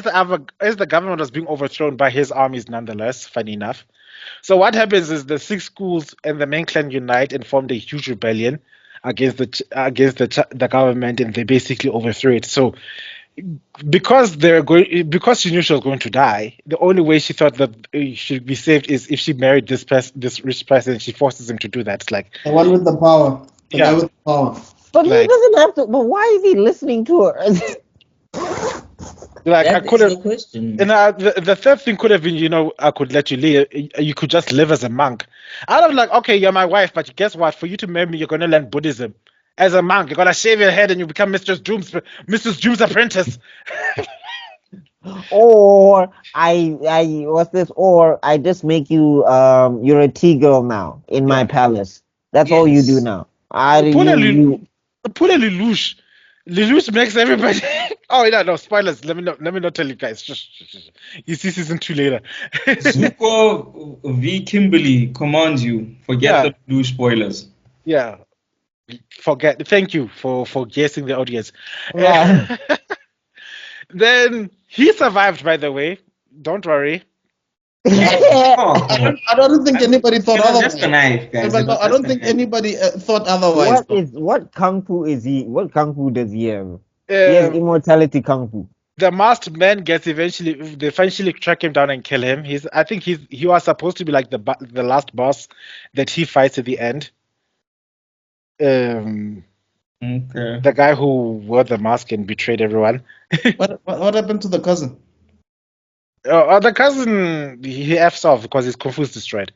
the government was being overthrown by his armies, nonetheless. Funny enough. So what happens is the six schools and the main clan unite and formed a huge rebellion against the government, and they basically overthrew it. So because she knew she was going to die, the only way she thought that she'd be saved is if she married this rich person. She forces him to do that. It's like the one with the power, the guy with the power. But he doesn't have to. But why is he listening to her? Like That I could is have. the question. And the third thing could have been, I could let you live. You could just live as a monk. I was like, okay, you're my wife, but guess what? For you to marry me, you're gonna learn Buddhism. As a monk, you're gonna shave your head and you become Mrs. Doom's apprentice. Or what's this? Or I just make you you're a tea girl now in my palace. That's all you do Yes. now. Put a Lelouch. Lelouch makes everybody. Oh no, spoilers. Let me not tell you guys. You see season 2 later. Zuko v. Kimberly commands you. Forget the blue spoilers. Yeah. Forget. Thank you for guessing the audience. Yeah. Then he survived, by the way. Don't worry. I don't think anybody thought It was otherwise. just a knife, guys. But I don't think anybody thought otherwise. What kung fu is he? What kung fu does he have? He has immortality kung fu. The masked man they eventually track him down and kill him. I think he was supposed to be like the last boss that he fights at the end. Okay. The guy who wore the mask and betrayed everyone. What happened to the cousin? The cousin, he F's off because his kung fu is destroyed.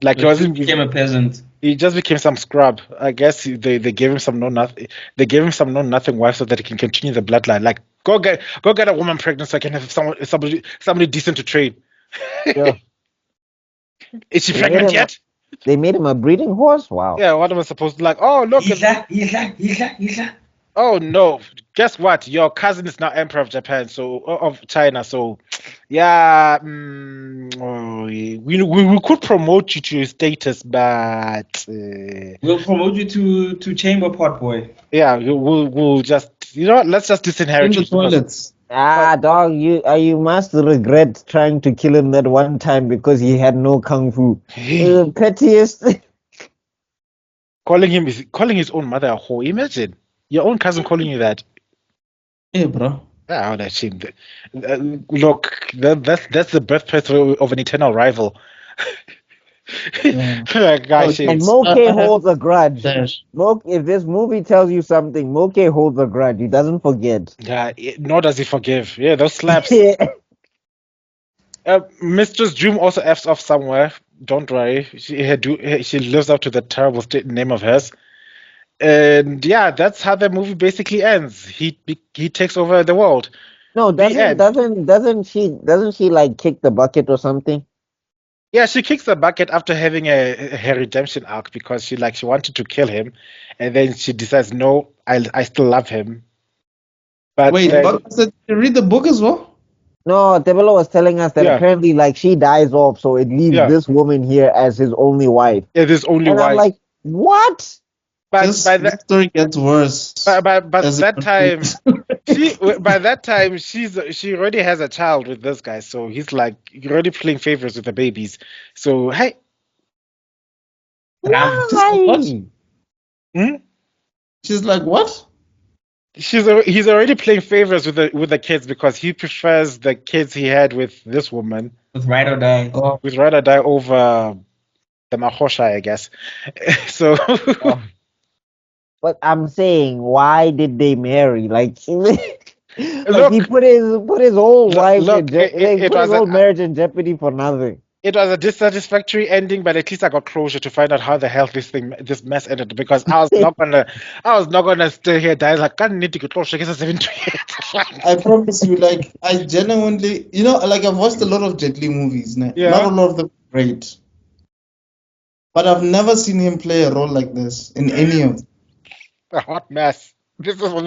Like he became a peasant. He just became some scrub. I guess they gave him some nothing. They gave him some nothing wife so that he can continue the bloodline. Like go get a woman pregnant so I can have somebody decent to trade. Yeah. Is she They pregnant made him yet? They made him a breeding horse? Wow. Yeah, what am I supposed to like? Oh, look. Oh, no. Guess what? Your cousin is now emperor of Japan, so of China. So, yeah, we could promote you to status, but We'll promote you to chamber pot boy. yeah, we'll just let's just disinherit In the you because toilets. Dog, you must regret trying to kill him that one time because he had no kung fu. Pettiest. calling his own mother a whore. Imagine your own cousin calling you that. Hey, bro. Ah, that shame. Look, that's the birthplace of an eternal rival. Yeah. Guy, Oh, shame. And yes. Moke I have holds a grudge. dash. Moke, if this movie tells you something, Moke holds a grudge. He doesn't forget. Yeah, nor does he forgive. Yeah, those slaps. Yeah. Mistress Dream also f's off somewhere. Don't worry, she lives up to the terrible name of hers. And yeah, that's how the movie basically ends. He takes over the world. No, The end. doesn't she like kick the bucket or something? Yeah, she kicks the bucket after having her redemption arc because she wanted to kill him, and then she decides no, I still love him. But Wait, then, Buck said you read the book as well? No, Tebello was telling us that yeah, apparently like she dies off, so it leaves yeah, this woman here as his only wife. yeah. There's only And I'm wife. like, what? But by This that story gets worse but as it that time continues. by that time she already has a child with this guy, so he's like already playing favorites with the babies. So hey, She's like, what? Why? hmm? She's like, what? He's already playing favorites with the kids because he prefers the kids he had with this woman With ride or die. Oh, with ride or die over the Mahosha, I guess. So Oh. But I'm saying, why did they marry? Like, like he look, put his whole wife in look, like put his whole marriage in jeopardy for nothing. it was a dissatisfactory ending, but at least I got closure to find out how the hell this mess ended. Because I was not gonna stay here. Die like, I need to get closure. Guess I promise you, like, I genuinely, like, I've watched a lot of Jet Li movies. Not Yeah, a lot of them are great. But I've never seen him play a role like this in any of them. a hot mess. This is what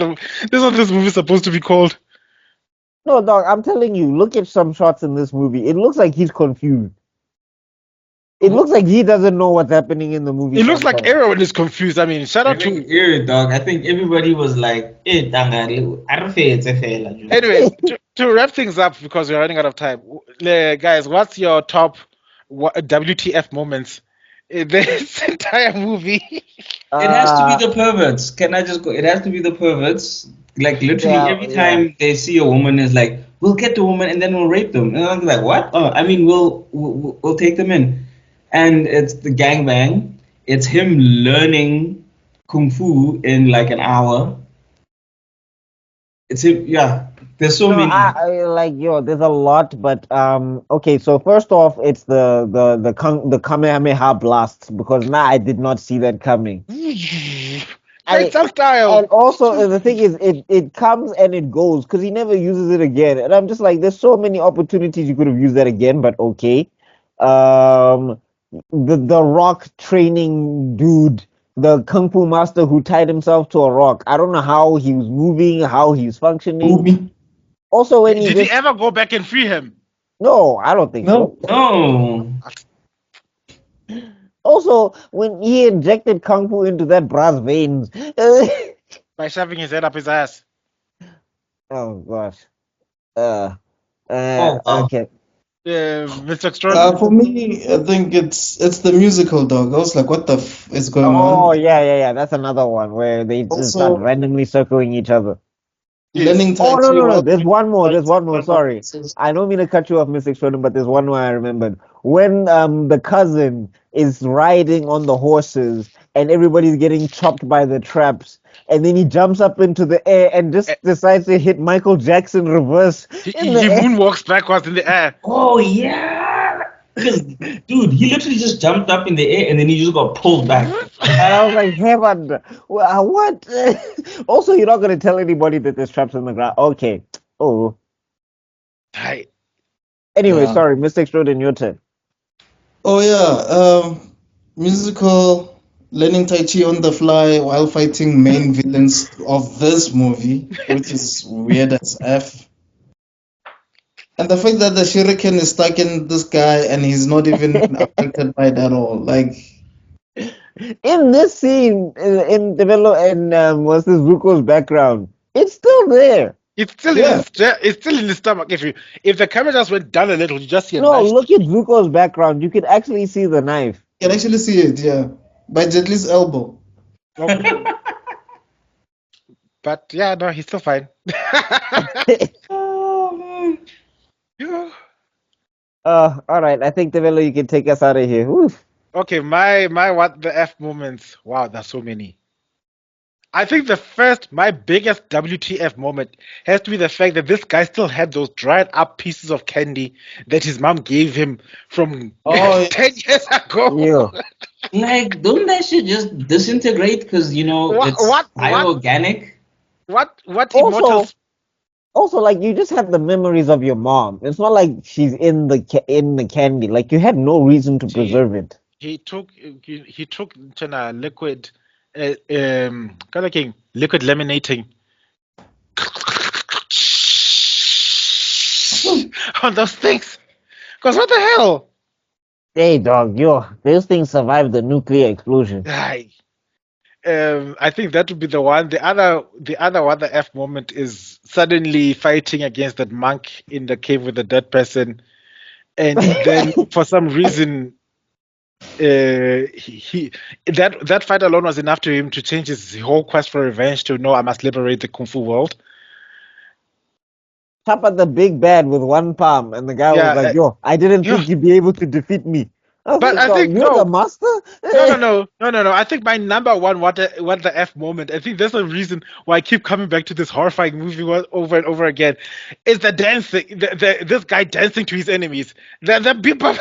this movie is supposed to be called. No, dog, I'm telling you, look at some shots in this movie. It looks like he's confused. It looks like he doesn't know what's happening in the movie. It looks like sometimes. everyone is confused. I mean, shout I out to. think dog. I think everybody was like, Anyway, to wrap things up because we're running out of time, guys, what's your top WTF moments in this entire movie? It has to be the perverts. Can I just go? It has to be the perverts. Like literally every time they see a woman is like, we'll get the woman and then we'll rape them. And I'm like, what? Oh, I mean, we'll take them in. And it's the gangbang. It's him learning kung fu in like an hour. It's him. Yeah. There's so many. There's a lot, but okay. So first off, it's the Kamehameha blasts because I did not see that coming. Style. And also the thing is, it comes and it goes because he never uses it again. And I'm just like, there's so many opportunities you could have used that again, but okay. The rock training dude, the kung fu master who tied himself to a rock. I don't know how he was moving, how he's functioning. Movie. Also, when did he ever go back and free him? No, I don't think so. No. Also, when he injected kung fu into that bra's veins. By shoving his head up his ass. Oh gosh. Okay. Mr. Extrodin. For me, I think it's the musical, dog. I was like, what the f is going on? Oh yeah. That's another one where they just start randomly circling each other. Learning Oh Tai Chi no. while There's one more. Sorry, Says- I don't mean to cut you off, Mr. Extrodin, but there's one more I remembered. When the cousin is riding on the horses and everybody's getting chopped by the traps, and then he jumps up into the air and just decides to hit Michael Jackson reverse. He moonwalks backwards in the air. Oh yeah. Because dude, he literally just jumped up in the air and then he just got pulled back. And I was like, heaven, what? Also, you're not going to tell anybody that there's traps in the ground. Okay. Oh. Hi. Anyway, Yeah. sorry, Mr. Extrodin, your turn. Oh yeah, musical learning Tai Chi on the fly while fighting main villains of this movie, which is weird as F. And the fact that the shuriken is stuck in this guy and he's not even affected by it at all. Like, In this scene, in develop and what's this Zuko's background? It's still there. It's still it's still in his stomach. If the camera just went down a little, you just see a No, knife. look at Zuko's background. You can actually see the knife. you can actually see it, yeah, by Jet Li's elbow. Okay. But yeah, no, he's still fine. Oh man. Yeah. All right. I think Tebello, you can take us out of here. Oof. Okay, my what the F moments. Wow, there's so many. I think my biggest WTF moment has to be the fact that this guy still had those dried up pieces of candy that his mom gave him from Oh, 10 years ago. Yeah. Like, don't that shit just disintegrate? Because it's bioorganic. What Also, immortals? also, like you just had the memories of your mom. It's not like she's in the candy. Like you had no reason to preserve it. He took liquid, kind of liquid laminating on those things. Because what the hell? Hey, dog, those things survived the nuclear explosion. I think that would be the one. The other one, the F moment, is suddenly fighting against that monk in the cave with the dead person, and then for some reason, that fight alone was enough to him to change his whole quest for revenge to no, I must liberate the kung fu world. Top at the big bad with one palm, and the guy was like, I didn't think you'd be able to defeat me. But I think you're the master. No. I think my number one what the F moment. I think that's the reason why I keep coming back to this horrifying movie over and over again. Is the dancing, this guy dancing to his enemies. The people.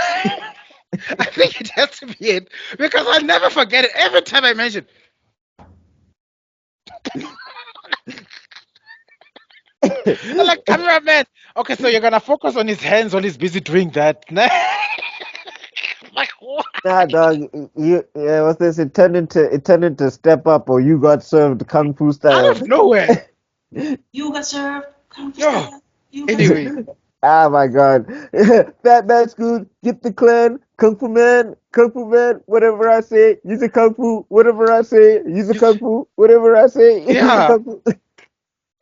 I think it has to be it because I'll never forget it every time I mention. I'm like, cameraman. Okay, so you're gonna focus on his hands while he's busy doing that. Like what? Nah, dog. What's this? It turned into Step Up, or You Got Served Kung Fu style. Out of nowhere. You got served. Kung Fu style. Anyway. Ah, my God. Fat Man School, Get the Clan, Kung Fu Man, whatever I say, use a Kung Fu, whatever I say, use a Kung Fu, whatever I say, use a Kung Fu.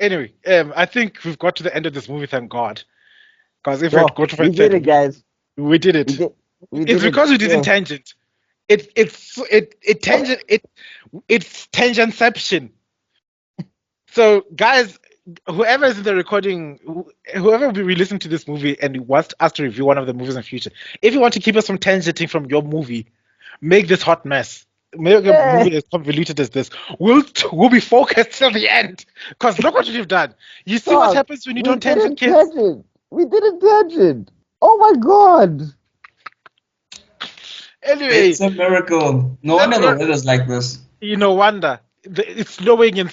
Anyway, I think we've got to the end of this movie, thank God. Because if we go to we did it, guys. We did it. It's because we didn't tangent. It's tangentception. So, guys, whoever is in the recording, whoever will be listening to this movie and wants us to review one of the movies in the future, if you want to keep us from tangenting from your movie, make this hot mess. Make a movie as convoluted as this. We'll be focused till the end. Because look what you've done. You see what happens when you don't tangent, kids? We didn't tangent. Oh my God. Anyway, it's a miracle. No wonder the weather's like this. No wonder. It's snowing in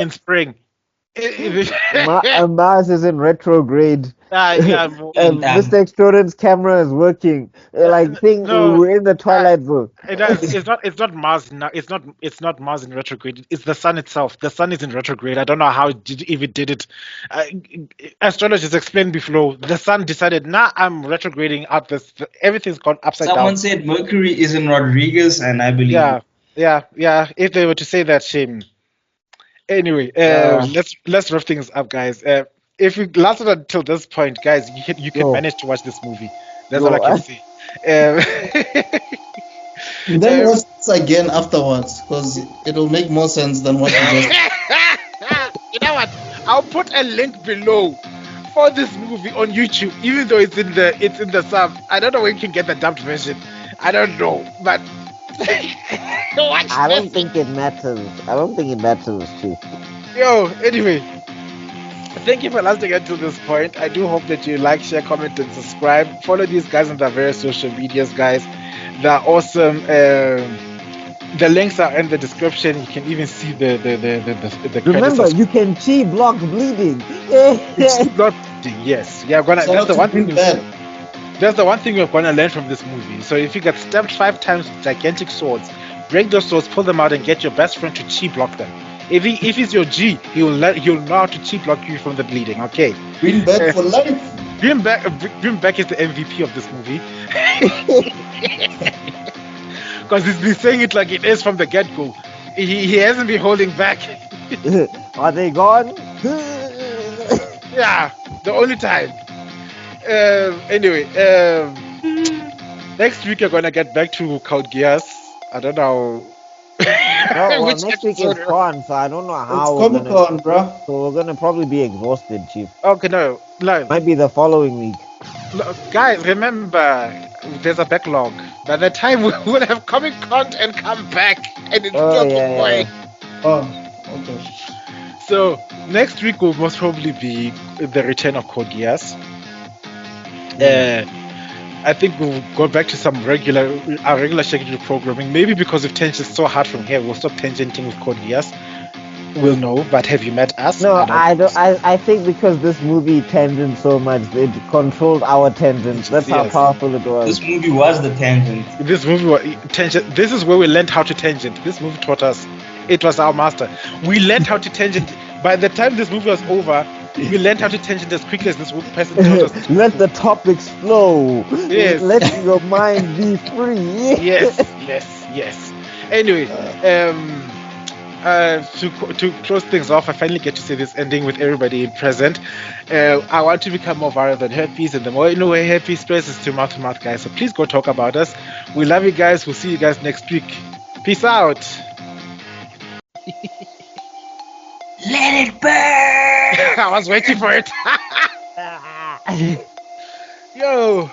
spring. Mars is in retrograde. Mr. Extrodin's camera is working. We're in the twilight zone. It's not Mars now. It's not Mars in retrograde. It's the sun itself. The sun is in retrograde. I don't know how it even did it. Astrologers explained before. The sun decided, I'm retrograding out. Everything's gone upside down. Someone said Mercury is in Rodriguez, and I believe. Yeah. If they were to say that, shame. Anyway, let's wrap things up, guys. If you lasted until this point, guys, you can manage to watch this movie. That's all I can say. Then watch this again afterwards, because it'll make more sense than what you just. You know what? I'll put a link below for this movie on YouTube, even though it's in the sub. I don't know where you can get the dubbed version. I don't know, but. I don't think it matters. Chief. Anyway, thank you for listening until this point. I do hope that you like, share, comment, and subscribe. Follow these guys on their various social medias, guys. They're awesome. The links are in the description. You can even see the Remember, you can chi block bleeding. It's not. Yes, yeah. That's the one thing. There's the one thing you're gonna learn from this movie. So if you get stabbed 5 times with gigantic swords, break those swords, pull them out, and get your best friend to chi block them. If he's your G, he'll know how to chi block you from the bleeding. Okay. Greenback for life. Greenback is the MVP of this movie. Because he's been saying it like it is from the get-go. He hasn't been holding back. Are they gone? Yeah, the only time. Anyway, next week you're gonna get back to Code Geass. I don't know. Well, next week is Con, so I don't know how. It's Comic-Con, bro. So we're gonna probably be exhausted, Chief. Okay, no. Might be the following week. Guys, remember, there's a backlog. By the time we will have Comic-Con and come back, and it's yeah. Oh, okay. So next week will most probably be the return of Code Geass. I think we'll go back to our regular scheduled programming. Maybe because if tension is so hard from here, we'll stop tangenting with Code Geass. We'll know. But have you met us? No, I think because this movie tangent so much, it controlled our tangents. That's how powerful it was. This movie was the tangent. This movie was tangent. This is where we learned how to tangent. This movie taught us. It was our master. We learned how to tangent. By the time this movie was over, we learned how to tangent as quickly as this person taught us. Let the topics flow. Yes. Let your mind be free. Yes. Anyway, to close things off, I finally get to see this ending with everybody present. I want to become more viral than herpes, and the more you know where herpes spreads is to mouth, guys. So please go talk about us. We love you guys. We'll see you guys next week. Peace out. Let it burn! I was waiting for it. Yo.